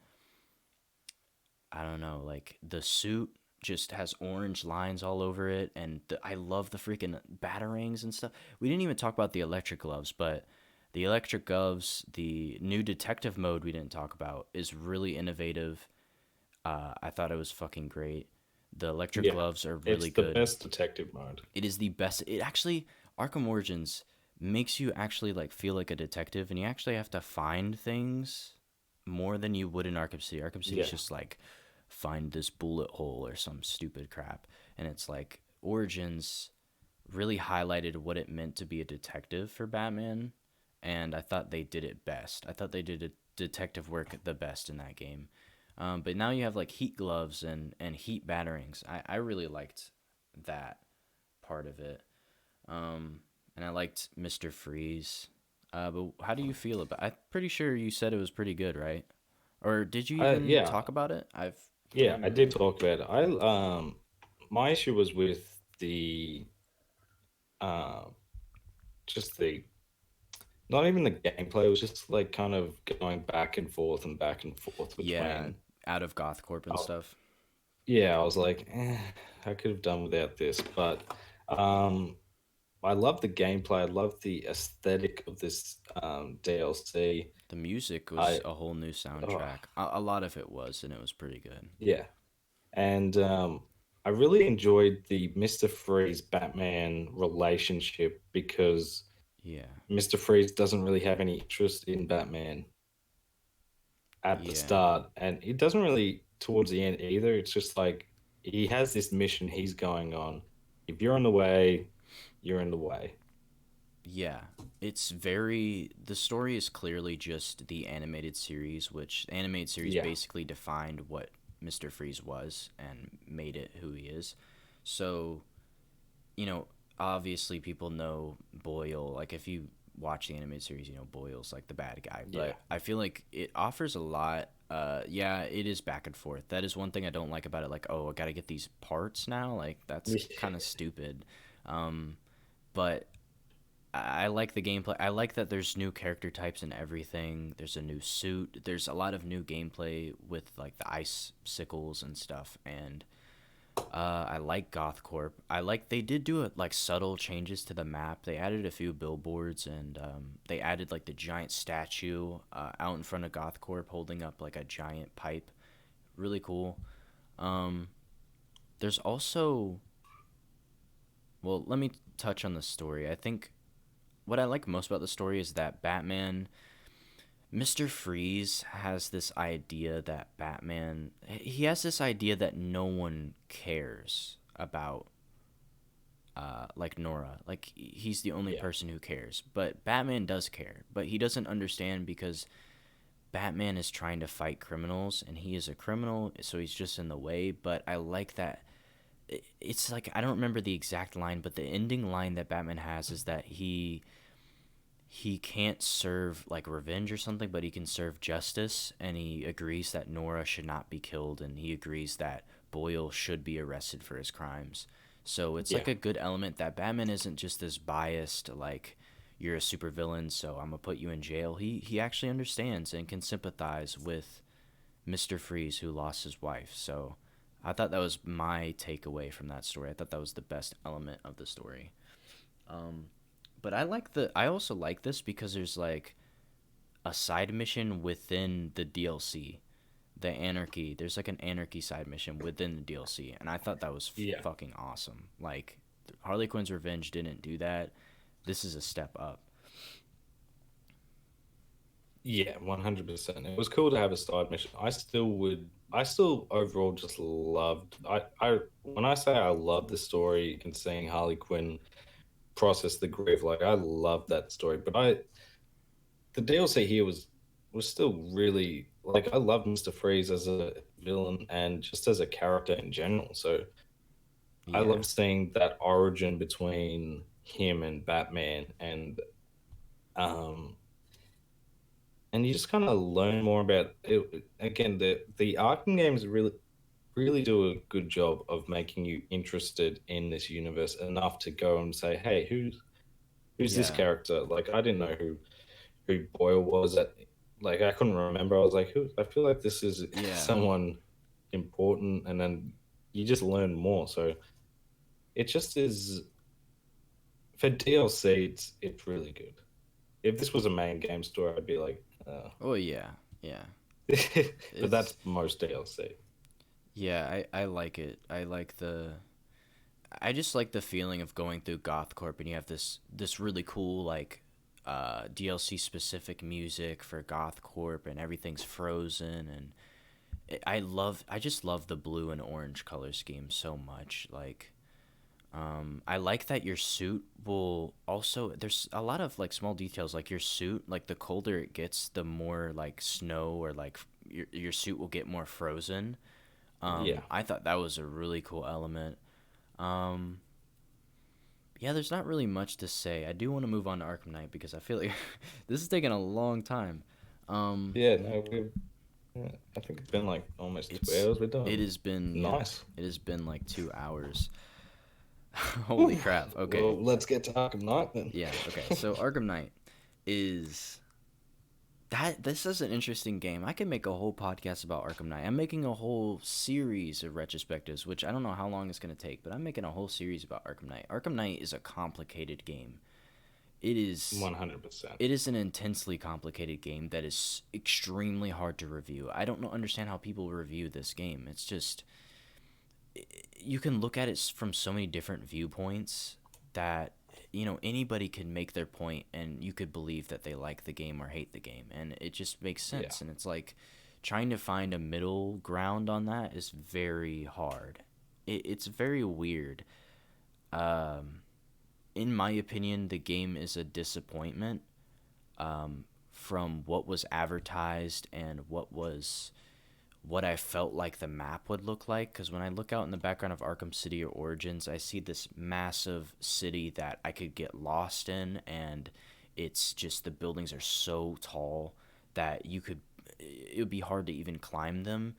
I don't know, like the suit just has orange lines all over it and I love the freaking batarangs and stuff. We didn't even talk about the electric gloves, but the electric gloves, the new detective mode we didn't talk about is really innovative. I thought it was fucking great. The electric Yeah. gloves are It's really the good. best detective mode. It is the best. It actually Arkham Origins makes you actually like feel like a detective, and you actually have to find things more than you would in Arkham City. Arkham City is Yeah. just like find this bullet hole or some stupid crap, and it's like Origins really highlighted what it meant to be a detective for Batman, and I thought they did it best. I thought they did a detective work the best in that game. But now you have like heat gloves and heat batterings. I really liked that part of it. And I liked Mr. Freeze. But how do you feel about? I'm pretty sure you said it was pretty good, right? Or did you even Yeah. talk about it? I don't Yeah, even I did remember. talk about it. My issue was with the uh just the not even the gameplay, it was just like kind of going back and forth Yeah, between out of Gothcorp and oh, stuff. yeah, I was like, I could have done without this, but um I love the gameplay. I love the aesthetic of this DLC. The music was I a whole new oh, soundtrack. A lot of it was, and it was pretty good. yeah. And I really enjoyed the Mr. Freeze Batman relationship because Yeah, Mr. Freeze doesn't really have any interest in Batman at the yeah, start, and it doesn't really towards the end either. It's just like he has this mission he's going on. If you're in the way, you're in the way. yeah. It's very. The story is clearly just the animated series, which the animated series Yeah, basically defined what Mr. Freeze was and made it who he is. So you know, obviously people know Boyle. Like if you watch the animated series, you know Boyle's like the bad guy. yeah, But I feel like it offers a lot. Yeah, it is back and forth. That is one thing I don't like about it. Like, oh, I gotta get these parts now. Like that's kind of stupid. Um, but I like the gameplay. I like that there's new character types and everything. There's a new suit. There's a lot of new gameplay with like the ice sickles and stuff. And I like Gothcorp. I like they did do like subtle changes to the map. They added a few billboards and they added like the giant statue out in front of Gothcorp holding up like a giant pipe. Really cool. Um, there's also well, let me touch on the story. I think what I like most about the story is that Batman Mr. Freeze has this idea that Batman he has this idea that no one cares about like Nora. Like he's the only yeah, person who cares. But Batman does care. But he doesn't understand because Batman is trying to fight criminals and he is a criminal, so he's just in the way. But I like that it's like I don't remember the exact line, but the ending line that Batman has is that he can't serve like revenge or something, but he can serve justice, and he agrees that Nora should not be killed, and he agrees that Boyle should be arrested for his crimes. So it's Yeah. like a good element that Batman isn't just this biased like you're a supervillain, so I'm gonna put you in jail. He actually understands and can sympathize with Mr. Freeze who lost his wife. So I thought that was my takeaway from that story. I thought that was the best element of the story. Um, but I also like this because there's like a side mission within the DLC. The Anarchy. There's like an Anarchy side mission within the DLC, and I thought that was Yeah. fucking awesome. Like Harley Quinn's Revenge didn't do that. This is a step up. Yeah, 100%. It was cool to have a side mission. I still overall just loved, when I say I love the story and seeing Harley Quinn process the grief, like I love that story. But the DLC here was still really, like, I love Mr. Freeze as a villain and just as a character in general. So I Yeah, love seeing that origin between him and Batman, um and you just kind of learn more about it. Again, the Arkham games really do a good job of making you interested in this universe enough to go and say, hey, who's this yeah, character? Like, I didn't know who Boyle was. At Like, I couldn't remember. I was like, who? I feel like this is yeah, someone important, and then you just learn more. So it just is, for DLC. It's really good. If this was a main game store, I'd be like, oh yeah, yeah. but that's It's most DLC. yeah. I like it. I just like the feeling of going through Gothcorp and you have this really cool like DLC specific music for Gothcorp and everything's frozen and I just love the blue and orange color scheme so much. Like I like that your suit will also there's a lot of like small details like your suit like the colder it gets the more like snow or like your suit will get more frozen. Yeah. I thought that was a really cool element. Um, yeah, there's not really much to say. I do want to move on to Arkham Knight because I feel like this is taking a long time. Um, Yeah, no, I think it's been like almost two it's hours we're it done. has been yeah, Nice. it has been like 2 hours. Holy Whew. crap. Okay. Well, let's get to Arkham Knight then. Yeah, okay. So Arkham Knight is that this is an interesting game. I can make a whole podcast about Arkham Knight. I'm making a whole series of retrospectives, which I don't know how long it's going to take, but I'm making a whole series about Arkham Knight. Arkham Knight is a complicated game. It is 100%. it is an intensely complicated game that is extremely hard to review. I don't know, understand how people review this game. It's just you can look at it from so many different viewpoints that anybody can make their point and you could believe that they like the game or hate the game and it just makes Yeah. sense and it's like trying to find a middle ground on that is very hard. It's very weird. um, in my opinion the game is a disappointment from what was advertised and what I felt like the map would look like. Because when I look out in the background of Arkham City or Origins, I see this massive city that I could get lost in, and it's just the buildings are so tall that it would be hard to even climb them.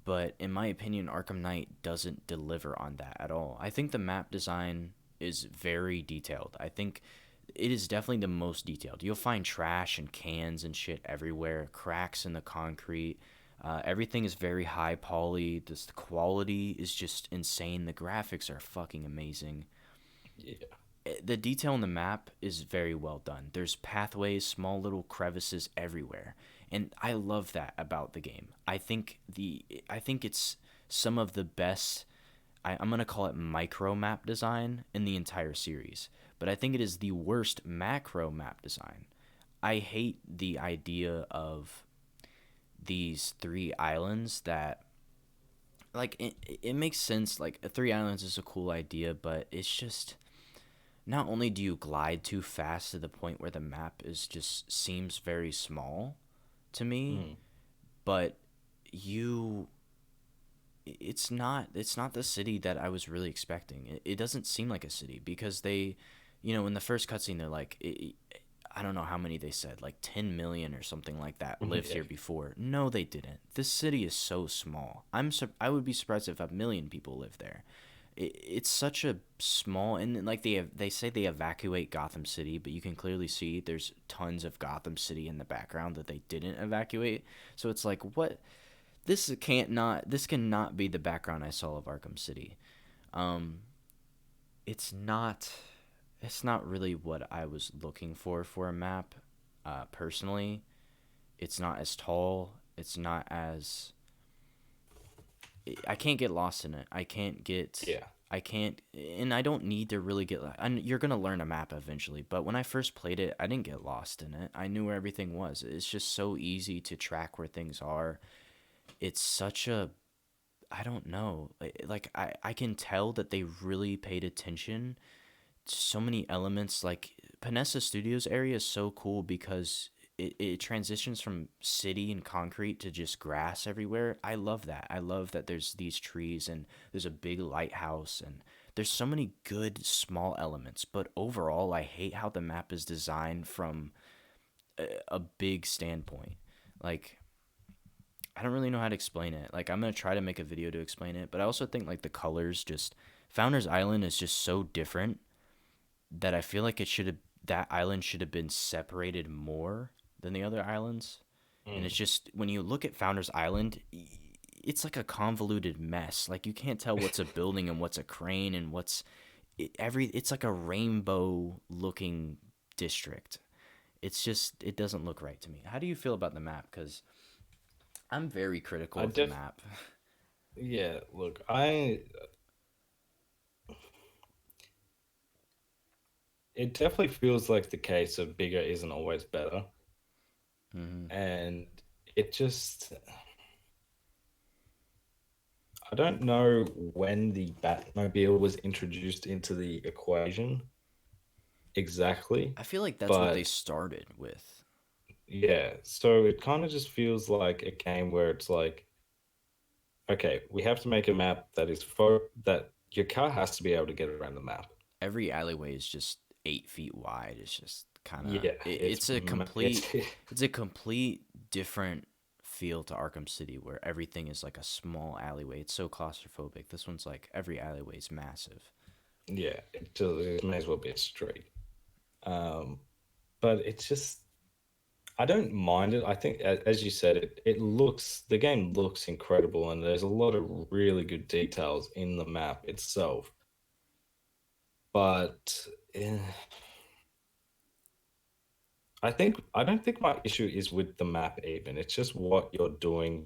But in my opinion, Arkham Knight doesn't deliver on that at all. I think the map design is very detailed. I think it is definitely the most detailed. You'll find trash and cans and shit everywhere, cracks in the concrete. Everything is very high poly. The quality is just insane. The graphics are fucking amazing. Yeah. The detail in the map is very well done. There's pathways, small little crevices everywhere, and I love that about the game. I think it's some of the best. I'm gonna call it micro map design in the entire series, but I think it is the worst macro map design. I hate the idea of these three islands that like it makes sense like three islands is a cool idea but it's just not only do you glide too fast to the point where the map is just seems very small to me, Mm. but you it's not the city that I was really expecting. It doesn't seem like a city because they in the first cutscene they're like I don't know how many they said, like 10 million or something like that lived Yeah. here before. No, they didn't. This city is so small. I would be surprised if a million people live there. It's such a small, and like they say they evacuate Gotham City, but you can clearly see there's tons of Gotham City in the background that they didn't evacuate. So it's like, what, this cannot be the background I saw of Arkham City. Um, it's not it's not really what I was looking for a map. Personally, it's not as tall. It's not as I can't get lost in it. Yeah. I can't, and I don't need to really get. And you're gonna learn a map eventually, but when I first played it, I didn't get lost in it. I knew where everything was. It's just so easy to track where things are. It's such a, I don't know. Like I can tell that they really paid attention to so many elements. Like Panessa Studios area is so cool because it transitions from city and concrete to just grass everywhere. I love that. I love that there's these trees and there's a big lighthouse and there's so many good small elements. But overall, I hate how the map is designed from a big standpoint. Like I don't really know how to explain it. Like I'm gonna try to make a video to explain it, but I also think like the colors just Founders Island is just so different that I feel like it should have that island should have been separated more than the other islands. And it's Mm. just when you look at Founders Island, it's like a convoluted mess. Like you can't tell what's a building and what's a crane and what's it's like a rainbow looking district. It's just it doesn't look right to me. How do you feel about the map? Cuz I'm very critical I of the def map. Yeah, look, I it definitely feels like the case of bigger isn't always better. Hmm. And it just I don't know when the Batmobile was introduced into the equation exactly, I feel like that's what they but started with. yeah, so it kind of just feels like a game where it's like, okay, we have to make a map that is that your car has to be able to get around the map. Every alleyway is just 8 feet wide. It's just kind of Yeah, it's a complete different feel to Arkham City where everything is like a small alleyway. It's so claustrophobic. This one's like every alleyway is massive. yeah, it may as well be a street. Um, but it's just I don't mind it. I think, as you said, the game looks incredible, and there's a lot of really good details in the map itself. But eh, I don't think my issue is with the map even. It's just what you're doing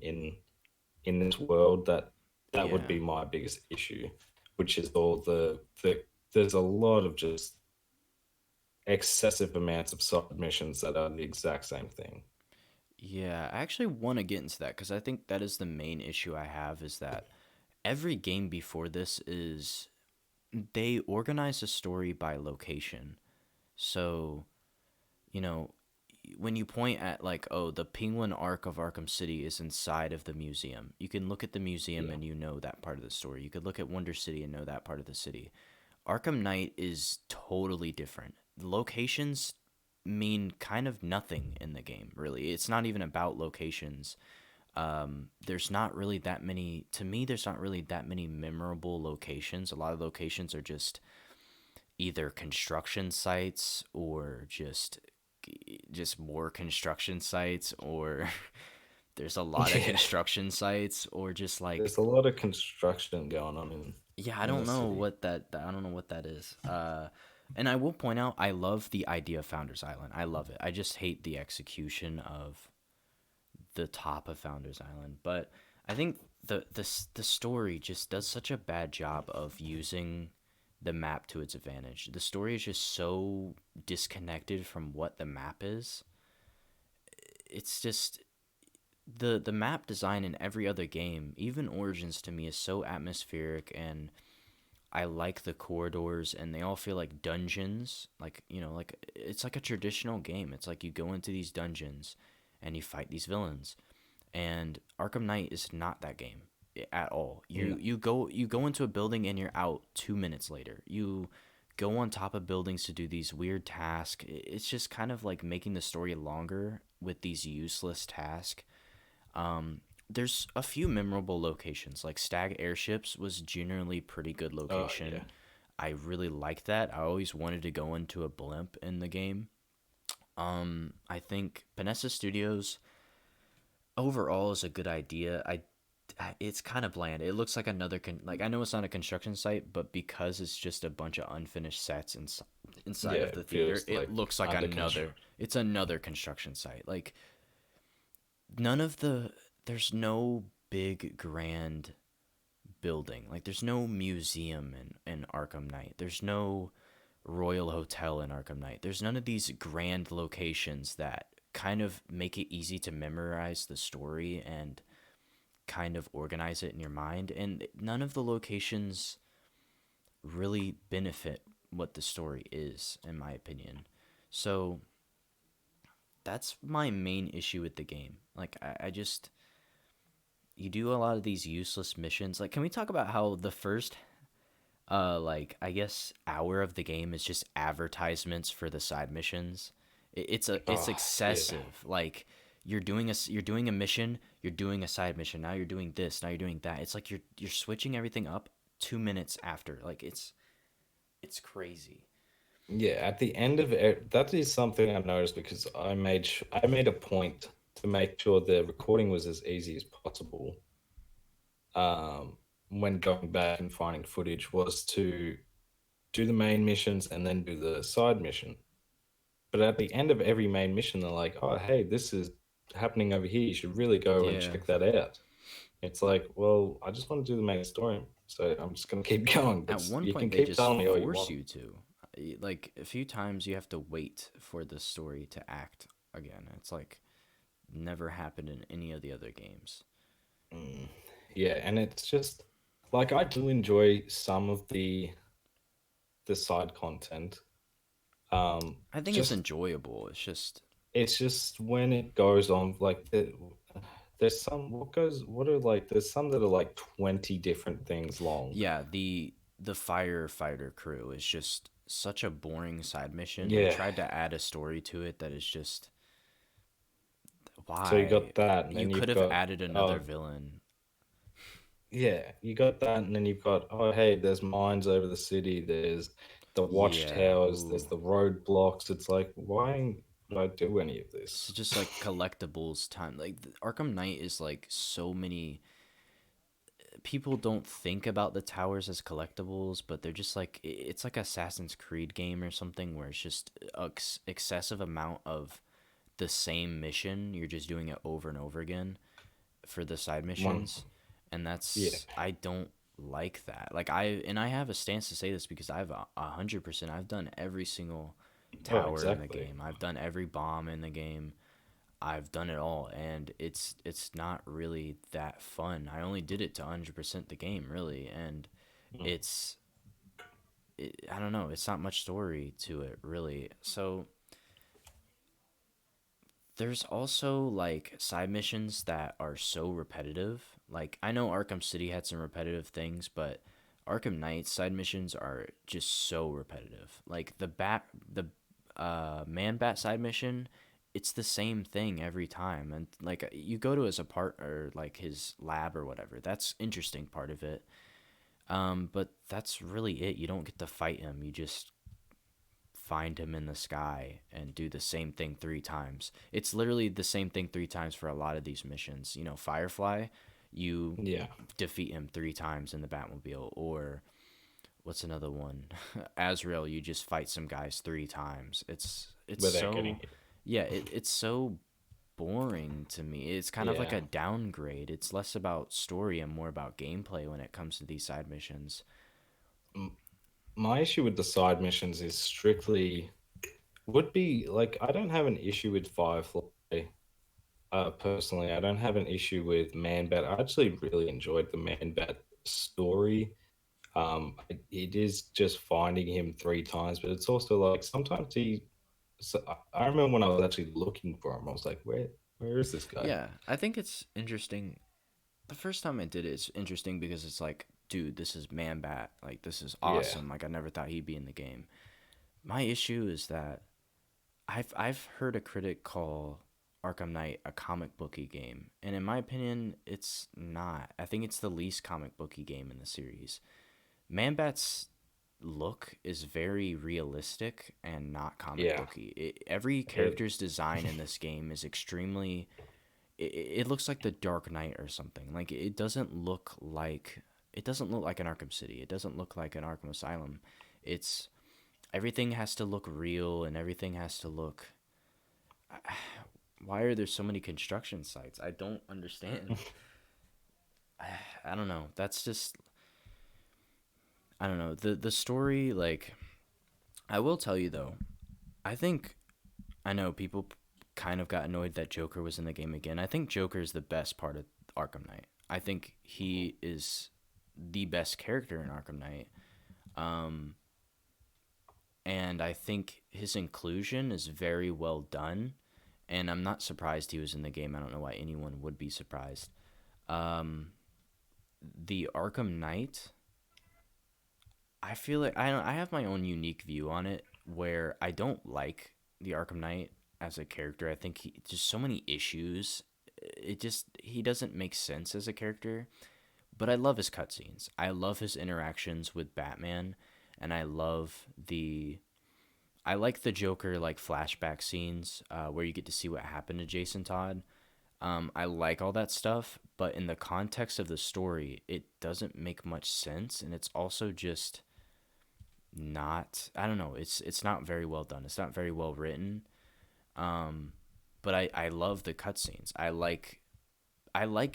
in this world that would Yeah. be my biggest issue, which is all the there's a lot of just excessive amounts of side missions that are the exact same thing. Yeah, I actually want to get into that because I think that is the main issue I have is that every game before this is they organize a story by location. So, you know, when you point at like, oh, the Penguin Arc of Arkham City is inside of the museum, you can look at the museum Yeah. and you know that part of the story. You could look at Wonder City and know that part of the city. Arkham Knight is totally different. The locations mean kind of nothing in the game, really. It's not even about locations. There's not really that many, to me, there's not really that many memorable locations. A lot of locations are just either construction sites or just more construction sites or there's a lot of Yeah. construction sites or just like There's a lot of construction going on yeah, I in don't the know city. what I don't know what that is. And I will point out I love the idea of Founders Island. I love it. I just hate the execution of the top of Founders Island. But I think the story just does such a bad job of using the map to its advantage. The story is just so disconnected from what the map is. It's just the map design in every other game, even Origins to me is so atmospheric and I like the corridors and they all feel like dungeons. Like, like it's like a traditional game. It's like you go into these dungeons and you fight these villains. And Arkham Knight is not that game at all. No. You go into a building and you're out 2 minutes later. You go on top of buildings to do these weird tasks. It's just kind of like making the story longer with these useless tasks. There's a few memorable locations, like Stag Airships was generally pretty good Oh yeah. location. I really liked that. I always wanted to go into a blimp in the game. I think Panessa Studios overall is a good idea. It's kind of bland. It looks like another like I know it's not a construction site, but because it's just a bunch of unfinished sets inside Yeah, of the it theater, feels it like looks like under construction. another construction site. Like none of the there's no big grand building. Like there's no museum in Arkham Knight. There's no Royal Hotel in Arkham Knight. There's none of these grand locations that kind of make it easy to memorize the story and kind of organize it in your mind. And none of the locations really benefit what the story is, in my opinion. So that's my main issue with the game. Like, I just, you do a lot of these useless missions. Like, can we talk about how the first like I guess hour of the game is just advertisements for the side missions. It's Oh yeah. excessive. Like you're doing a mission, you're doing a side mission. Now you're doing this, now you're doing that. It's like you're switching everything up 2 minutes after. Like it's crazy. Yeah, at the end of it, that is something I noticed because I made a point to make sure the recording was as easy as possible. When going back and finding footage was to do the main missions and then do the side mission. But at the end of every main mission, they're like, "Oh, hey, this is happening over here. You should really go and Yeah. check that out." It's like, well, I just want to do the main story, so I'm just gonna keep going. At But one you can point they keep just telling me all you force want. you to. Like a few times you have to wait for the story to act again. It's like never happened in any of the other games. Mm. Yeah, and it's just like I do enjoy some of the side content. I think it's Just enjoyable. It's just it's just when it goes on like there's some what are like there's some that are like 20 different things long. yeah, the firefighter crew is just such a boring side mission. They Yeah. tried to add a story to it that is just So you why got that, and you then could you've have got added another villain. yeah, you got that, and then you've got oh hey, there's mines over the city, there's the Yeah, watchtowers, there's ooh. the roadblocks. It's like why would I do any of It's this? just like collectibles time. Like Arkham Knight is like so many people don't think about the towers as collectibles, but they're just like it's like Assassin's Creed game or something where it's just a excessive amount of the same mission. You're just doing it over and over again for the side One, missions, and yeah, that's I don't like that. Like I have a stance to say this because I've 100%. I've done every single oh tower in the exactly. game. I've done every bomb in the game. I've done it all, and it's not really that fun. I only did it to 100% the game, really, and Mm. it's I don't know. It's not much story to it, really. So there's also like side missions that are so repetitive. Like I know Arkham City had some repetitive things, but Arkham Knight side missions are just so repetitive. Like the Man Bat side mission, it's the same thing every time, and like you go to his apartment or like his lab or whatever. That's interesting part of it. But that's really it. You don't get to fight him. You just find him in the sky and do the same thing 3 times. It's literally the same thing 3 times for a lot of these missions. You know, Firefly, you Yeah, defeat him 3 times in the Batmobile, or what's another one? Azrael, you just fight some guys 3 times. It's without getting so hit. yeah, it's so boring to me. It's kind of like Yeah. a downgrade. It's less about story and more about gameplay when it comes to these side missions. M- My issue with the side missions is strictly would be like I don't have an issue with Firefly. Personally, I don't have an issue with Man Bat. I actually really enjoyed the Man Bat story. It is just finding him 3 times, but it's also like sometimes he. So I remember when I was actually looking for him, I was like, where is this guy? Yeah, I think it's interesting. The first time I did it, it's interesting because it's like dude, this is Man Bat. Like, this is Yeah, awesome. Like, I never thought he'd be in the game. My issue is that I've heard a critic call Arkham Knight a comic booky game, and in my opinion, it's not. I think it's the least comic booky game in the series. Man Bat's look is very realistic and not comic yeah. booky. Every It, character's design in this game is extremely. It looks like the Dark Knight or something. Like it doesn't look like an Arkham City. It doesn't look like an Arkham Asylum. It's everything has to look real and everything has to look. Why are there so many construction sites? I don't understand. I don't know. That's just I don't know. The story like I will tell you though. I think I know people kind of got annoyed that Joker was in the game again. I think Joker is the best part of Arkham Knight. I think he is the best character in Arkham Knight. Um, and I think his inclusion is very well done. And I'm not surprised he was in the game. I don't know why anyone would be surprised. Um, the Arkham Knight, I feel like I have my own unique view on it where I don't like the Arkham Knight as a character. I think he just so many issues. It just he doesn't make sense as a character. But I love his cutscenes. I love his interactions with Batman, and I like the Joker like flashback scenes where you get to see what happened to Jason Todd. I like all that stuff, but in the context of the story, it doesn't make much sense, and it's also just not. I don't know. It's not very well done. It's not very well written. Um, but I love the cutscenes. I like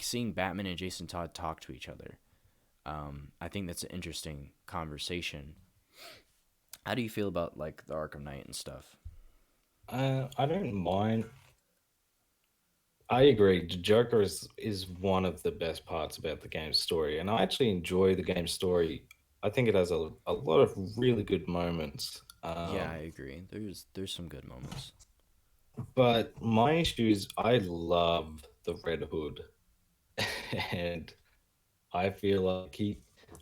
seeing Batman and Jason Todd talk to each other. I think that's an interesting conversation. How do you feel about like the Arkham Knight and stuff? I don't mind. I agree. The Joker is one of the best parts about the game's story, and I actually enjoy the game's story. I think it has a lot of really good moments. Yeah, I agree. There's some good moments. But my issue is I love the Red Hood, and I feel like he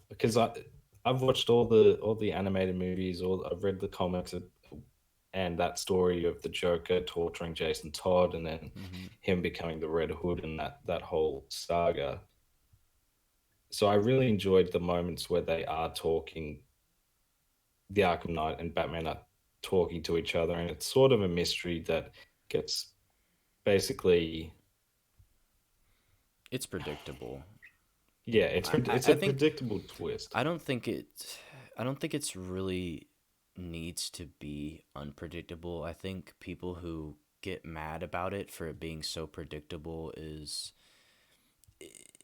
because I've watched all the animated movies, all I've read the comics, and that story of the Joker torturing Jason Todd, and then Hmm. him becoming the Red Hood, and that whole saga. So I really enjoyed the moments where they are talking, the Arkham Knight and Batman are talking to each other, and it's sort of a mystery that gets basically, It's predictable. yeah, it's I a think predictable twist. I don't think it I don't think it's really needs to be unpredictable. I think people who get mad about it for it being so predictable is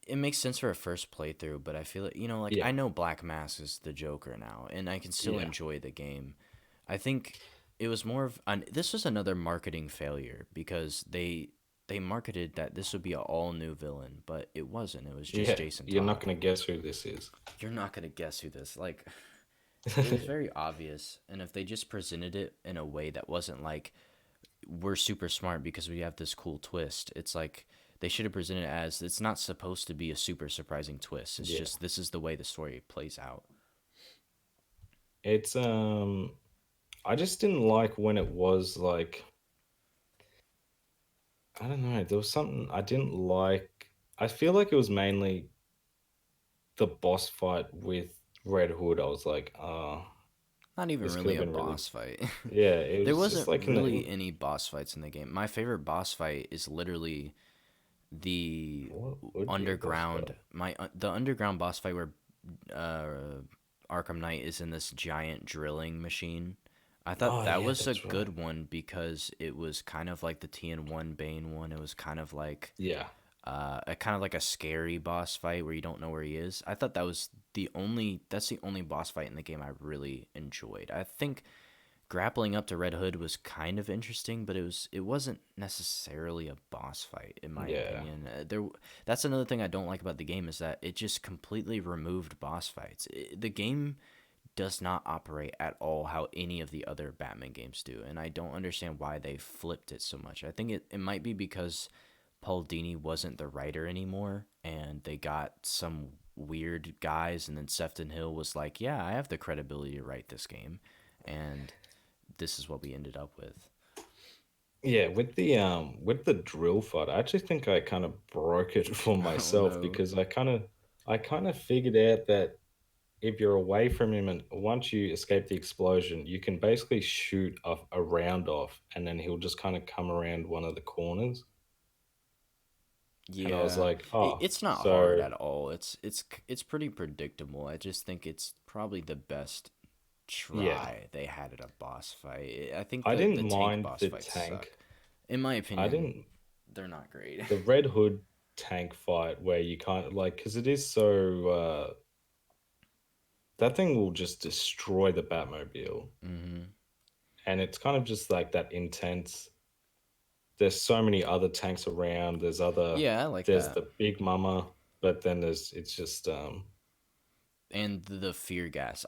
it makes sense for a first playthrough, but I feel like like I Yeah, know Black Mask is the Joker now, and I can still yeah, enjoy the game. I think it was more of this was another marketing failure because they marketed that this would be an all new villain, but it wasn't. It was just yeah. Jason You're not Todd. gonna guess who this is. You're not gonna guess who this like. It was very obvious, and if they just presented it in a way that wasn't like we're super smart because we have this cool twist. It's like they should have presented it as it's not supposed to be a super surprising twist. It's Yeah, just this is the way the story plays out. it's I just didn't like when it was like, I don't know, there was something I didn't like. I feel like it was mainly the boss fight with Red Hood. I was like, Not even this could really have a been really, boss fight. yeah, it There was just wasn't like in really any boss fights in the game. My favorite boss fight is literally the what would be a boss underground fight? the underground boss fight where uh, Arkham Knight is in this giant drilling machine. I thought Oh that yeah, was a that's right. good one because it was kind of like the TN1 Bane one. It was kind of like Yeah, a kind of like a scary boss fight where you don't know where he is. I thought that's the only boss fight in the game I really enjoyed. I think grappling up to Red Hood was kind of interesting, but it wasn't necessarily a boss fight in my yeah, opinion. That's another thing I don't like about the game is that it just completely removed boss fights. The game does not operate at all how any of the other Batman games do, and I don't understand why they flipped it so much. I think it might be because Paul Dini wasn't the writer anymore, and they got some weird guys, and then Sefton Hill was like, "Yeah, I have the credibility to write this game," and this is what we ended up with. Yeah, with the drill fight, I actually think I kind of broke it for Oh myself no. because I kind of figured out that if you're away from him and once you escape the explosion, you can basically shoot a round off and then he'll just kind of come around one of the corners. And I was Yeah, like, oh, it's not hard so at all. It's pretty predictable. I just think it's probably the best yeah, try they had at a boss fight. I think I the didn't tank mind boss the fights suck. tank. In my I opinion, didn't they're not great. the Red Hood tank fight where you kind of like because it is so that thing will just destroy the Batmobile, Hmm. and it's kind of just like that intense. There's so many other tanks around. Yeah, I like There's that. the Big Mama, but then there's it's just And the fear gas.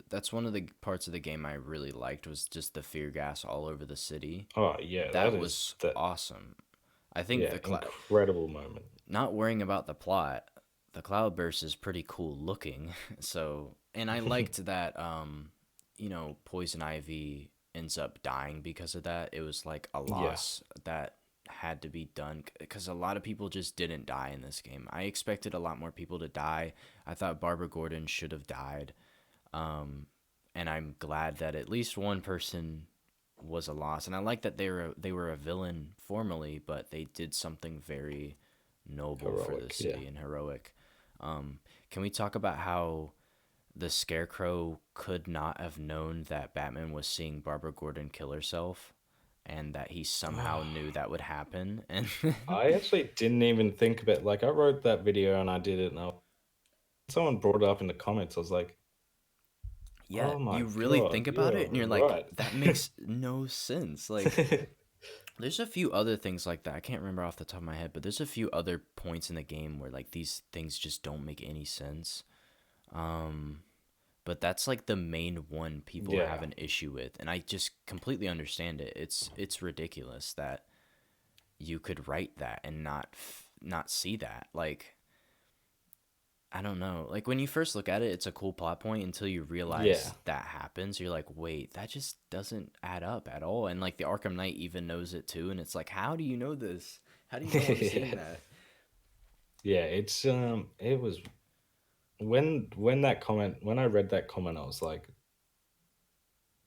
That's one of the parts of the game I really liked was just the fear gas all over the city. oh yeah, that That is was that awesome. I think yeah, incredible moment. not worrying about the plot, the cloudburst is pretty cool looking. So, and I liked that Poison Ivy ends up dying because of that. It was like a Yeah. loss that had to be done because a lot of people just didn't die in this game. I expected a lot more people to die. I thought Barbara Gordon should have died. Um, and I'm glad that at least one person was a loss. And I like that they were a villain formally, but they did something very noble for the Heroic, yeah. city and heroic. Um, can we talk about how the Scarecrow could not have known that Batman was seeing Barbara Gordon kill herself, and that he somehow knew that would happen? And I actually didn't even think about like I wrote that video and I did it and someone brought it up in the comments. I was like, yeah, "Oh my you really god, think you about are it, and you're like, right." that makes no sense. Like, there's a few other things like that. I can't remember off the top of my head, but there's a few other points in the game where like these things just don't make any sense. Um, but that's like the main one people have Yeah. an issue with, and I just completely understand it. It's ridiculous that you could write that and not see that. Like, I don't know. Like when you first look at it, it's a cool plot point until you Yeah. realize that happens. You're like, wait, that just doesn't add up at all. And like the Arkham Knight even knows it too, and it's like, how do you know this? How do you know I'm seeing Yeah. that? Yeah, it's it was when that comment when I read that comment I was like,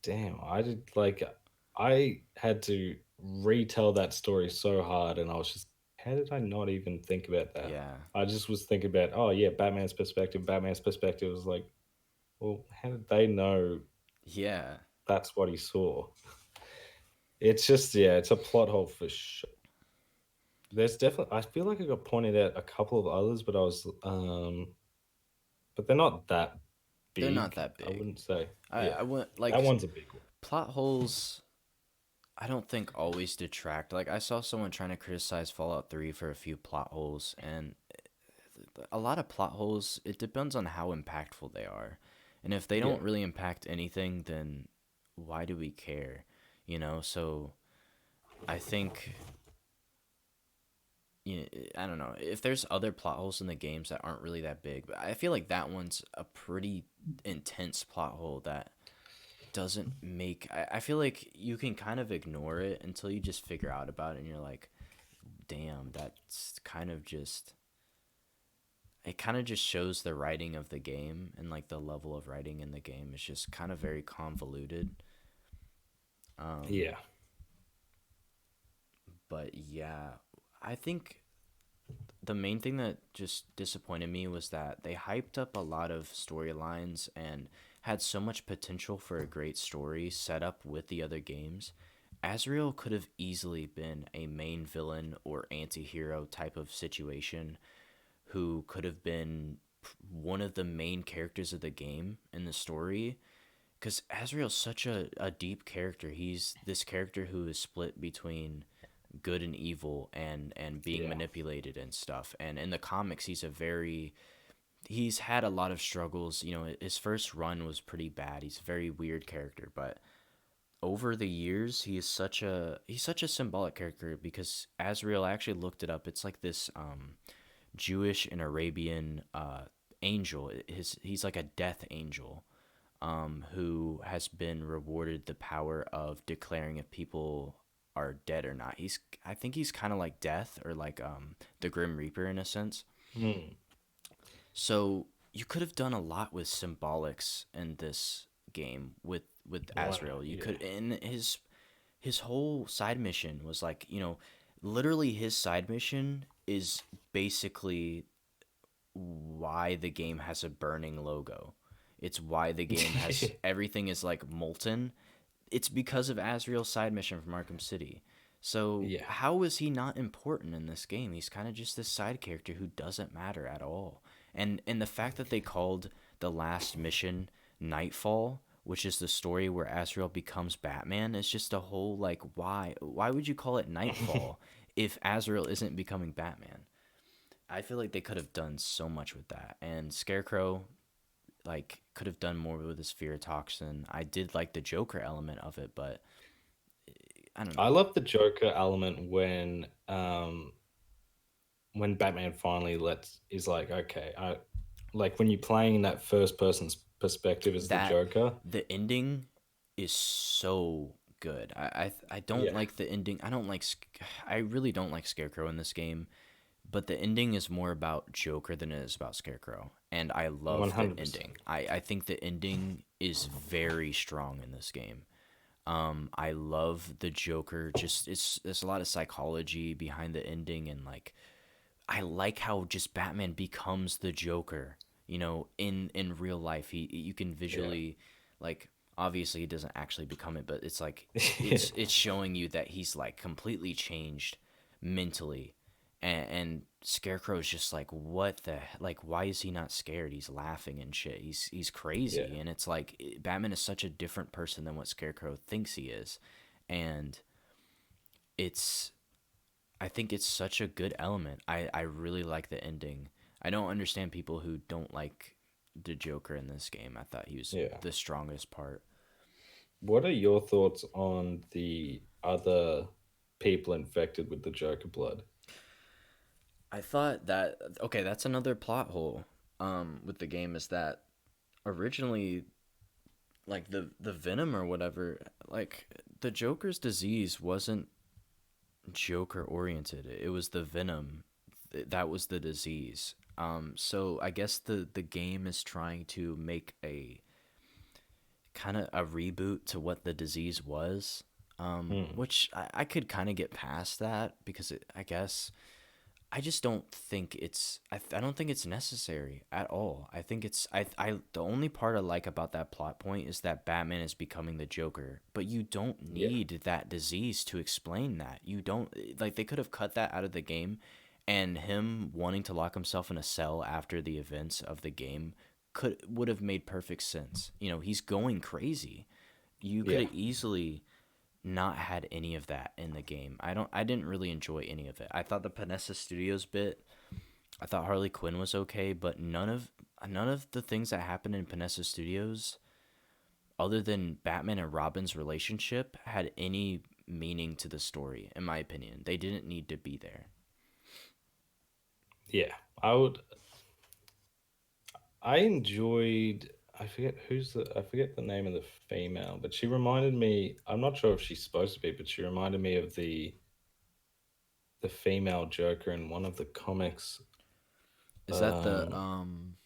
"Damn, I did like I had to retell that story so hard and I was just how did I not even think about that?" Yeah. I just was thinking about, "Oh yeah, Batman's perspective, Batman's perspective." Was like, "Well, how did they know Yeah. that's what he saw?" It's just yeah, it's a plot hole for sure. There's definitely I feel like I got pointed out a couple of others, but I was but they're not that They're not big, that I big. wouldn't say. I Yeah. went That like one's a big one. plot holes. I don't think always detract. Like I saw someone trying to criticize Fallout 3 for a few plot holes, and a lot of plot holes, it depends on how impactful they are. And if they Yeah. don't really impact anything, then why do we care? So I think I don't know if there's other plot holes in the games that aren't really that big, but I feel like that one's a pretty intense plot hole that doesn't make. I feel like you can kind of ignore it until you just figure out about it, and you're like, damn, that's kind of just. It kind of just shows the writing of the game, and like the level of writing in the game is just kind of very convoluted. Um, Yeah. but yeah, I think the main thing that just disappointed me was that they hyped up a lot of storylines and had so much potential for a great story set up with the other games. Azrael could have easily been a main villain or anti-hero type of situation who could have been one of the main characters of the game in the story, because Azrael's such a deep character. He's this character who is split between good and evil and being Yeah. manipulated and stuff. And in the comics, he's had a lot of struggles. His first run was pretty bad. He's a very weird character, but over the years, he's such a symbolic character because Azrael, I actually looked it up. It's like this Jewish and Arabian angel. He's like a death angel, who has been rewarded the power of declaring if people are dead or not. I think he's kind of like death or like the Grim Reaper in a sense. Hmm. So you could have done a lot with symbolics in this game with Azrael. You Yeah. could, and his whole side mission was like, literally his side mission is basically why the game has a burning logo. It's why the game has everything is like molten. It's because of Azrael's side mission from Arkham City. So Yeah. how is he not important in this game? He's kind of just this side character who doesn't matter at all. And the fact that they called the last mission Nightfall, which is the story where Azrael becomes Batman, is just a whole like why would you call it Nightfall if Azrael isn't becoming Batman? I feel like they could have done so much with that. And Scarecrow like could have done more with his fear toxin. I did like the Joker element of it, but I don't I know. love the Joker element when Batman finally lets is like, okay, I like when you're playing that first person's perspective as the That Joker. the ending is so good. I don't Yeah. like the ending. I really don't like Scarecrow in this game, but the ending is more about Joker than it is about Scarecrow. And I love the 100%. ending. I think the ending is very strong in this game. I love the Joker. Just there's a lot of psychology behind the ending, and like I like how just Batman becomes the Joker. In real life, you can Yeah. visually, like, obviously he doesn't actually become it, but it's like it's showing you that he's like completely changed mentally, and Scarecrow's just like, what like, why is he not scared? He's laughing and shit. He's Yeah. crazy, and it's like Batman is such a different person than what Scarecrow thinks he is, and it's I think it's such a good element. I really like the ending. I don't understand people who don't like the Joker in this game. I thought he was Yeah. the strongest part. What are your thoughts on the other people infected with the Joker blood? I thought that okay, that's another plot hole with the game is that originally like the venom or whatever, like the Joker's disease wasn't Joker oriented. It was the venom that was the disease. So I guess the game is trying to make a kind of a reboot to what the disease was, Hmm. which I could kind of get past that because I guess I just don't think I don't think it's necessary at all. I think I the only part I like about that plot point is that Batman is becoming the Joker, but you don't Yeah. need that disease to explain that. You don't like they could have cut that out of the game, and him wanting to lock himself in a cell after the events of the game would have made perfect sense. He's going crazy. You could Yeah. have easily not had any of that in the game. I didn't really enjoy any of it. I thought the Panessa Studios bit, I thought Harley Quinn was okay, but none of the things that happened in Panessa Studios other than Batman and Robin's relationship had any meaning to the story in my opinion. They didn't need to be there. Yeah. I would I enjoyed I forget the name of the female, but she reminded me, I'm not sure if she's supposed to be, but she reminded me of the female Joker in one of the comics, Is that the um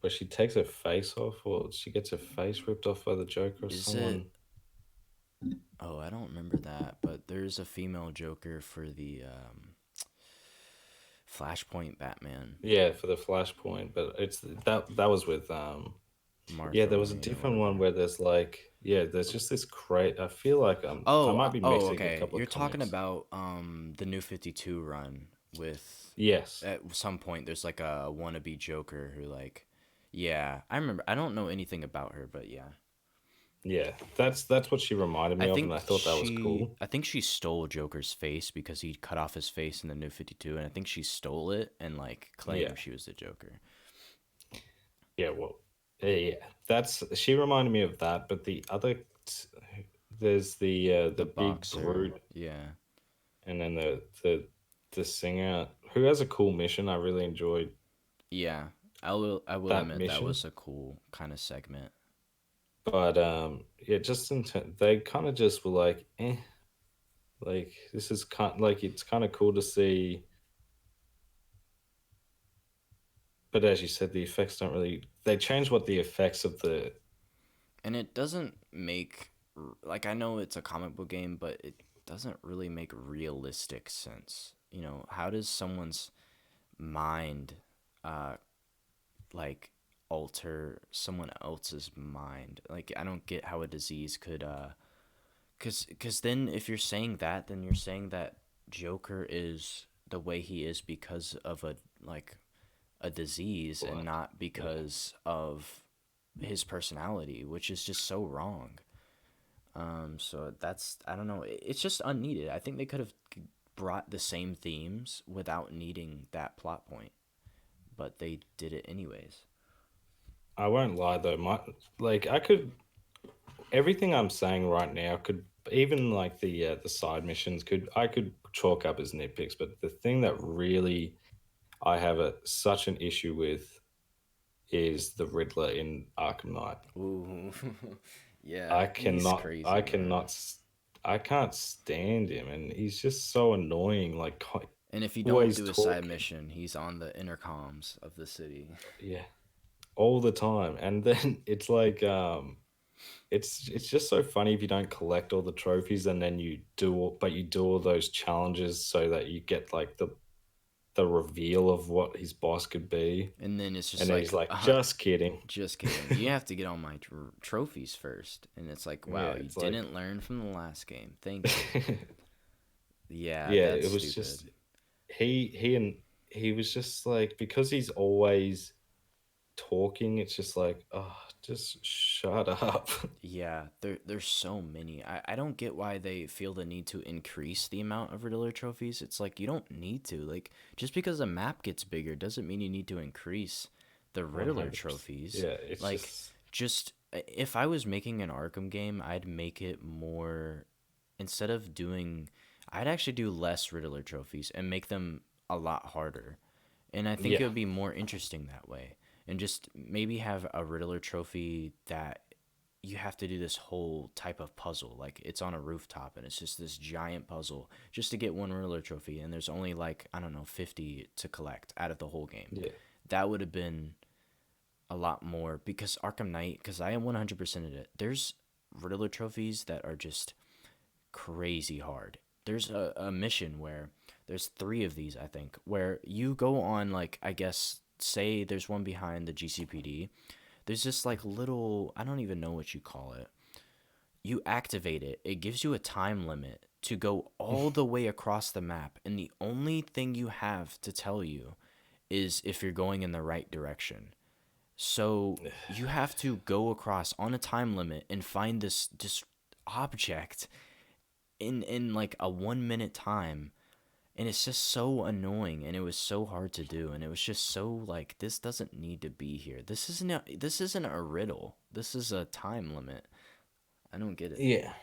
where she takes her face off or she gets her face ripped off by the Joker or is it someone. oh, I don't remember that, but there's a female Joker for the Flashpoint Batman, Yeah, for the Flashpoint, but it's that was with yeah, Martha there was a Wayne or different one whatever. where there's like, yeah, there's just this crate. I feel like I Oh, might be oh, mixing a okay. couple of You're talking comics. about the New 52 run with Yes. at some point there's like a wannabe Joker who like yeah, I remember. I don't know anything about her, but yeah. Yeah, that's what she reminded me of, and I thought that was cool. I think she stole Joker's face because he cut off his face in the New 52 and I think she stole it and like Yeah, claimed she was the Joker. yeah, well, yeah, that's she reminded me of that. But there's The the big boxer. brute, Yeah. and then the singer who has a cool mission. I really enjoyed Yeah. I will that admit that mission. was a cool kind of segment. But yeah, just they kind of just were like, like this is kind like it's kind of cool to see. But as you said, the effects don't really. They changed what the effects of the And it doesn't make like I know it's a comic book game, but it doesn't really make realistic sense. You know, how does someone's mind uh like alter someone else's mind? Like I don't get how a disease could cuz then if you're saying that, then you're saying that Joker is the way he is because of like a disease and blood. not Yeah, because of his personality, which is just so wrong. So that's I don't know. It's just unneeded. I think they could have brought the same themes without needing that plot point, but they did it anyways. I won't lie though. My like I could everything I'm saying right now could even like the side missions could I could chalk up as nitpicks, but the thing that really I have such an issue with is the Riddler in Arkham Knight. Ooh, yeah, he's I crazy, man. cannot, I can't stand him, and he's just so annoying. Like And if you don't always do a side talking, mission, he's on the intercoms of the city. yeah, all the time. And then it's like, it's just so funny if you don't collect all the trophies, and then but you do all those challenges so that you get like the reveal of what his boss could be, And then it's just and then he's like, like, just kidding. just kidding. You have to get all my trophies first. And it's like, wow, Yeah, you it's like, didn't learn from the last game. Thank you. Yeah, yeah, that's it was stupid. just and he was just like because he's always talking, it's just like, oh, just shut up. Yeah, there's so many. I don't get why they feel the need to increase the amount of Riddler trophies. It's like you don't need to. Like just because a map gets bigger doesn't mean you need to increase the Riddler 100%. trophies. Yeah, it's Like just just if I was making an Arkham game, I'd make it more instead of doing I'd actually do less Riddler trophies and make them a lot harder. And I think it yeah, would be more interesting that way. And just maybe have a Riddler trophy that you have to do this whole type of puzzle. Like it's on a rooftop and it's just this giant puzzle just to get one Riddler trophy. And there's only like, I don't know, 50 to collect out of the whole game. yeah, That would have been a lot more because Arkham Knight, because I am 100%ed it, there's Riddler trophies that are just crazy hard. There's a mission where there's three of these, I think, where you go on, like, I guess, say there's one behind the GCPD. There's just like little, I don't even know what you call it. You activate it, it gives you a time limit to go all the way across the map. And the only thing you have to tell you is if you're going in the right direction. So you have to go across on a time limit and find this object in like a 1 minute time, and it's just so annoying, and it was so hard to do, and it was just so like this doesn't need to be here. This isn't a riddle, this is a time limit. I don't get it. yeah,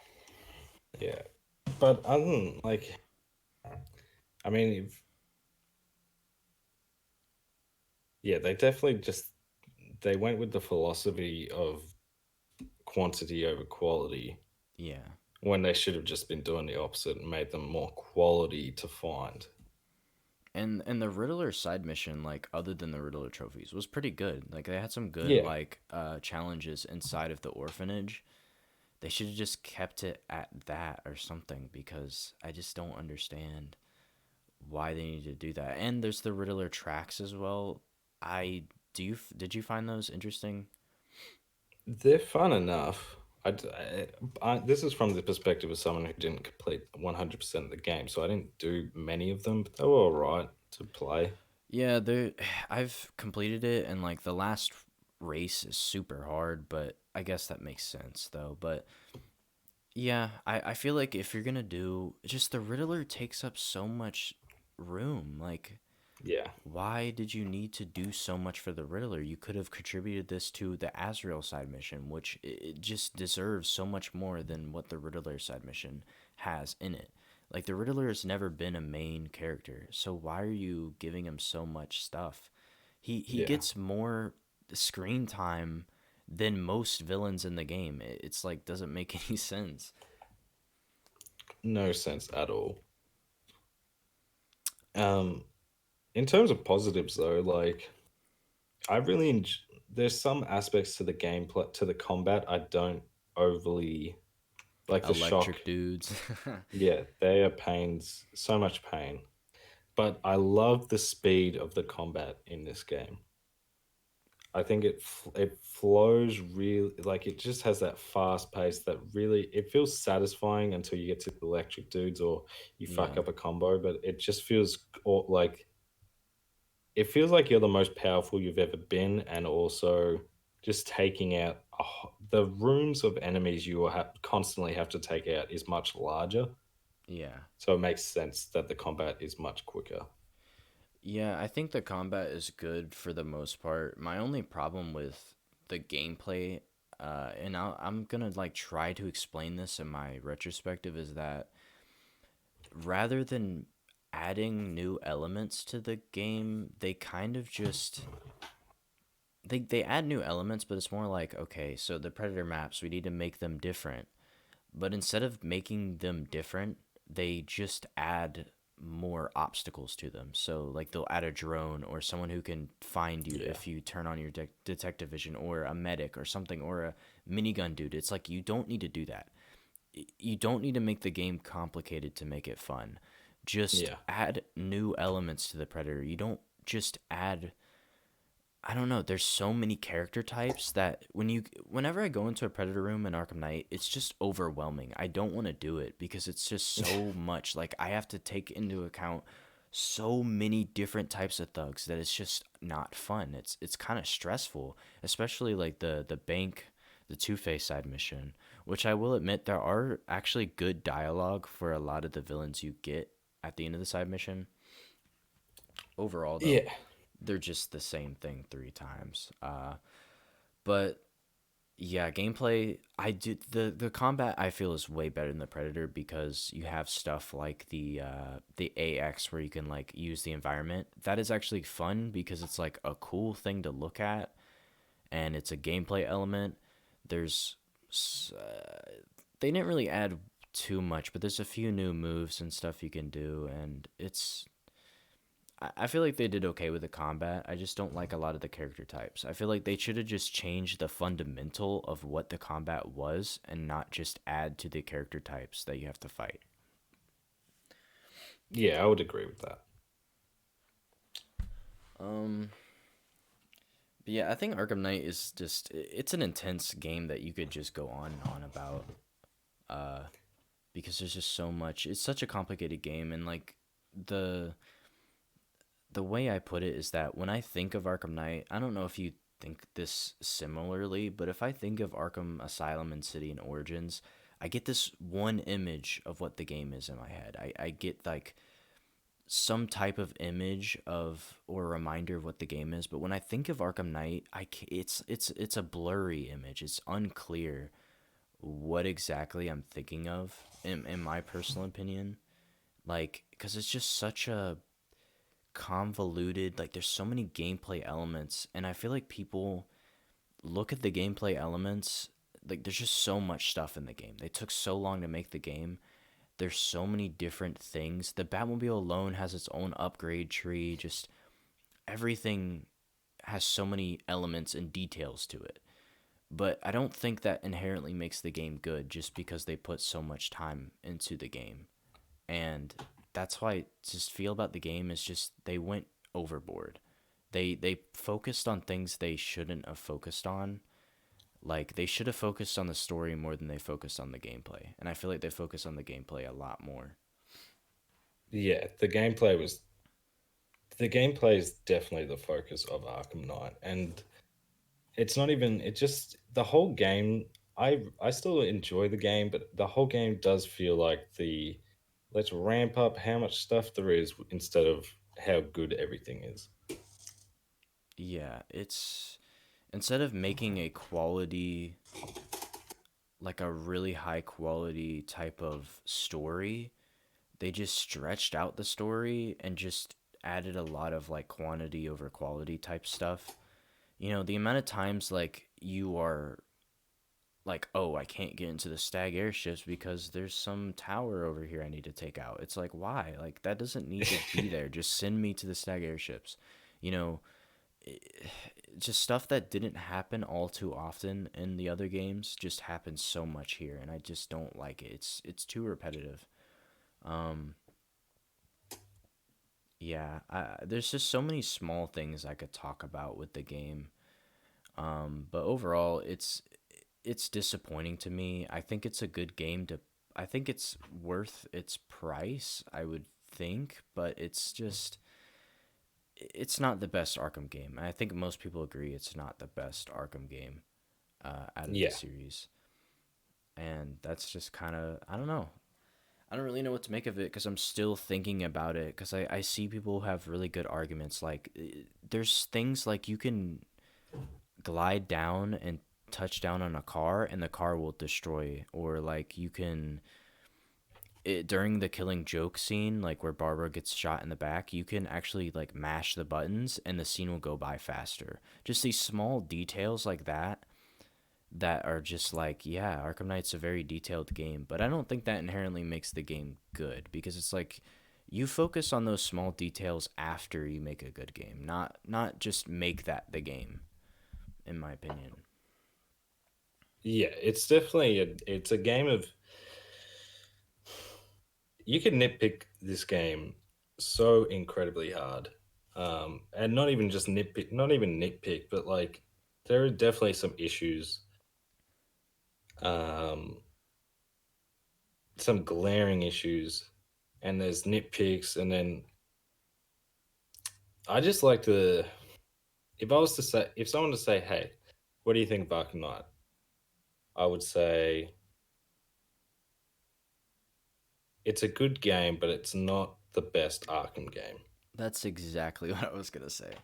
yeah. But other than like, I mean, if, yeah, they definitely just they went with the philosophy of quantity over quality Yeah, when they should have just been doing the opposite and made them more quality to find. and the Riddler side mission, like other than the Riddler trophies, was pretty good. Like they had some good Yeah, like challenges inside of the orphanage. They should have just kept it at that or something, because I just don't understand why they need to do that. And there's the Riddler tracks as well. I did you find those interesting? they're fun enough. This is from the perspective of someone who didn't complete 100% of the game, so I didn't do many of them, but they were all right to play. Yeah, I've completed it, and like the last race is super hard, but I guess that makes sense though. But yeah, I feel like if you're gonna do just the Riddler takes up so much room. Like Yeah. Why did you need to do so much for the Riddler? You could have contributed this to the Azrael side mission, which it just deserves so much more than what the Riddler side mission has in it. Like the Riddler has never been a main character, so why are you giving him so much stuff? He Yeah. gets more screen time than most villains in the game. It's like doesn't make any sense. No sense at all. Um, in terms of positives though, like I really there's some aspects to the gameplay to the combat I don't overly like the shock. Electric dudes. Yeah, they are pains, so much pain. But I love the speed of the combat in this game. I think it flows really like it just has that fast pace that really it feels satisfying until you get to the electric dudes or you fuck Yeah. up a combo, but it just feels like it feels like you're the most powerful you've ever been, and also just taking out the rooms of enemies you will constantly have to take out is much larger, Yeah. so it makes sense that the combat is much quicker. Yeah, I think the combat is good for the most part. My only problem with the gameplay, and I'm gonna like try to explain this in my retrospective, is that rather than adding new elements to the game, they kind of just they add new elements, but it's more like okay, so the predator maps we need to make them different. But instead of making them different, they just add more obstacles to them. So like they'll add a drone or someone who can find you Yeah. if you turn on your detective vision, or a medic or something, or a minigun dude. It's like you don't need to do that. You don't need to make the game complicated to make it fun. Just Yeah. add new elements to the predator. You don't just add, I don't know. There's so many character types that whenever I go into a Predator room in Arkham Knight, it's just overwhelming. I don't want to do it because it's just so much. Like I have to take into account so many different types of thugs that it's just not fun. It's kind of stressful, especially like the bank, the Two Face side mission, which I will admit there are actually good dialogue for a lot of the villains you get at the end of the side mission. Overall, though, Yeah. they're just the same thing three times. But yeah, gameplay. I do the combat. I feel is way better than the Predator because you have stuff like the AX where you can like use the environment. That is actually fun because it's like a cool thing to look at, and it's a gameplay element. There's they didn't really add too much, but there's a few new moves and stuff you can do, and I feel like they did okay with the combat. I just don't like a lot of the character types. I feel like they should have just changed the fundamental of what the combat was and not just add to the character types that you have to fight. Yeah, I would agree with that. Um, but yeah, I think Arkham Knight is just it's an intense game that you could just go on and on about. Uh, because there's just so much. It's such a complicated game, and like the the way I put it is that when I think of Arkham Knight, I don't know if you think this similarly, but if I think of Arkham Asylum and City and Origins, I get this one image of what the game is in my head. I get like some type of image of or a reminder of what the game is, but when I think of Arkham Knight, it's a blurry image. It's unclear what exactly I'm thinking of in my personal opinion. Like, because it's just such a convoluted, like there's so many gameplay elements, and I feel like people look at the gameplay elements, like there's just so much stuff in the game. They took so long to make the game. There's so many different things. The Batmobile alone has its own upgrade tree. Just everything has so many elements and details to it. But I don't think that inherently makes the game good just because they put so much time into the game. And that's why I just feel about the game is just they went overboard. They focused on things they shouldn't have focused on. Like they should have focused on the story more than they focused on the gameplay. And I feel like they focus on the gameplay a lot more. Yeah, the gameplay is definitely the focus of Arkham Knight, and it's not even it just the whole game. I still enjoy the game, but the whole game does feel like the let's ramp up how much stuff there is instead of how good everything is. Yeah, it's instead of making a quality, like a really high quality type of story, they just stretched out the story and just added a lot of like quantity over quality type stuff. You know, the amount of times like you are like, oh, I can't get into the stag airships because there's some tower over here I need to take out. It's like, why? Like, that doesn't need to be there. Just send me to the stag airships. You know, just stuff that didn't happen all too often in the other games just happens so much here, and I just don't like it. It's too repetitive. Um, yeah, there's just so many small things I could talk about with the game. But overall, it's disappointing to me. I think it's a good game to. I think it's worth its price. I would think, but it's not the best Arkham game. I think most people agree it's not the best Arkham game out of the Yeah. series, and that's just kind of I don't know. I don't really know what to make of it because I'm still thinking about it because I see people have really good arguments. Like, there's things like you can glide down and touch down on a car and the car will destroy, or like you can during the Killing Joke scene, like where Barbara gets shot in the back, you can actually like mash the buttons and the scene will go by faster. Just these small details like that are just like, yeah, Arkham Knight's a very detailed game, but I don't think that inherently makes the game good because it's like you focus on those small details after you make a good game, not just make that the game, in my opinion. Yeah, it's definitely it's a game of you can nitpick this game so incredibly hard. And not even just nitpick, not even nitpick, but like there are definitely some issues, um, some glaring issues, and there's nitpicks. And then I just like to, if I was to say, if someone to say, hey, what do you think of Arkham Knight? I would say it's a good game, but it's not the best Arkham game. That's exactly what I was gonna say.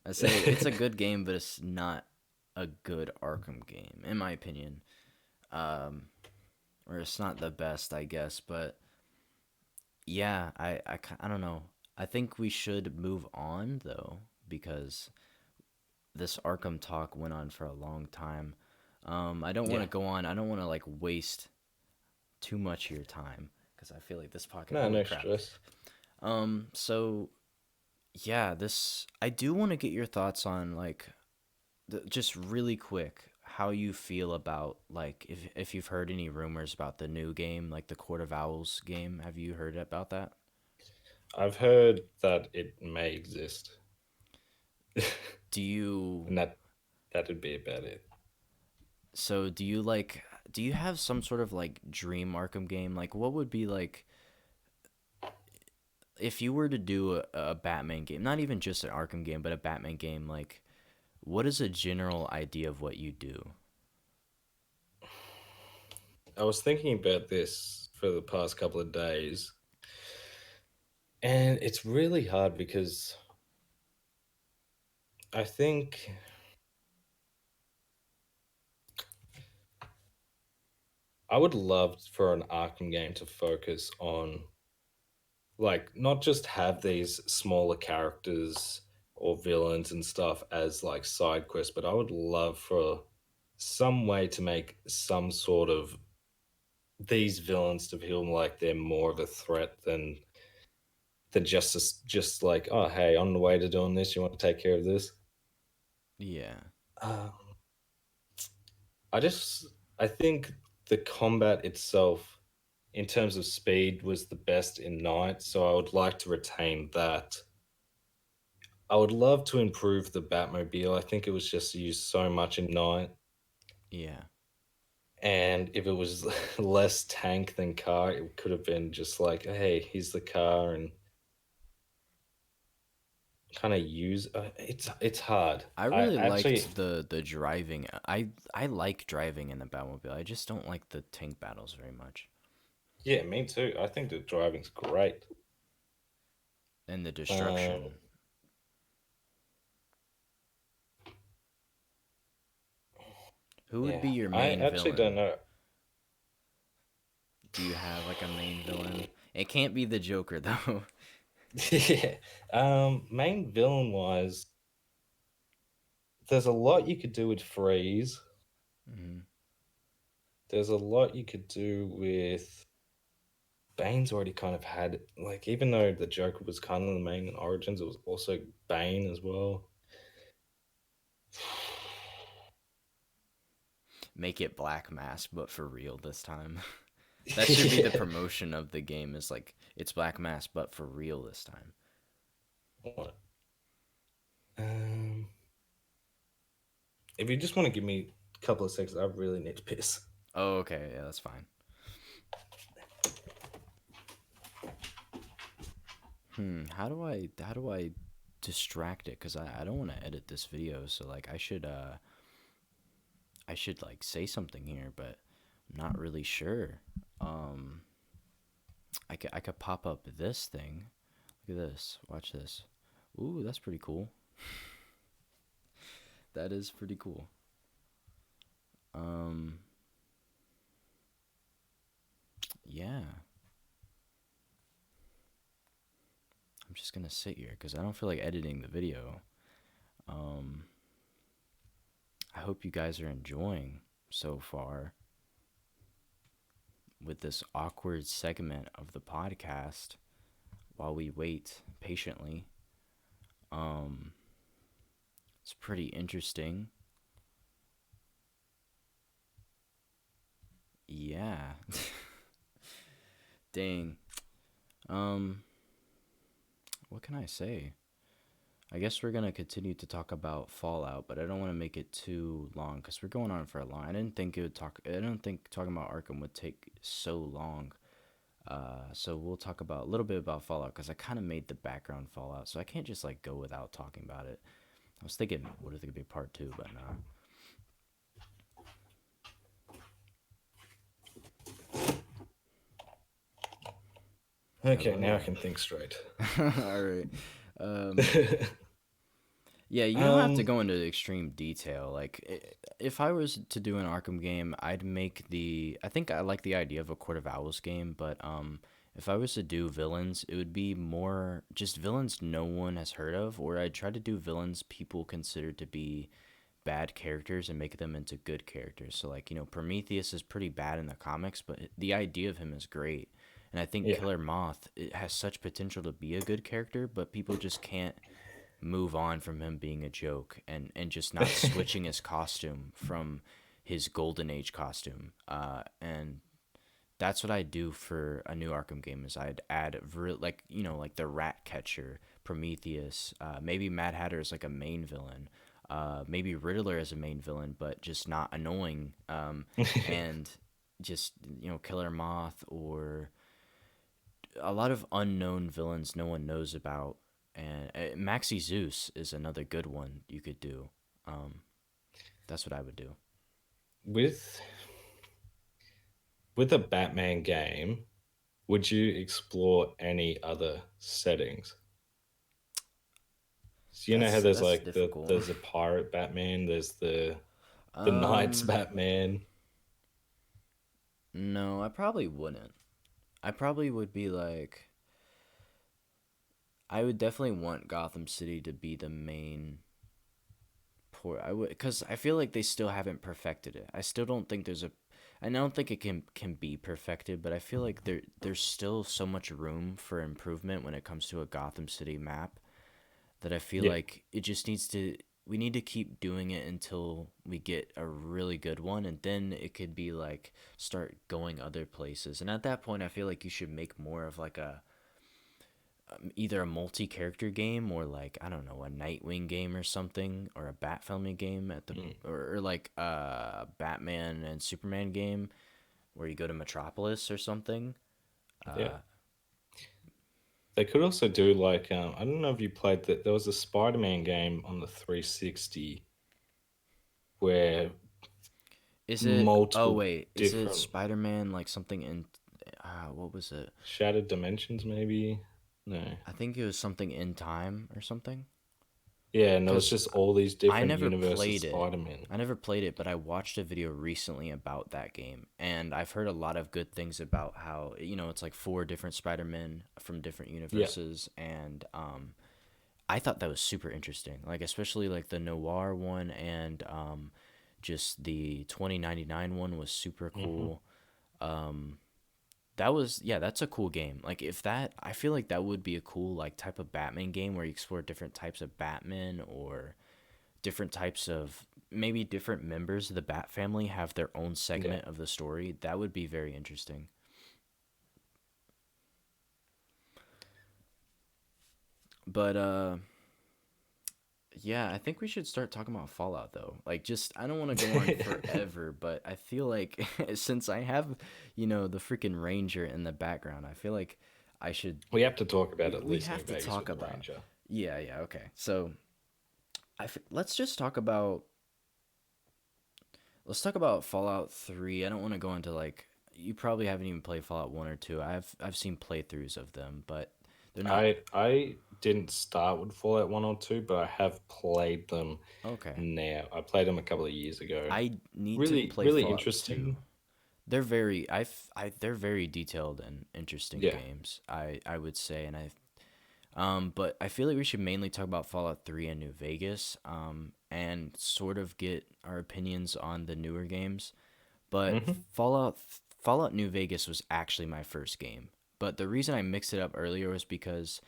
I say it's a good game, but it's not a good Arkham game, in my opinion. Um, or it's not the best, I guess. But yeah, I don't know. I think we should move on though, because this Arkham talk went on for a long time. I don't want Yeah. to go on. I don't want to like waste too much of your time because I feel like this podcast. No, Holy no crap. stress. So yeah, this I do want to get your thoughts on like just really quick how you feel about like if you've heard any rumors about the new game, like the Court of Owls game. Have you heard about that? I've heard that it may exist, Do you and that'd be about it. do you like do you have some sort of like dream Arkham game? Like what would be like if you were to do a Batman game, not even just an Arkham game, but a Batman game, like what is a general idea of what you do? I was thinking about this for the past couple of days, and it's really hard because I think I would love for an Arkham game to focus on, like, not just have these smaller characters or villains and stuff as like side quests, but I would love for some way to make some sort of these villains to feel like they're more of a threat than just like, oh hey, on the way to doing this, you want to take care of this. Yeah. Um, I just I think the combat itself, in terms of speed, was the best in Night, so I would like to retain that. I would love to improve the Batmobile. I think it was just used so much in Night, Yeah. and if it was less tank than car, it could have been just like, hey, here's the car, and kind of use. It's hard. I I really actually, liked the driving. I like driving in the Batmobile. I just don't like the tank battles very much. yeah, me too. I think the driving's great. And the Um, destruction. Who would be yeah, your I main actually don't villain? know. Do you have like a main villain? It can't be the Joker though. Yeah. Main villain wise, there's a lot you could do with Freeze. Hmm. There's a lot you could do with Bane's already kind of had like even though the Joker was kind of the main origins, it was also Bane as well. Make it Black Mask, but for real this time. That should be the Yeah. promotion of the game. Is like it's Black Mask, but for real this time. What? Um, if you just want to give me a couple of seconds, I really need to piss. Oh, okay, yeah, that's fine. How do I distract it? Cause I don't want to edit this video, so like I should like say something here, but I'm not really sure. Um, I could pop up this thing. Look at this. Watch this. Ooh, that's pretty cool. That is pretty cool. Um, yeah. I'm just gonna sit here because I don't feel like editing the video. Um, I hope you guys are enjoying so far with this awkward segment of the podcast while we wait patiently. Um, it's pretty interesting. Yeah. Dang. Um, what can I say? I guess we're gonna continue to talk about Fallout, but I don't want to make it too long because we're going on for a long. I didn't think it would talk. I don't think talking about Arkham would take so long. So we'll talk about a little bit about Fallout because I kind of made the background Fallout, so I can't just like go without talking about it. I was thinking, what if it could be part two, but nah. Okay, now I Hello. can think straight. All right. Um, yeah, you don't have to um, go into extreme detail. Like, if I was to do an Arkham game, I'd make the. I think I like the idea of a Court of Owls game, but if I was to do villains, it would be more just villains no one has heard of, or I'd try to do villains people consider to be bad characters and make them into good characters. So, like, Prometheus is pretty bad in the comics, but the idea of him is great. And I think yeah. Killer Moth, it has such potential to be a good character, but people just can't move on from him being a joke and just not switching his costume from his golden age costume. And that's what I do for a new Arkham game is I'd add like like the Rat Catcher, Prometheus, maybe Mad Hatter is like a main villain, maybe Riddler as a main villain, but just not annoying, and just Killer Moth or a lot of unknown villains no one knows about, and Maxi Zeus is another good one you could do. Um, that's what I would do. with with a Batman game, would you explore any other settings? So you know how there's That's like difficult. there's a pirate Batman, there's the Knights um, Batman. no, I probably wouldn't. I probably would be like, I would definitely want Gotham City to be the main port. I would, because I feel like they still haven't perfected it. I still don't think there's a, I don't think it can be perfected, but I feel like there's still so much room for improvement when it comes to a Gotham City map that I feel Yeah. like it just needs to. We need to keep doing it until we get a really good one, and then it could be like start going other places. And at that point, I feel like you should make more of like a either a multi-character game or like I don't know a Nightwing game or something or a Bat Family game at the Mm, or like a Batman and Superman game where you go to Metropolis or something. yeah. Uh, They could also do like I don't know if you played that. There was a Spider-Man game on the 360 where is it? Oh multiple wait, is it different Spider-Man like something in? What was it? shattered dimensions maybe. No. I think it was something in time or something. Yeah, and there was Because just all these I different never universes played it. Spider-Man. I never played it, but I watched a video recently about that game, and I've heard a lot of good things about how it's like four different Spider-Men from different Yeah. universes, and I thought that was super interesting. Like especially like the noir one and just the 2099 one was super Hmm. cool. Um, that was yeah, that's a cool game. Like if that, I feel like that would be a cool like type of Batman game where you explore different types of Batman or different types of maybe different members of the Bat family have their own Yeah. segment of the story. That would be very interesting. But yeah, I think we should start talking about Fallout though. Like just I don't want to go on forever, but I feel like since I have, the freaking ranger in the background, I feel like I should We have to talk about at we least have New to Vegas talk with the about. Ranger. Yeah, yeah, okay. So, let's just talk about Fallout 3. I don't want to go into like you probably haven't even played Fallout 1 or 2. I've seen playthroughs of them, but they're not I didn't start with Fallout 1 or 2, but I have played them okay. now. I played them a couple of years ago. I need to Really, play really Fallout 2. interesting. They're very detailed and interesting Yeah. games. I would say, and but I feel like we should mainly talk about Fallout 3 and New Vegas, and sort of get our opinions on the newer games. But Hmm. Fallout New Vegas was actually my first game. But the reason I mixed it up earlier was because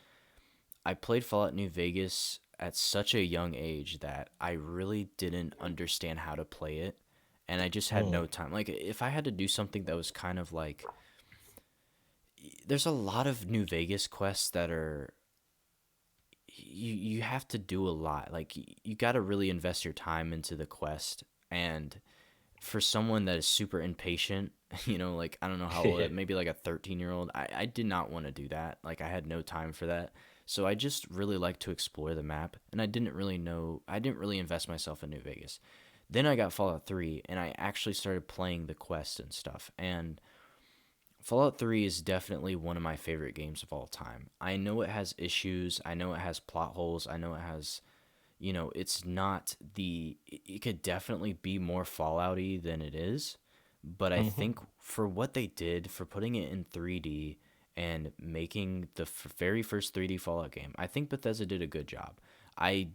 I played Fallout New Vegas at such a young age that I really didn't understand how to play it, and I just had Mm. no time. Like if I had to do something that was kind of like there's a lot of New Vegas quests that are you have to do a lot. Like you got to really invest your time into the quest, and for someone that is super impatient, like I don't know how old, Yeah. maybe like a 13-year-old, I did not want to do that. Like I had no time for that. So I just really like to explore the map, and I didn't really invest myself in New Vegas. Then I got Fallout 3, and I actually started playing the quest and stuff. And Fallout 3 is definitely one of my favorite games of all time. I know it has issues, I know it has plot holes, I know it has it's not it could definitely be more Fallouty than it is, but I Hmm. think for what they did for putting it in 3D and making the very first 3D Fallout game, I think Bethesda did a good job. I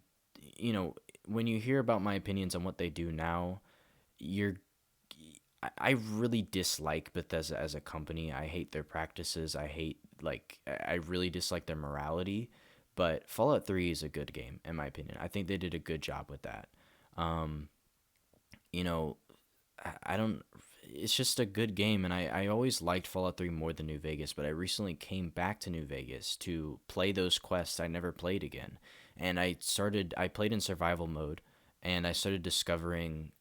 you know when you hear about my opinions on what they do now, you're I really dislike Bethesda as a company. I hate their practices. I hate I really dislike their morality. But Fallout 3 is a good game in my opinion. I think they did a good job with that. Um, you know, I don't. It's just a good game, and I always liked Fallout 3 more than New Vegas. But I recently came back to New Vegas to play those quests I never played again, and I played in survival mode, and I started discovering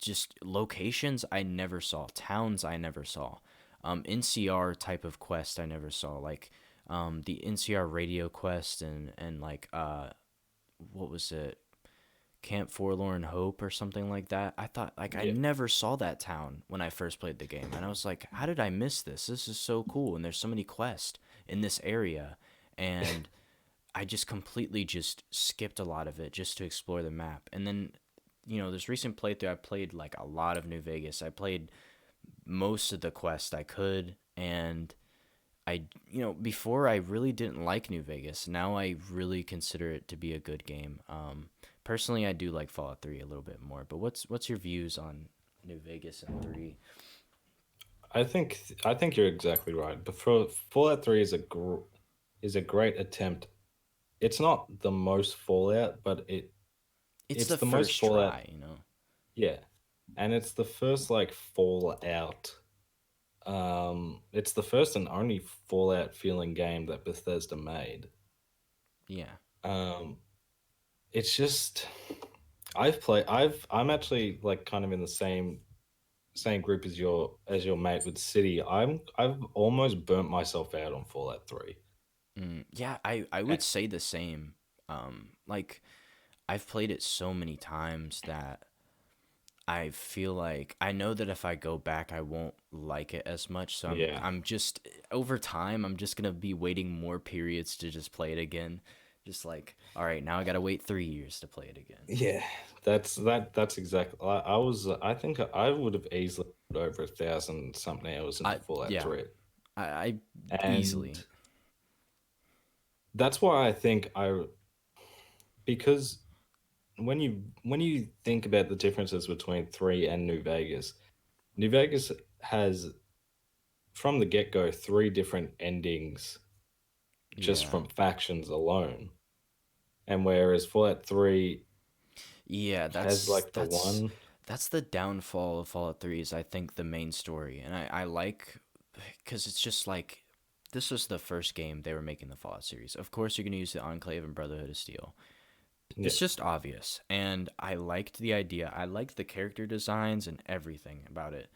just locations I never saw, towns I never saw, NCR type of quest I never saw, like the NCR radio quest and like what was it, Camp Forlorn Hope or something like that. I thought like I Yeah. never saw that town when I first played the game, and I was like, how did I miss this? This is so cool, and there's so many quests in this area, and I just completely just skipped a lot of it just to explore the map. And then, this recent playthrough, I played like a lot of New Vegas. I played most of the quest I could, and before I really didn't like New Vegas. Now I really consider it to be a good game. Personally, I do like Fallout 3 a little bit more. But what's your views on New Vegas and 3? I think you're exactly right. But for Fallout 3 is a great attempt. It's not the most Fallout, but It's it's the the most first Fallout. try. Yeah. And it's the first like Fallout. It's the first and only Fallout feeling game that Bethesda made. Yeah. Um, it's just I'm actually like kind of in the same group as your mate with City. I've almost burnt myself out on Fallout 3. Yeah, I Eh, would say the same. Like I've played it so many times that I feel like I know that if I go back, I won't like it as much. So I'm Yeah. I'm just over time, I'm just gonna be waiting more periods to just play it again. Just like, all right, now I gotta wait 3 years to play it again. Yeah, that's exactly. I think I would have easily put over 1,000 something hours into I Fallout yeah, 3, I and easily. that's why I think I because when you think about the differences between 3 and New Vegas, New Vegas has from the get go 3 different endings just Yeah. from factions alone, and whereas Fallout 3 Yeah, has that's like the that's one. that's the downfall of Fallout 3 is I think the main story. And I like cuz it's just like this was the first game they were making the Fallout series. Of course you're going to use the Enclave and Brotherhood of Steel. Yeah. It's just obvious and I liked the idea. I liked the character designs and everything about it.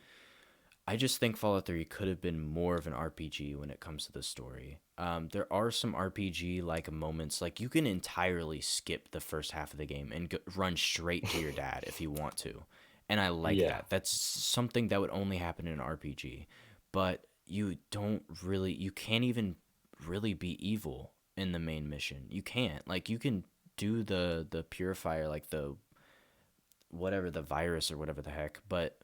I just think Fallout 3 could have been more of an RPG when it comes to the story. There are some RPG like moments, like you can entirely skip the first half of the game and run straight to your dad if you want to. And I like Yeah. that. That's something that would only happen in an RPG. But you can't even really be evil in the main mission. You can't. Like, you can do the purifier, like the whatever, the virus or whatever the heck, but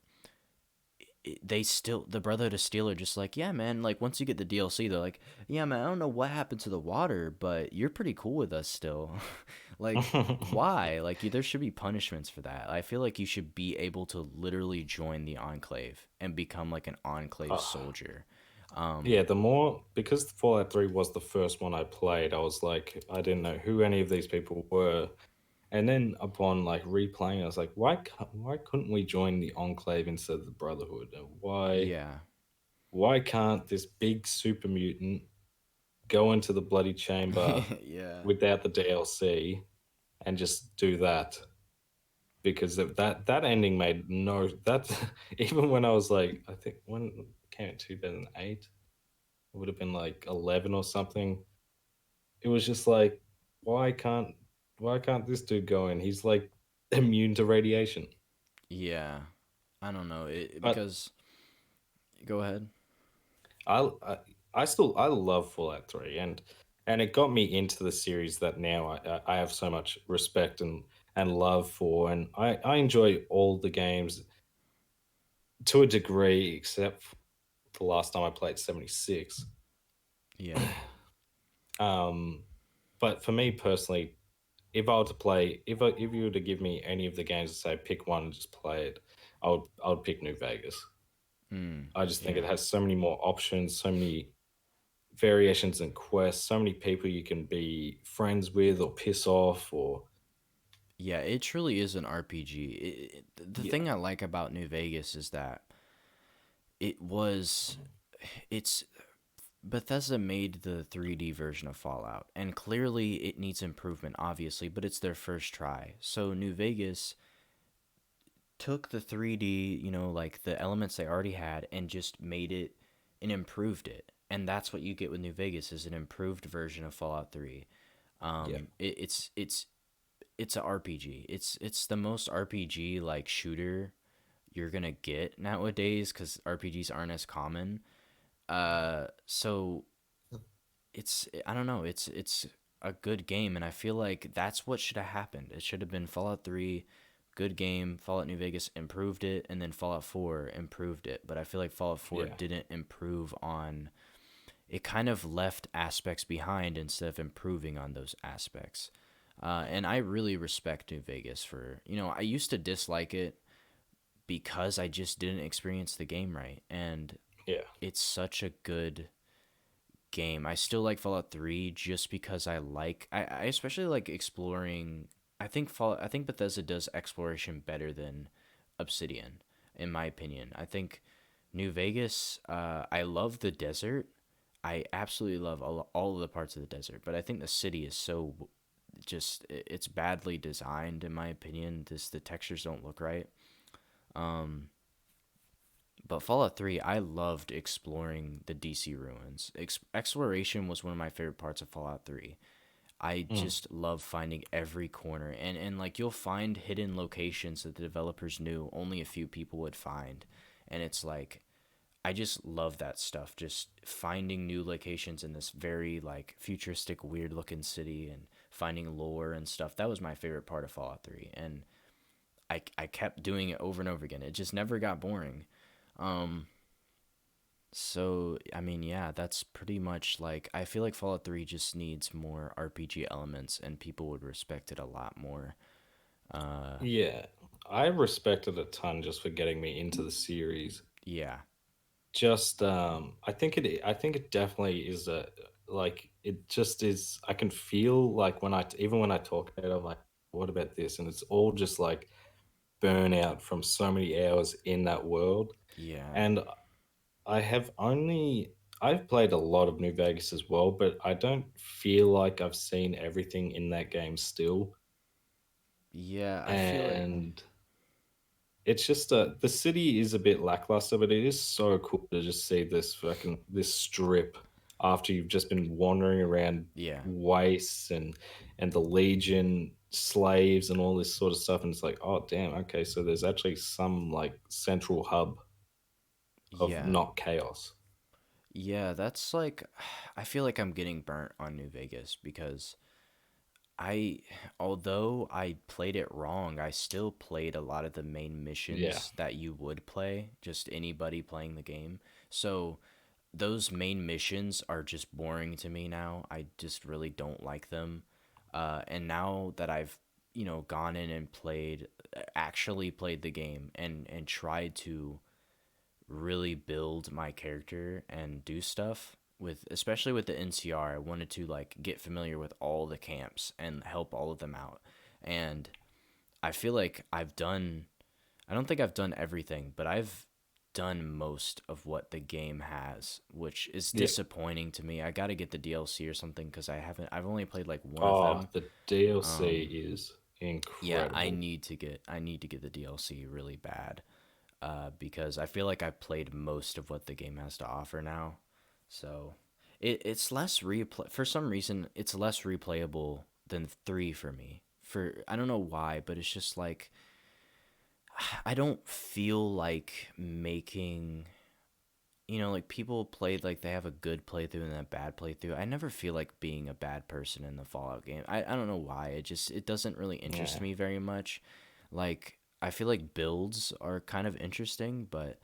they still the Brotherhood of Steel are just like, yeah, man. Like once you get the DLC, they're like, yeah, man. I don't know what happened to the water, but you're pretty cool with us still. Like, why? Like, there should be punishments for that. I feel like you should be able to literally join the Enclave and become like an Enclave Oh, soldier. yeah, the more because Fallout 3 was the first one I played, I was like, I didn't know who any of these people were. And then upon like replaying, I was like, why couldn't we join the Enclave instead of the Brotherhood? Yeah, Why can't this big super mutant go into the bloody chamber yeah, without the DLC and just do that? Because that ending made no that even when I was like, I think when it came in 2008, it would have been like 11 or something. It was just like, why can't why can't this dude go in? He's like immune to radiation. yeah. I don't know But because go ahead. I I, I love Fallout 3, and it got me into the series that now I have so much respect and love for, and I enjoy all the games to a degree, except for the last time I played 76. Yeah. Um, but for me personally, if I were to play, if you were to give me any of the games and say pick one and just play it, I would pick New Vegas. I just think it Yeah. has so many more options, so many variations and quests, so many people you can be friends with or piss off or Yeah, it truly is an RPG. The yeah, thing I like about New Vegas is that it was it's Bethesda made the 3D version of Fallout, and clearly it needs improvement, obviously, but it's their first try. So New Vegas took the 3D, like the elements they already had, and just made it and improved it. And that's what you get with New Vegas is an improved version of Fallout 3. yeah, It's a RPG. It's the most RPG like shooter you're gonna get nowadays because RPGs aren't as common. So I don't know. It's a good game, and I feel like that's what should have happened. It should have been Fallout 3, good game. Fallout New Vegas improved it, and then Fallout 4 improved it. But I feel like Fallout 4 yeah, didn't improve on. It kind of left aspects behind instead of improving on those aspects. And I really respect New Vegas for, I used to dislike it because I just didn't experience the game right. And yeah, it's such a good game. I still like Fallout 3 just because I especially like exploring. I think Bethesda does exploration better than Obsidian in my opinion. I think New Vegas I love the desert. I absolutely love all of the parts of the desert, but I think the city is so it's badly designed in my opinion. The textures don't look right. Um but Fallout 3, I loved exploring the DC ruins. Exploration was one of my favorite parts of Fallout 3. I Mm. just love finding every corner, and like you'll find hidden locations that the developers knew only a few people would find. And it's like I just love that stuff. Just finding new locations in this very like futuristic, weird looking city and finding lore and stuff. That was my favorite part of Fallout 3. And I kept doing it over and over again. It just never got boring. Um, so, I mean, yeah, that's pretty much like I feel like Fallout 3 just needs more RPG elements and people would respect it a lot more. Uh, Yeah, I respect it a ton just for getting me into the series. yeah. Just, I think it definitely is a like, it just is. I can feel like when even when I talk about it, I'm like, "What about this?" And it's all just, like, burnout from so many hours in that world, Yeah. and I've played a lot of New Vegas as well, but I don't feel like I've seen everything in that game still, Yeah, I feel like and it's just the city is a bit lackluster, but it is so cool to just see this strip after you've just been wandering around yeah. wastes and the Legion slaves and all this sort of stuff, and it's like, oh damn, okay, so there's actually some like central hub of Yeah. not chaos. Yeah, that's like I feel like I'm getting burnt on New Vegas because I although I played it wrong, I still played a lot of the main Yeah. missions that you would play, just anybody playing the game. So those main missions are just boring to me now. I just really don't like them. And now that I've, gone in and actually played the game and tried to really build my character and do stuff with, especially with the NCR, I wanted to like get familiar with all the camps and help all of them out. And I feel like I don't think I've done everything, but I've done most of what the game has, which is Yeah. disappointing to me. I got to get the DLC or something because I've only played like one of Oh, them. the DLC Um, is yeah, incredible. I need to get the DLC really bad, because I feel like I've played most of what the game has to offer now. So it's less replay for some reason. It's less replayable than three for me. For I don't know why, but it's just like I don't feel like making. Like people played like they have a good playthrough and a bad playthrough. I never feel like being a bad person in the Fallout game. I don't know why. It doesn't really interest Yeah. me very much. Like I feel like builds are kind of interesting, but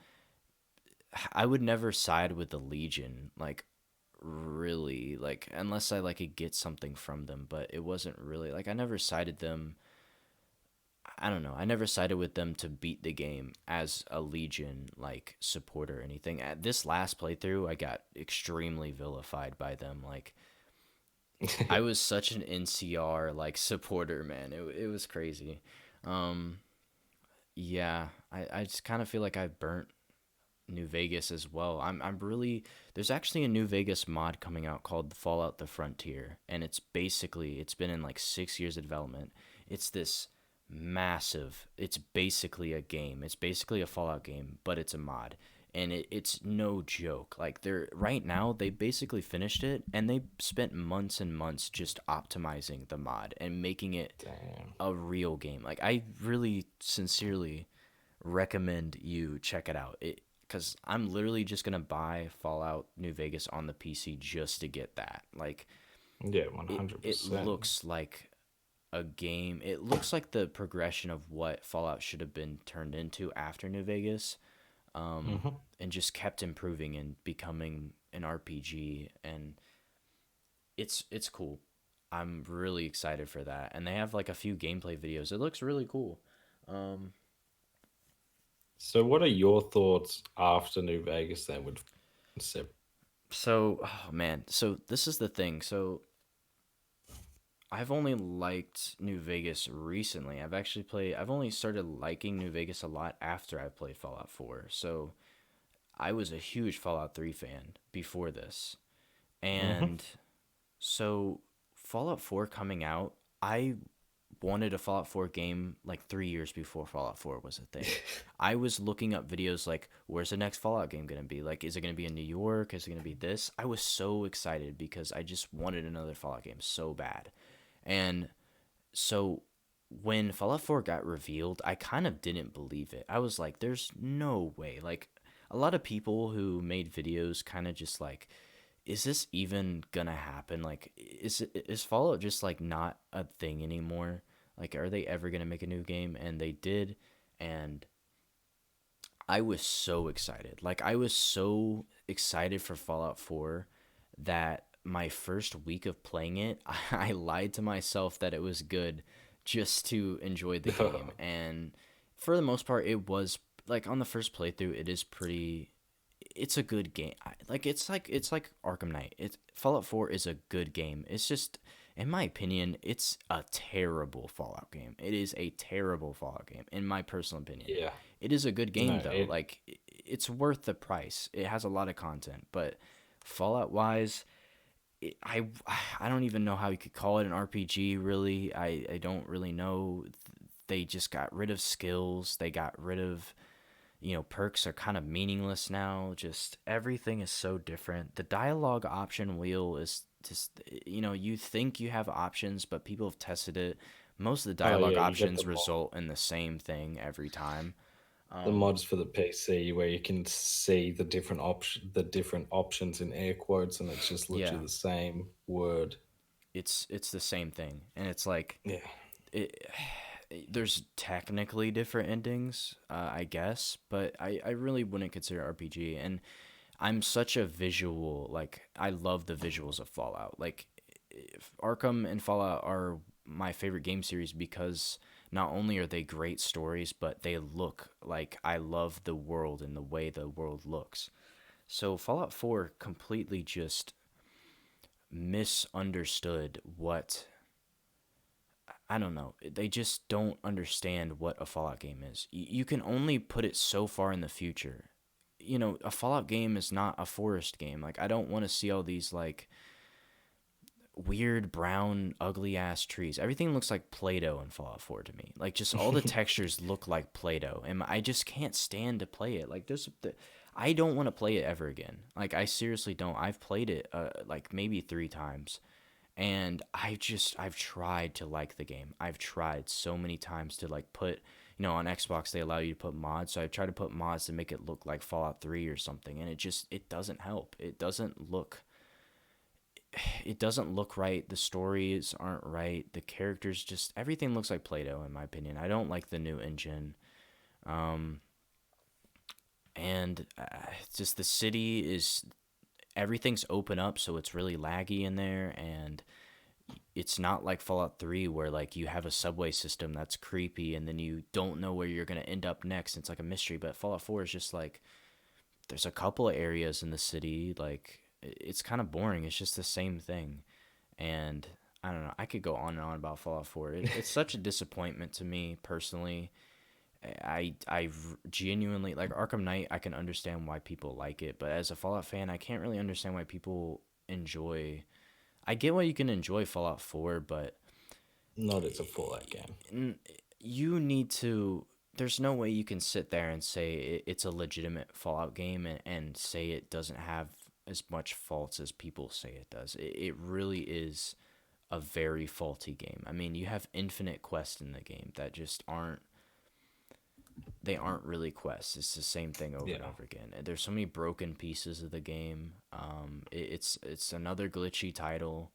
I would never side with the Legion. Like really, like unless I like could get something from them, but it wasn't really like I never sided them. I don't know. I never sided with them to beat the game as a Legion like supporter or anything. At this last playthrough, I got extremely vilified by them. Like I was such an NCR like supporter, man. It was crazy. Um, yeah, I just kind of feel like I burnt New Vegas as well. I'm really there's actually a New Vegas mod coming out called Fallout the Frontier, and it's been in like 6 years of development. It's this massive. It's basically a game. It's basically a Fallout game, but it's a mod. And it's no joke. Like they're right now they basically finished it and they spent months and months just optimizing the mod and making it Damn. a real game. Like I really sincerely recommend you check it out. It because I'm literally just gonna buy Fallout New Vegas on the PC just to get that. Like Yeah, it 100%. looks like a game. It looks like the progression of what Fallout should have been turned into after New Vegas, Hmm. and just kept improving and becoming an RPG. And it's cool. I'm really excited for that. And they have like a few gameplay videos. It looks really cool. Um, So, what are your thoughts after New Vegas then with Seven? so, oh man, so this is the thing. So I've only liked New Vegas recently. I've only started liking New Vegas a lot after I played Fallout 4. So I was a huge Fallout 3 fan before this. Hmm. And so Fallout 4 coming out, I wanted a Fallout 4 game like 3 years before Fallout 4 was a thing. I was looking up videos like, where's the next Fallout game gonna be? Like, is it gonna be in New York? Is it gonna be this? I was so excited because I just wanted another Fallout game so bad. And so when Fallout 4 got revealed, I kind of didn't believe it. I was like, there's no way. Like, a lot of people who made videos kind of just like, is this even gonna happen? Like, is Fallout just like not a thing anymore? Like, are they ever gonna make a new game? And they did, and I was so excited. Like, I was so excited for Fallout 4 that my first week of playing it, I lied to myself that it was good just to enjoy the game. And for the most part, it was like on the first playthrough, it is pretty. It's a good game. It's like Arkham Knight. It's Fallout 4 is a good game. It's just, in my opinion, it's a terrible Fallout game. It is a terrible Fallout game, in my personal opinion. Yeah. It is a good No, game though. it. Like, it's worth the price. It has a lot of content, but Fallout wise, I don't even know how you could call it an RPG. Really, I don't really know. They just got rid of skills. They got rid of, perks are kind of meaningless now. Just everything is so different. The dialogue option wheel is just, you think you have options, but people have tested it. Most of the Oh dialogue yeah, you get options result in the same thing every time. the Um, mods for the PC where you can see the different options in air quotes, and it's just yeah, literally the same word. it's the same thing, and it's like Yeah. it, there's technically different endings, I guess, but I really wouldn't consider RPG. And I'm such a visual, like, I love the visuals of Fallout. Like, Arkham and Fallout are my favorite game series because not only are they great stories, but they look like, I love the world and the way the world looks. So Fallout 4 completely just misunderstood what, I don't know. They just don't understand what a Fallout game is. You can only put it so far in the future. A Fallout game is not a forest game. Like, I don't want to see all these like weird brown ugly ass trees. Everything looks like Play-Doh in Fallout 4 to me. Like, just all the textures look like Play-Doh, and I just can't stand to play it. Like, I don't want to play it ever again. Like, I seriously don't. I've played it like maybe 3 times, and I've tried to like the game. I've tried so many times to like put, on Xbox they allow you to put mods, so I've tried to put mods to make it look like Fallout 3 or something, and it doesn't help. It doesn't look right. The stories aren't right. The characters, just everything looks like Play-Doh in my opinion. I don't like the new engine. Um and just the city is, everything's open up, so it's really laggy in there, and it's not like Fallout 3 where like you have a subway system that's creepy and then you don't know where you're going to end up next. It's like a mystery, but Fallout 4 is just like, there's a couple of areas in the city, like it's kind of boring. It's just the same thing. And I don't know. I could go on and on about Fallout 4. It's such a disappointment to me personally. I genuinely like Arkham Knight. I can understand why people like it, but as a Fallout fan, I can't really understand why people enjoy. I get why you can enjoy Fallout 4, but Not it's a Fallout game. you need to. There's no way you can sit there and say it's a legitimate Fallout game, and say it doesn't have as much faults as people say it does. It really is a very faulty game. I mean, you have infinite quests in the game that just aren't, they aren't really quests. It's the same thing over and Yeah. over again. There's so many broken pieces of the game. It's another glitchy title,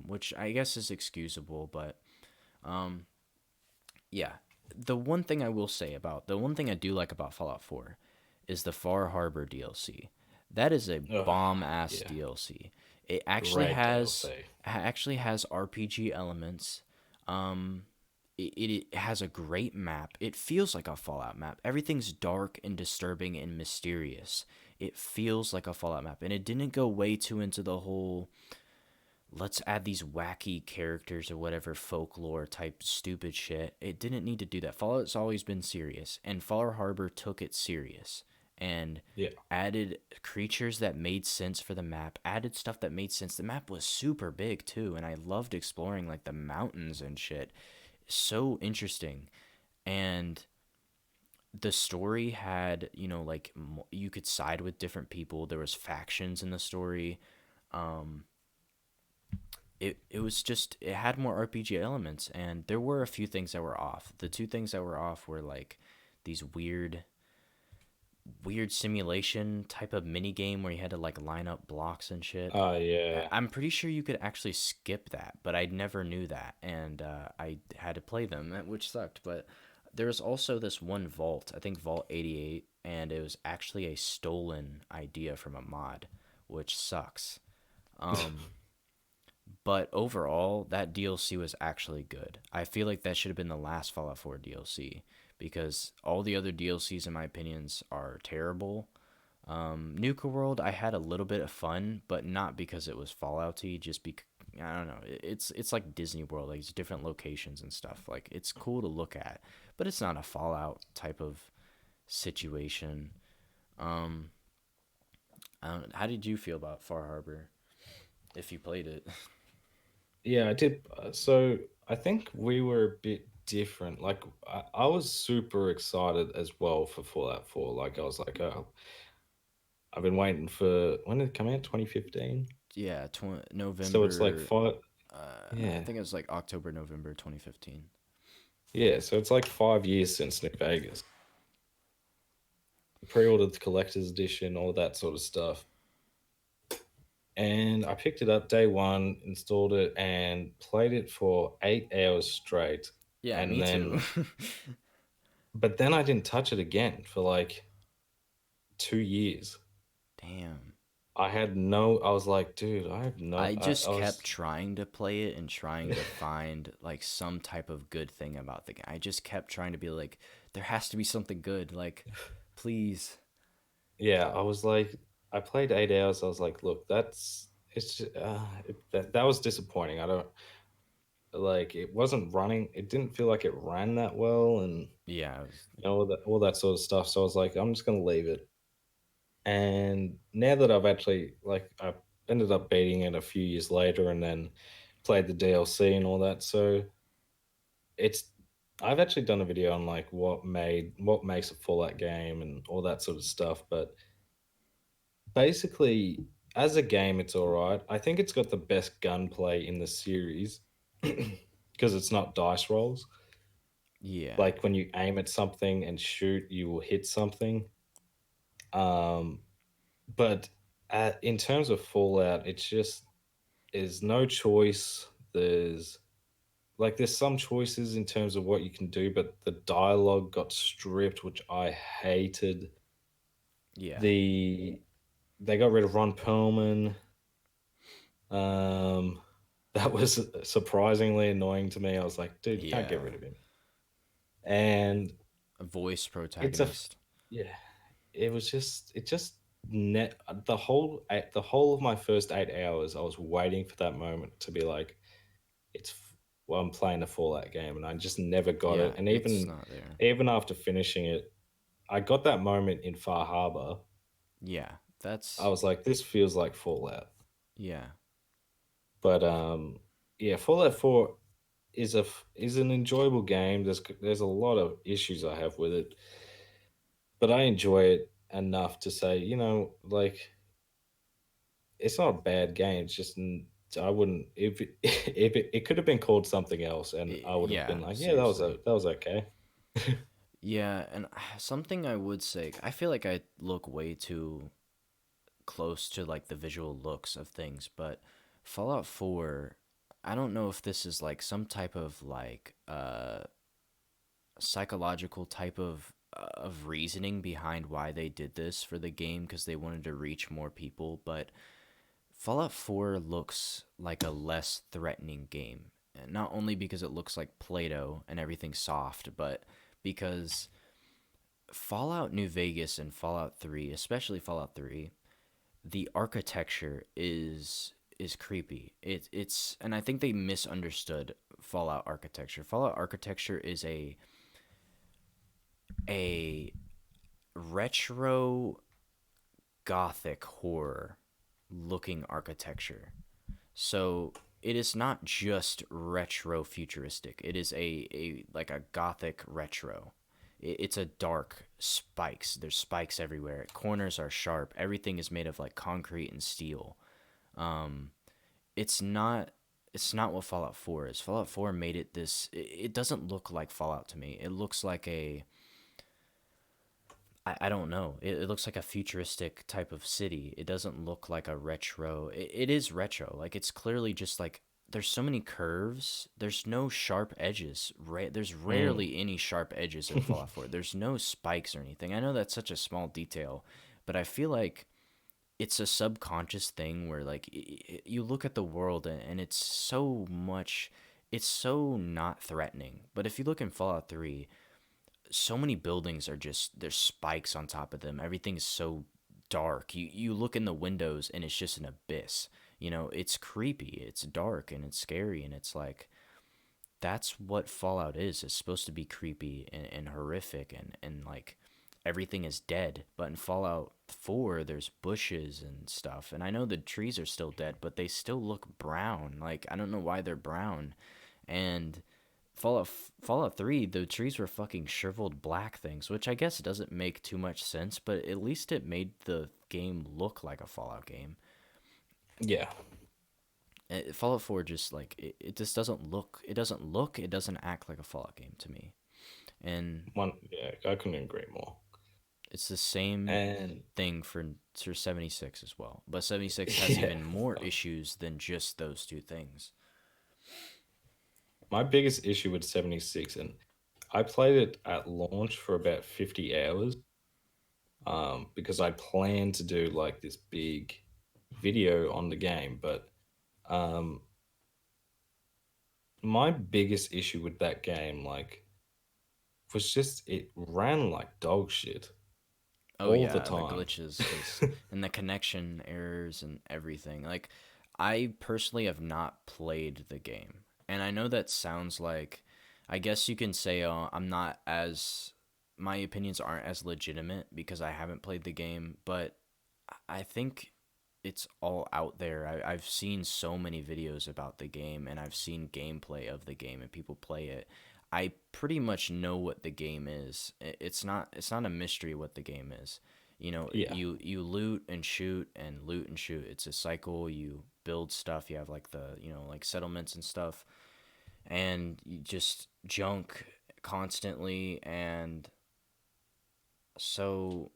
which I guess is excusable, but um, yeah. The one thing I do like about Fallout 4 is the Far Harbor DLC. That is a Oh, bomb ass yeah. DLC. It actually Great has DLC. actually has RPG elements. Um, it has a great map. It feels like a Fallout map. Everything's dark and disturbing and mysterious. It feels like a Fallout map, and it didn't go way too into the whole, let's add these wacky characters or whatever folklore type stupid shit. It didn't need to do that. Fallout's always been serious, and Far Harbor took it serious and Yeah. added creatures that made sense for the map, added stuff that made sense. The map was super big too, and I loved exploring like the mountains and shit. so interesting. And the story had, like you could side with different people. There was factions in the story. Um, it was just, it had more RPG elements, and there were a few things that were off. The two things that were off were like these weird simulation type of mini game where you had to like line up blocks and shit. Oh yeah. I'm pretty sure you could actually skip that, but I never knew that, and I had to play them, which sucked. But there was also this one vault, I think Vault 88, and it was actually a stolen idea from a mod, which sucks. Um, but overall, that DLC was actually good. I feel like that should have been the last Fallout 4 DLC because all the other DLCs, in my opinions, are terrible. Nuka World, I had a little bit of fun, but not because it was Fallouty. Just because I don't know. It's like Disney World. Like it's different locations and stuff. Like it's cool to look at, but it's not a Fallout type of situation. Um, how did you feel about Far Harbor if you played it? Yeah, I did. So I think we were a bit different. Like I was super excited as well for Fallout 4. Like I was like, oh, I've been waiting for when did it come out? 2015. Yeah, So it's like November. five. I Yeah, think it was like October, November 2015. yeah. So it's like 5 years since New Vegas. Pre-ordered the collector's edition, all that sort of stuff. And I picked it up day one, installed it, and played it for 8 hours straight. Yeah, And me too. then, but then I didn't touch it again for like 2 years. Damn. I was like, dude, I have no, I I just kept was, trying to play it and trying to find like some type of good thing about the game. I just kept trying to be like, there has to be something good. Like, please. yeah, I was like, I played 8 hours. I was like, look, that was disappointing. I don't like, it wasn't running. It didn't feel like it ran that well. And, Yeah, it was, all that sort of stuff. So I was like, I'm just going to leave it. And now that I've actually I ended up beating it a few years later and then played the DLC and all that. So it's I've actually done a video on like what makes a Fallout game and all that sort of stuff. But basically, as a game, it's all right. I think it's got the best gunplay in the series because it's not dice rolls. yeah, Like when you aim at something and shoot, you will hit something. Um, but in terms of Fallout, it's just there's no choice. There's some choices in terms of what you can do, but the dialogue got stripped, which I hated. yeah, The They got rid of Ron Perlman. Um, that was surprisingly annoying to me. I was like, dude, you can't get yeah. rid of him. And A voice it's a protagonist. yeah. It just net the whole of my first 8 hours. I was waiting for that moment to be like, well, I'm playing a Fallout game, and I just never got it. Yeah, And it's not there. even after finishing it, I got that moment in Far Harbor. Yeah, I that's, was like, this feels like Fallout. yeah, But yeah, Fallout 4 is an enjoyable game. There's a lot of issues I have with it, but I enjoy it enough to say, like it's not a bad game. It's just I wouldn't if it could have been called something else, and I would have yeah, been like, yeah, seriously. that was okay. Yeah, and something I would say, I feel like I look way too close to like the visual looks of things, but Fallout 4, I don't know if this is like some type of like psychological type of reasoning behind why they did this for the game because they wanted to reach more people, but Fallout 4 looks like a less threatening game. And not only because it looks like Play-Doh and everything's soft, but because Fallout New Vegas and Fallout 3, especially Fallout 3, the architecture is creepy. It's and I think they misunderstood Fallout architecture. Fallout architecture is a retro gothic horror looking architecture. So it is not just retro futuristic. It is a like a gothic retro. It's a dark spikes. There's spikes everywhere. Corners are sharp. Everything is made of like concrete and steel. Um, it's not it's not what Fallout 4 is. Fallout 4 made it this. It doesn't look like Fallout to me. It looks like a I don't know. It looks like a futuristic type of city. It doesn't look like a retro. It is retro. Like it's clearly just like there's so many curves. There's no sharp edges. There's Mm. rarely any sharp edges in Fallout 4. There's no spikes or anything. I know that's such a small detail, but I feel like it's a subconscious thing where like you look at the world and it's so much it's so not threatening. But if you look in Fallout 3, so many buildings are just there's spikes on top of them. Everything's so dark. You look in the windows and it's just an abyss. It's creepy. It's dark and it's scary and it's like that's what Fallout is. It's supposed to be creepy and horrific and like everything is dead. But in Fallout 4, there's bushes and stuff. And I know the trees are still dead, but they still look brown. Like I don't know why they're brown. And Fallout 3, the trees were fucking shriveled black things, which I guess doesn't make too much sense, but at least it made the game look like a Fallout game. Yeah. Fallout 4 just like it just it doesn't act like a Fallout game to me. And Yeah, I couldn't agree more. it's the same And thing for 76 as well. But 76 has yeah, even more issues than just those two things. my biggest issue with 76, and I played it at launch for about 50 hours, because I planned to do like this big video on the game, but um, my biggest issue with that game, like, was just it ran like dog shit Oh all the yeah, the time. glitches just and the connection errors and everything. Like I personally have not played the game. And I know that sounds like I guess you can say I'm not as my opinions aren't as legitimate because I haven't played the game, but I think it's all out there. I've seen so many videos about the game and I've seen gameplay of the game and people play it. I pretty much know what the game is. It's not a mystery what the game is. Yeah, You loot and shoot and loot and shoot. It's a cycle. You build stuff. You have like like settlements and stuff, and you just junk constantly. And so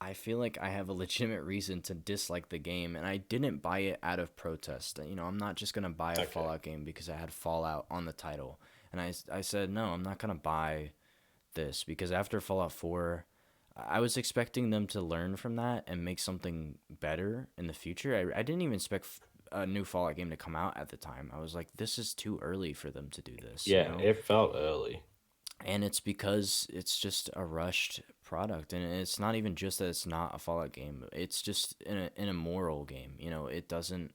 I feel like I have a legitimate reason to dislike the game, and I didn't buy it out of protest. I'm not just gonna buy a okay. Fallout game because I had Fallout on the title, and I said no, I'm not gonna buy this because after Fallout 4, I was expecting them to learn from that and make something better in the future. I didn't even expect a new Fallout game to come out at the time. I was like, this is too early for them to do this, Yeah, it felt early. and it's because it's just a rushed product, and it's not even just that it's not a Fallout game. It's just in a moral game. It doesn't.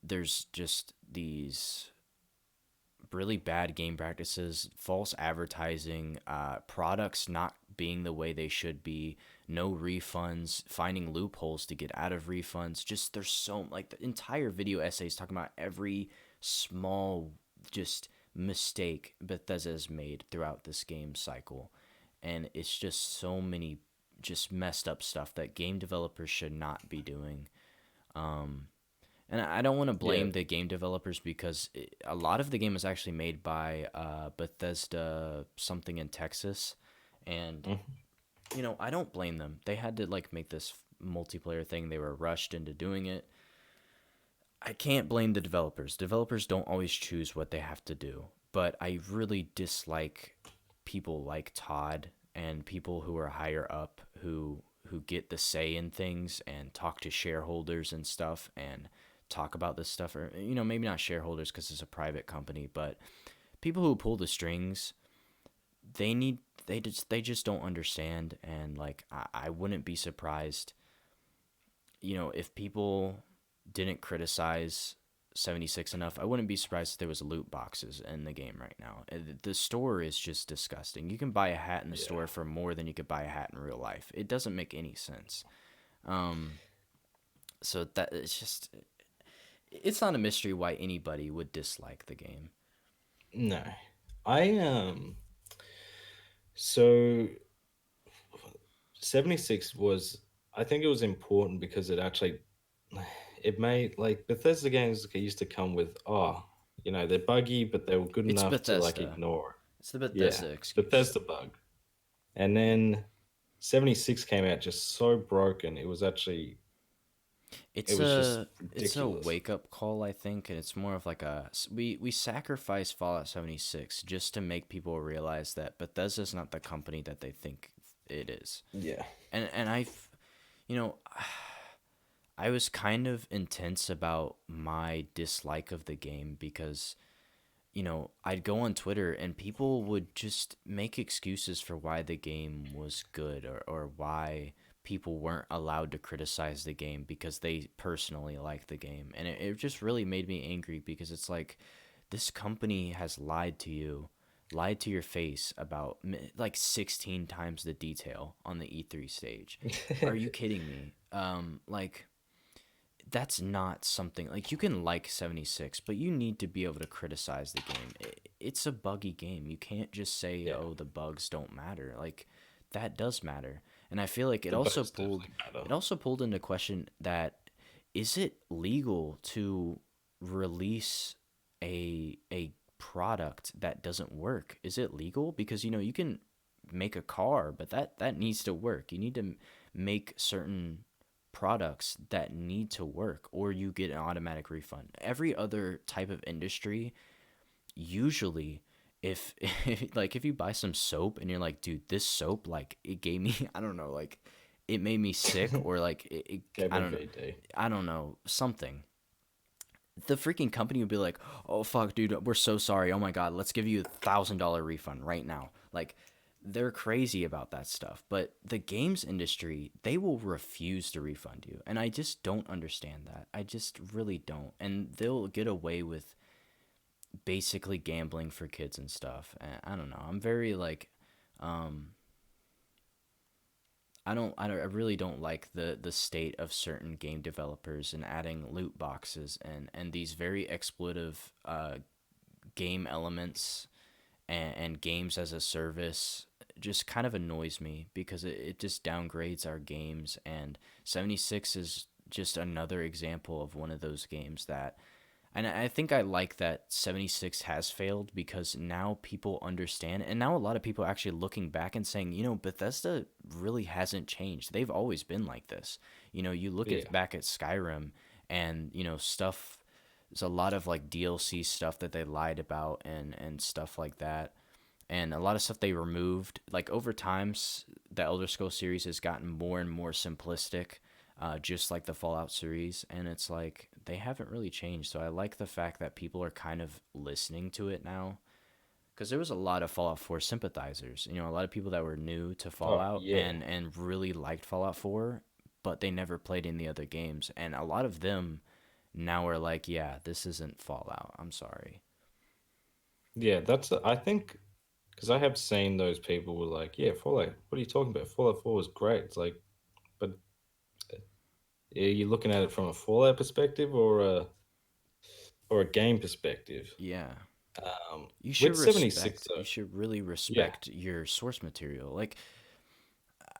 There's just these really bad game practices, false advertising, products not being the way they should be, no refunds, finding loopholes to get out of refunds. Just there's so like the entire video essay is talking about every small just mistake Bethesda's made throughout this game cycle. And it's just so many just messed up stuff that game developers should not be doing. Um, and I don't want to Yeah. blame the game developers because a lot of the game is actually made by Bethesda something in Texas, and Mhm. I don't blame them. They had to like make this multiplayer thing. They were rushed into doing it. I can't blame the developers. Developers don't always choose what they have to do, but I really dislike people like Todd and people who are higher up who get the say in things and talk to shareholders and stuff and talk about this stuff, or maybe not shareholders because it's a private company, but people who pull the strings, they need they just don't understand. And like I wouldn't be surprised if people didn't criticize 76 enough. I wouldn't be surprised if there was loot boxes in the game right now. The store is just disgusting. You can buy a hat in the Yeah. store for more than you could buy a hat in real life. It doesn't make any sense. Um, so that it's just It's not a mystery why anybody would dislike the game. No. I so 76 was, I think it was important because it actually it made, like, Bethesda games used to come with, oh, they're buggy, but they were good It's enough to like Bethesda. ignore. It's the Yeah, Bethesda excuse. Bethesda bug. And then 76 came out just so broken. It was just It's a ridiculous. wake up call, I think, and it's more of like we sacrifice Fallout 76 just to make people realize that Bethesda's not the company that they think it is. Yeah. And you know, I was kind of intense about my dislike of the game because I'd go on Twitter and people would just make excuses for why the game was good, or why people weren't allowed to criticize the game because they personally like the game. And it just really made me angry because it's like, this company has lied to you, lied to your face about like 16 times the detail on the E3 stage. Are you kidding me? Like, that's not something like, you can like 76, but you need to be able to criticize the game. It's a buggy game. You can't just say, Yeah. "Oh, the bugs don't matter." Like, that does matter. And I feel like The bugs definitely matter. it also pulled into question that, is it legal to release a product that doesn't work? Is it legal? Because you can make a car, but that needs to work. You need to make certain products that need to work, or you get an automatic refund. Every other type of industry, usually, if, if you buy some soap and you're like, dude, this soap, like, it gave me I don't know, like, it made me sick, or like, Gave me VD. I don't know, something, the freaking company would be like, "Oh fuck, dude, we're so sorry. Oh my god, let's give you $1,000 refund right now." Like, they're crazy about that stuff. But the games industry, they will refuse to refund you, and I just don't understand that. I just really don't. And they'll get away with basically gambling for kids and stuff. And I don't know. I'm very like, um, I really don't like the state of certain game developers and adding loot boxes and these very exploitive game elements, and games as a service. Just kind of annoys me because it just downgrades our games. And 76 is just another example of one of those games that, and I think I like that 76 has failed, because now people understand. And now a lot of people are actually looking back and saying, Bethesda really hasn't changed. They've always been like this. You look Yeah. at back at Skyrim, and, stuff, there's a lot of like DLC stuff that they lied about, and stuff like that. And a lot of stuff they removed. Like, over time, the Elder Scrolls series has gotten more and more simplistic, just like the Fallout series. And it's like, they haven't really changed. So I like the fact that people are kind of listening to it now. Because there was a lot of Fallout 4 sympathizers. A lot of people that were new to Oh, Fallout yeah. and really liked Fallout 4, but they never played any other games. And a lot of them now are like, yeah, this isn't Fallout. I'm sorry. Yeah, I think, because I have seen those people were like, yeah, Fallout, what are you talking about? Fallout 4 was great. It's like, but are you looking at it from a Fallout perspective or a game perspective? Yeah. With 76 though, You should really yeah. respect your source material. Like,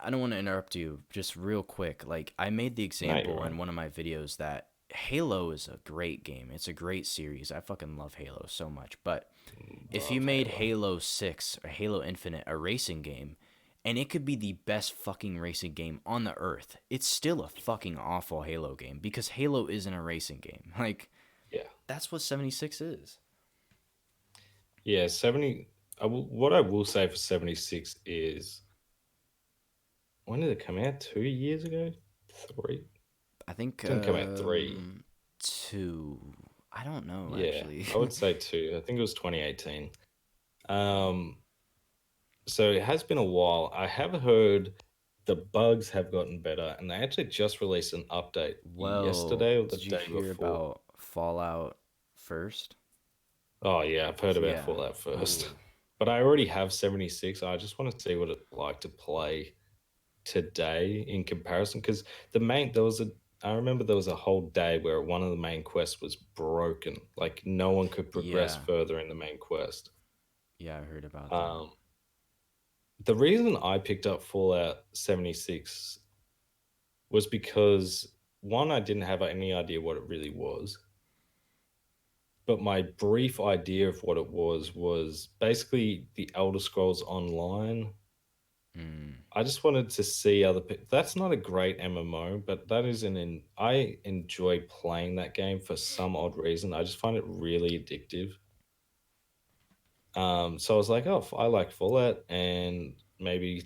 I don't want to interrupt you, just real quick. Like, I made the No, you're example right. in one of my videos that Halo is a great game. It's a great series. I fucking love Halo so much. But if you Love made Halo. Halo 6 or Halo Infinite a racing game, and it could be the best fucking racing game on the earth, it's still a fucking awful Halo game, because Halo isn't a racing game. Like, Yeah. that's what 76 is. Yeah, 70. What I will say for 76 is, when did it come out? 2 years ago? Three? I think Didn't come out three. two. I don't know Yeah, actually. I would say two. I think it was 2018. Um, so it has been a while. I have heard the bugs have gotten better, and they actually just released an update Well, yesterday or the did you day hear before. about Fallout first? Oh yeah, I've heard about Yeah. Fallout first. Ooh. But I already have 76. I just want to see what it's like to play today in comparison, because there was I remember there was a whole day where one of the main quests was broken. Like no one could progress Yeah, further in the main quest. yeah, I heard about that. Um, the reason I picked up Fallout 76 was because one, I didn't have any idea what it really was, but my brief idea of what it was basically the Elder Scrolls Online. Mm, I just wanted to see other people. That's not a great MMO, but that is I enjoy playing that game for some odd reason. I just find it really addictive. So I was like, oh, I like Fallout, and maybe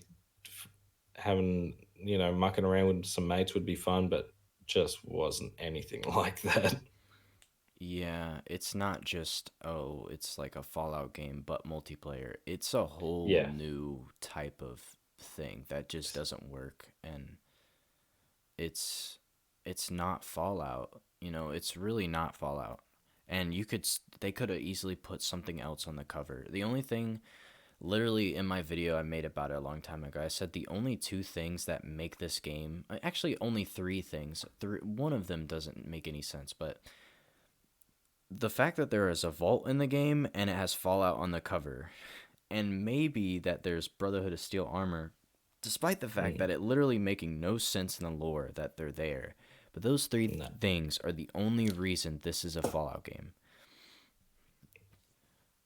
f- having mucking around with some mates would be fun, but just wasn't anything like that. yeah, it's not just, oh, it's like a Fallout game, but multiplayer. It's a whole Yeah, new type of thing that just doesn't work, and it's it's not Fallout. It's really not Fallout. And they could have easily put something else on the cover. The only thing, literally in my video I made about it a long time ago, I said the only two things that make this game, actually only three things. One of them doesn't make any sense, but the fact that there is a vault in the game and it has Fallout on the cover, and maybe that there's Brotherhood of Steel armor, despite the fact mm, that it literally making no sense in the lore that they're there. But those three no, things are the only reason this is a Fallout game.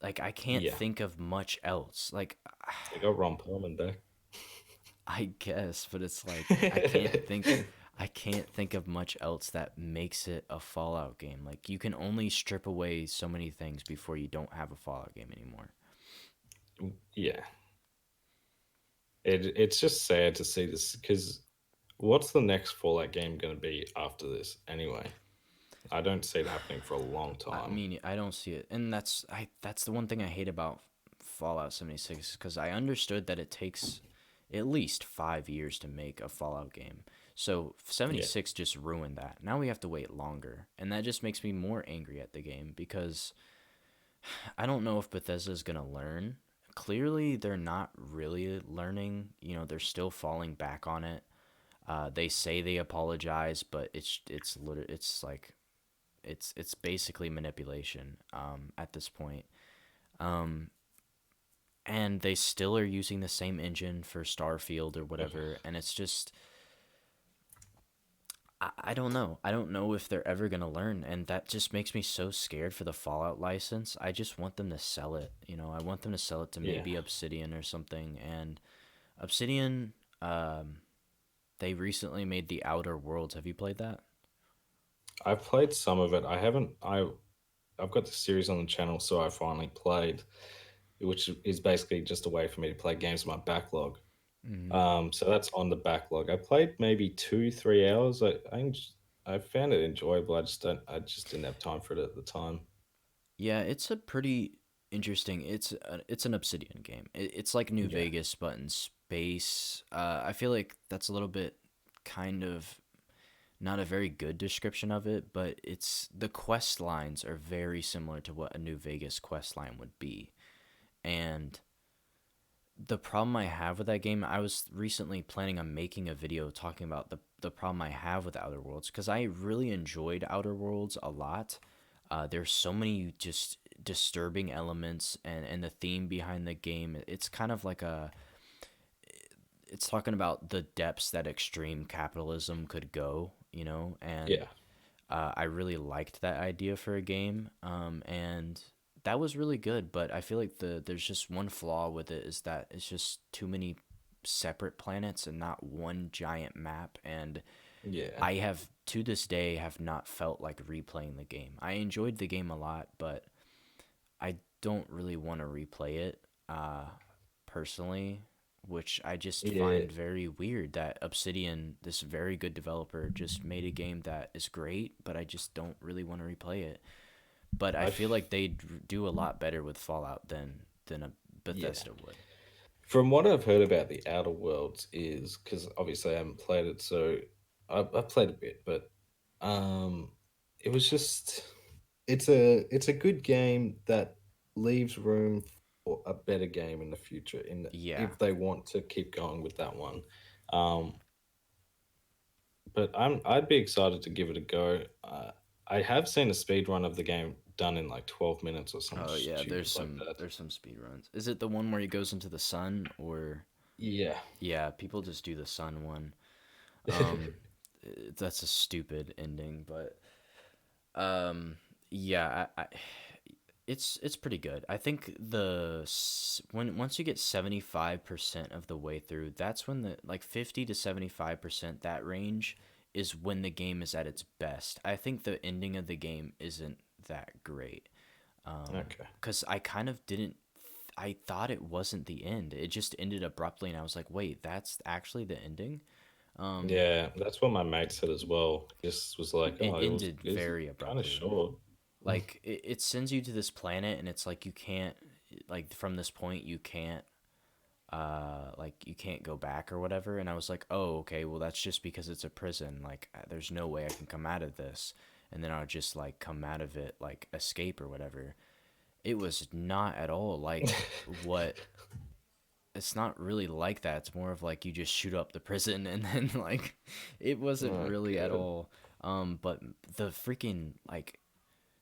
Like, I can't yeah, think of much else. Like, they got Ron Perlman back. I guess, but it's like I can't think of much else that makes it a Fallout game. Like, you can only strip away so many things before you don't have a Fallout game anymore. Yeah, it's just sad to see this because what's the next Fallout game going to be after this anyway? I don't see it happening for a long I time. mean, I don't see it, and that's the one thing I hate about Fallout 76, because I understood that it takes at least 5 years to make a Fallout game. So Yeah, 76 just ruined that. Now we have to wait longer, and that just makes me more angry at the game because I don't know if Bethesda's gonna learn. Clearly, they're not really learning. They're still falling back on it. They say they apologize, but it's like it's basically manipulation at this point. Um, and they still are using the same engine for Starfield or whatever, and it's just I don't know. I don't know if they're ever gonna learn, and that just makes me so scared for the Fallout license. I just want them to sell it. I want them to sell it to yeah. maybe Obsidian or something. And Obsidian, they recently made the Outer Worlds. Have you played that? I've played some of it. I haven't. I've got the series on the channel, so I finally played, which is basically just a way for me to play games in my backlog. Hmm. So that's on the backlog. I played maybe 2, 3 hours. I found it enjoyable. I just didn't have time for it at the time. Yeah, it's a pretty interesting. It's an Obsidian game. It's like New Yeah, Vegas, but in space. I feel like that's a little bit kind of not a very good description of it, but the quest lines are very similar to what a New Vegas quest line would be. And the problem I have with that game, I was recently planning on making a video talking about the problem I have with Outer Worlds, because I really enjoyed Outer Worlds a lot. There's so many just disturbing elements, and the theme behind the game. It's kind of like it's talking about the depths that extreme capitalism could go, and yeah, I really liked that idea for a game, and that was really good. But I feel like there's just one flaw with it, is that it's just too many separate planets and not one giant map. And yeah. I have, to this day, have not felt like replaying the game. I enjoyed the game a lot, but I don't really want to replay it, personally, which I just Yeah, find very weird that Obsidian, this very good developer, just made a game that is great, but I just don't really want to replay it. But I I feel like they do a lot better with Fallout than a yeah. Bethesda would. From what I've heard about the Outer Worlds is because obviously I haven't played it, so I've played a bit, but um, it was just it's a good game that leaves room for a better game in the future. Yeah. If they want to keep going with that one, um, but I'd be excited to give it a go. I have seen a speed run of the game done in like 12 minutes or something Oh yeah, stupid like that. there's some speed runs. Is it the one where he goes into the sun or Yeah. yeah, people just do the sun one. Um that's a stupid ending, but um yeah, it's pretty good. I think when once you get 75% of the way through, that's when the like 50 to 75% that range is when the game is at its best. I think the ending of the game isn't that great. Okay. Cuz I kind of didn't I thought it wasn't the end. It just ended abruptly and I was like, "Wait, that's actually the ending?" Um Yeah, that's what my mate said as well. Just was like, it "Oh, ended it was very kind of abruptly. short." Like it sends you to this planet and it's like you can't like from this point you can't like you can't go back or whatever, and I was like, oh okay, well that's just because it's a prison, like there's no way I can come out of this, and then I'll just like come out of it like escape or whatever. It was not at all like what it's not really like that. It's more of like you just shoot up the prison and then like it wasn't Oh really at god. all. But the freaking like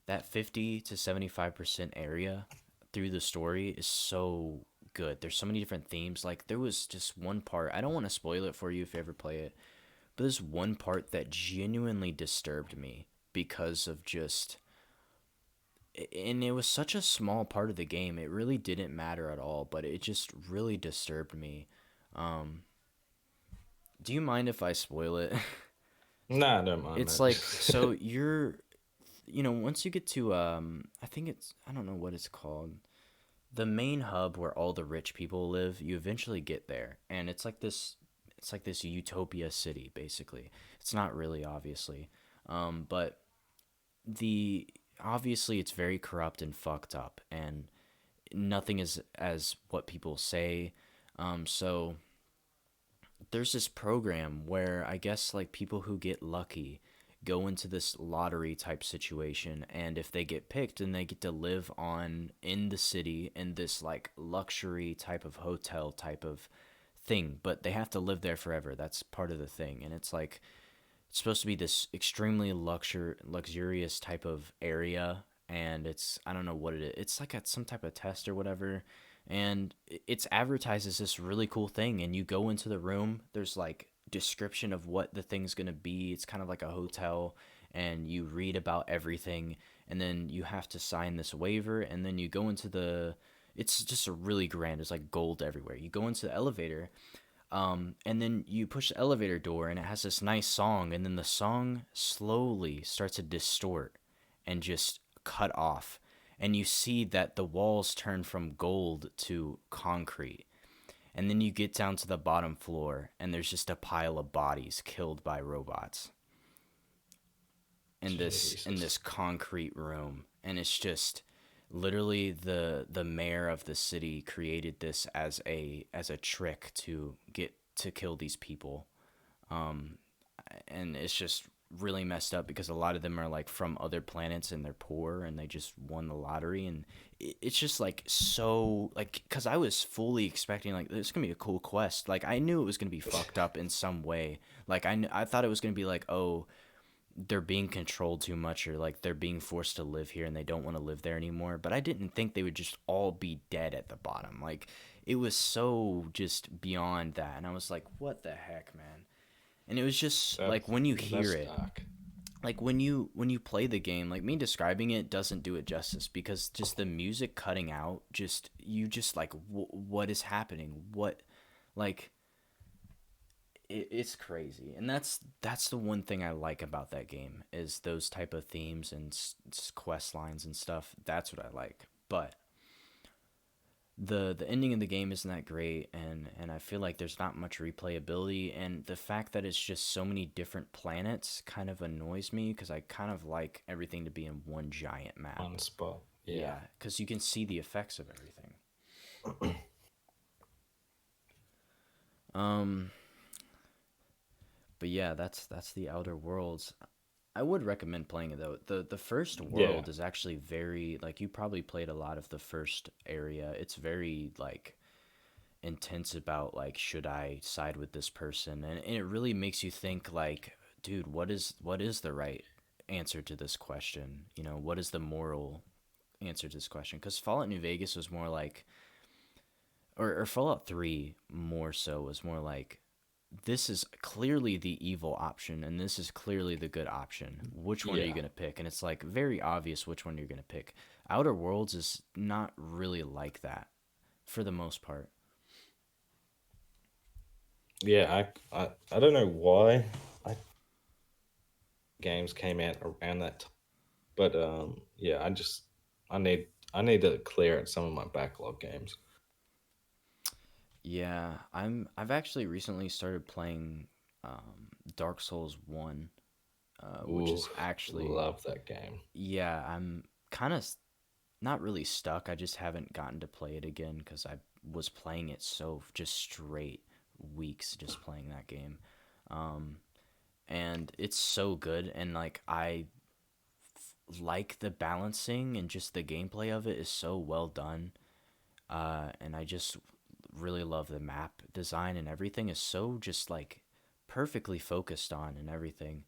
that 50 to 75% area through the story is so good. There's so many different themes. Like there was just one part, I don't want to spoil it for you if you ever play it, but there's one part that genuinely disturbed me because of just and it was such a small part of the game. It really didn't matter at all, but it just really disturbed me. Um do you mind if I spoil it? Nah, I don't mind, It's mate. like so you're once you get to I think it's I don't know what it's called, the main hub where all the rich people live, you eventually get there, and it's like this utopia city basically. It's not really obviously, but the obviously it's very corrupt and fucked up, and nothing is as what people say. So there's this program where I guess like people who get lucky go into this lottery type situation, and if they get picked then they get to live on in the city in this like luxury type of hotel type of thing, but they have to live there forever. That's part of the thing, and it's like it's supposed to be this extremely luxurious type of area, and it's I don't know what it is. It's like at some type of test or whatever, and it's advertised as this really cool thing. And you go into the room. There's like description of what the thing's gonna be. It's kind of like a hotel, and you read about everything, and then you have to sign this waiver, and then you go into the. It's just a really grand. It's like gold everywhere. You go into the elevator, and then you push the elevator door and it has this nice song, and then the song slowly starts to distort and just cut off. And you see that the walls turn from gold to concrete. And then you get down to the bottom floor and there's just a pile of bodies killed by robots in Jesus. this concrete room. And it's just literally the mayor of the city created this as a trick to get to kill these people, and it's just really messed up because a lot of them are like from other planets and they're poor and they just won the lottery, and it's just like so like because I was fully expecting like this is gonna be a cool quest. Like I knew it was gonna be fucked up in some way. Like I thought it was gonna be like, oh, they're being controlled too much, or like they're being forced to live here and they don't want to live there anymore, but I didn't think they would just all be dead at the bottom. Like it was so just beyond that, and I was like, what the heck, man. And it was just like when you hear That's it, dark. like when you play the game, like me describing it doesn't do it justice because just the music cutting out, just you just like what is happening, what like it's crazy. And that's the one thing I like about that game is those type of themes and quest lines and stuff. That's what I like. But the ending of the game isn't that great, and I feel like there's not much replayability, and the fact that it's just so many different planets kind of annoys me because I kind of like everything to be in one giant map. One spot. Yeah. Yeah, because you can see the effects of everything. Um, but yeah, that's the Outer Worlds. I would recommend playing it though. The first Yeah. world is actually very like you probably played a lot of the first area. It's very like intense about like should I side with this person, and it really makes you think like dude, what is the right answer to this question? What is the moral answer to this question? Because Fallout New Vegas was more like, or Fallout 3 more so was more like, this is clearly the evil option and this is clearly the good option. Which one are you Yeah, going to pick? And it's like very obvious which one you're going to pick. Outer Worlds is not really like that for the most part. yeah. I don't know why I games came out around that time, but yeah. I need I need to clear out some of my backlog games. Yeah, I've actually recently started playing Dark Souls 1, which Ooh, is actually, love that game. yeah, I'm kind of not really stuck. I just haven't gotten to play it again because I was playing it so just straight weeks just playing that game. Um, and it's so good. And like, I like the balancing and just the gameplay of it is so well done. And I just really love the map design and everything is so just like perfectly focused on and everything.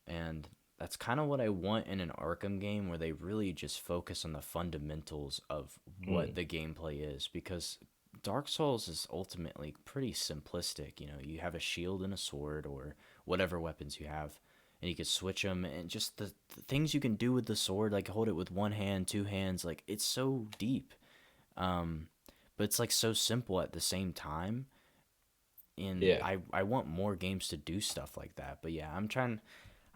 And that's kind of what I want in an Arkham game where they really just focus on the fundamentals of what Mm, the gameplay is because Dark Souls is ultimately pretty simplistic. You have a shield and a sword or whatever weapons you have, and you can switch them, and just the things you can do with the sword, like hold it with one hand, two hands, like it's so deep. Um, but it's like so simple at the same time. And yeah. I want more games to do stuff like that. But yeah,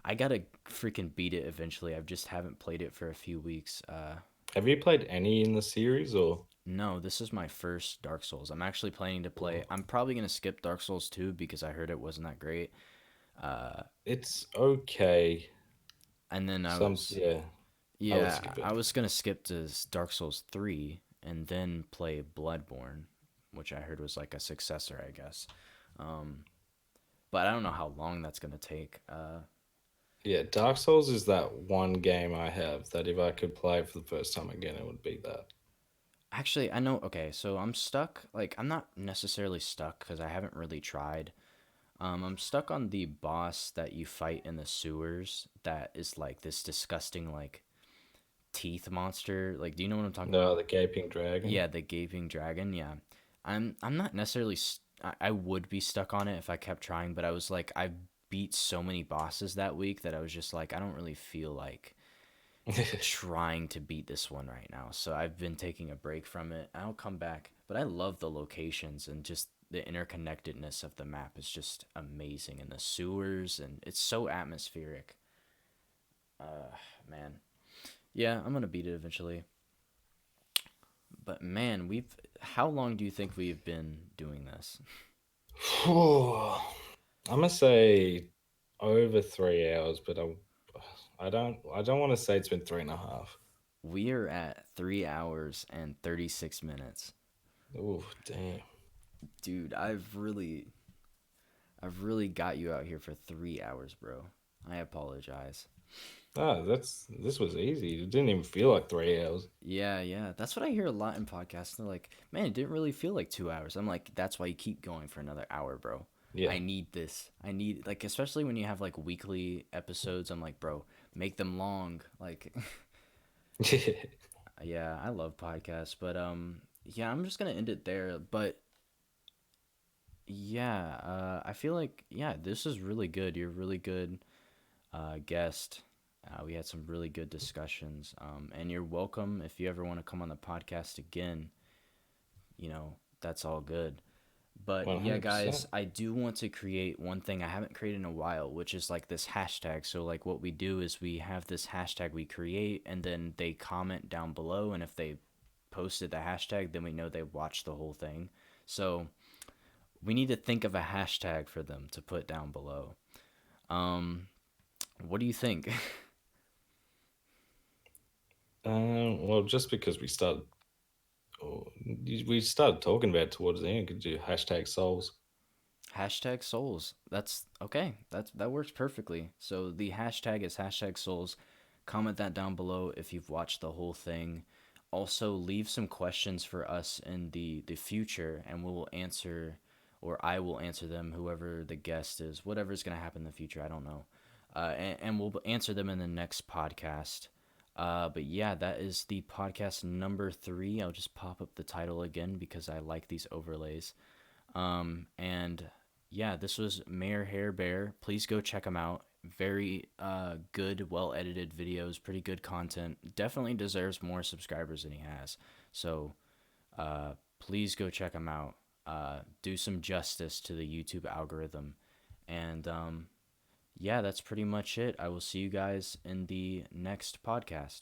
I gotta freaking beat it eventually. I just haven't played it for a few weeks. Have you played any in the series or? No, this is my first Dark Souls. I'm actually planning to play. Or I'm probably gonna skip Dark Souls 2 because I heard it wasn't that great. Uh, it's okay. and then Some yeah, I would skip I it. was gonna skip to Dark Souls 3 and then play Bloodborne, which I heard was like a successor, I guess. Um, but I don't know how long that's gonna take. Yeah, Dark Souls is that one game I have that if I could play it for the first time again, it would be that. Actually, I know. Okay, so I'm stuck. Like, I'm not necessarily stuck because I haven't really tried. I'm stuck on the boss that you fight in the sewers. That is like this disgusting, like teeth monster. Like, do you know what I'm talking No, about? the Gaping Dragon. Yeah, the gaping dragon. Yeah, I'm not necessarily. I would be stuck on it if I kept trying, but I was like, I beat so many bosses that week that I was just like, I don't really feel like trying to beat this one right now. So I've been taking a break from it. I'll come back, but I love the locations and just the interconnectedness of the map is just amazing, and the sewers, and it's so atmospheric. Man, yeah, I'm gonna beat it eventually. But man, we've how long do you think we've been doing this? I'm gonna say over 3 hours, but I don't want to say it's been three and a half. We are at 3 hours and 36 minutes. Oh damn. Dude, I've really got you out here for 3 hours, bro. I apologize. Ah, this was easy. It didn't even feel like 3 hours. Yeah, yeah. That's what I hear a lot in podcasts. They're like, man, it didn't really feel like 2 hours. I'm like, that's why you keep going for another hour, bro. Yeah. I need this. I need, like, especially when you have like weekly episodes. I'm like, bro, make them long. Like, yeah, I love podcasts, but yeah, I'm just gonna end it there. But yeah, I feel like yeah, this is really good. You're a really good guest. We had some really good discussions. And you're welcome if you ever want to come on the podcast again. That's all good. But yeah, guys, 100%. I do want to create one thing I haven't created in a while, which is like this hashtag. So, like, what we do is we have this hashtag we create, and then they comment down below. And if they posted the hashtag, then we know they watched the whole thing. So, we need to think of a hashtag for them to put down below. Um, what do you think? Well, just because oh, we started talking about it towards the end, could do hashtag souls. Hashtag souls. That's okay. That works perfectly. So the hashtag is hashtag souls. Comment that down below if you've watched the whole thing. Also, leave some questions for us in the future, and we'll answer. or I will answer them, whoever the guest is, whatever's going to happen in the future. I don't know. And we'll answer them in the next podcast. But yeah, that is the podcast number 3. I'll just pop up the title again because I like these overlays. And yeah, this was Mayor Hair Bear. Please go check him out. Very good, well edited videos, pretty good content. Definitely deserves more subscribers than he has. So please go check him out. Do some justice to the YouTube algorithm. And yeah, that's pretty much it. I will see you guys in the next podcast.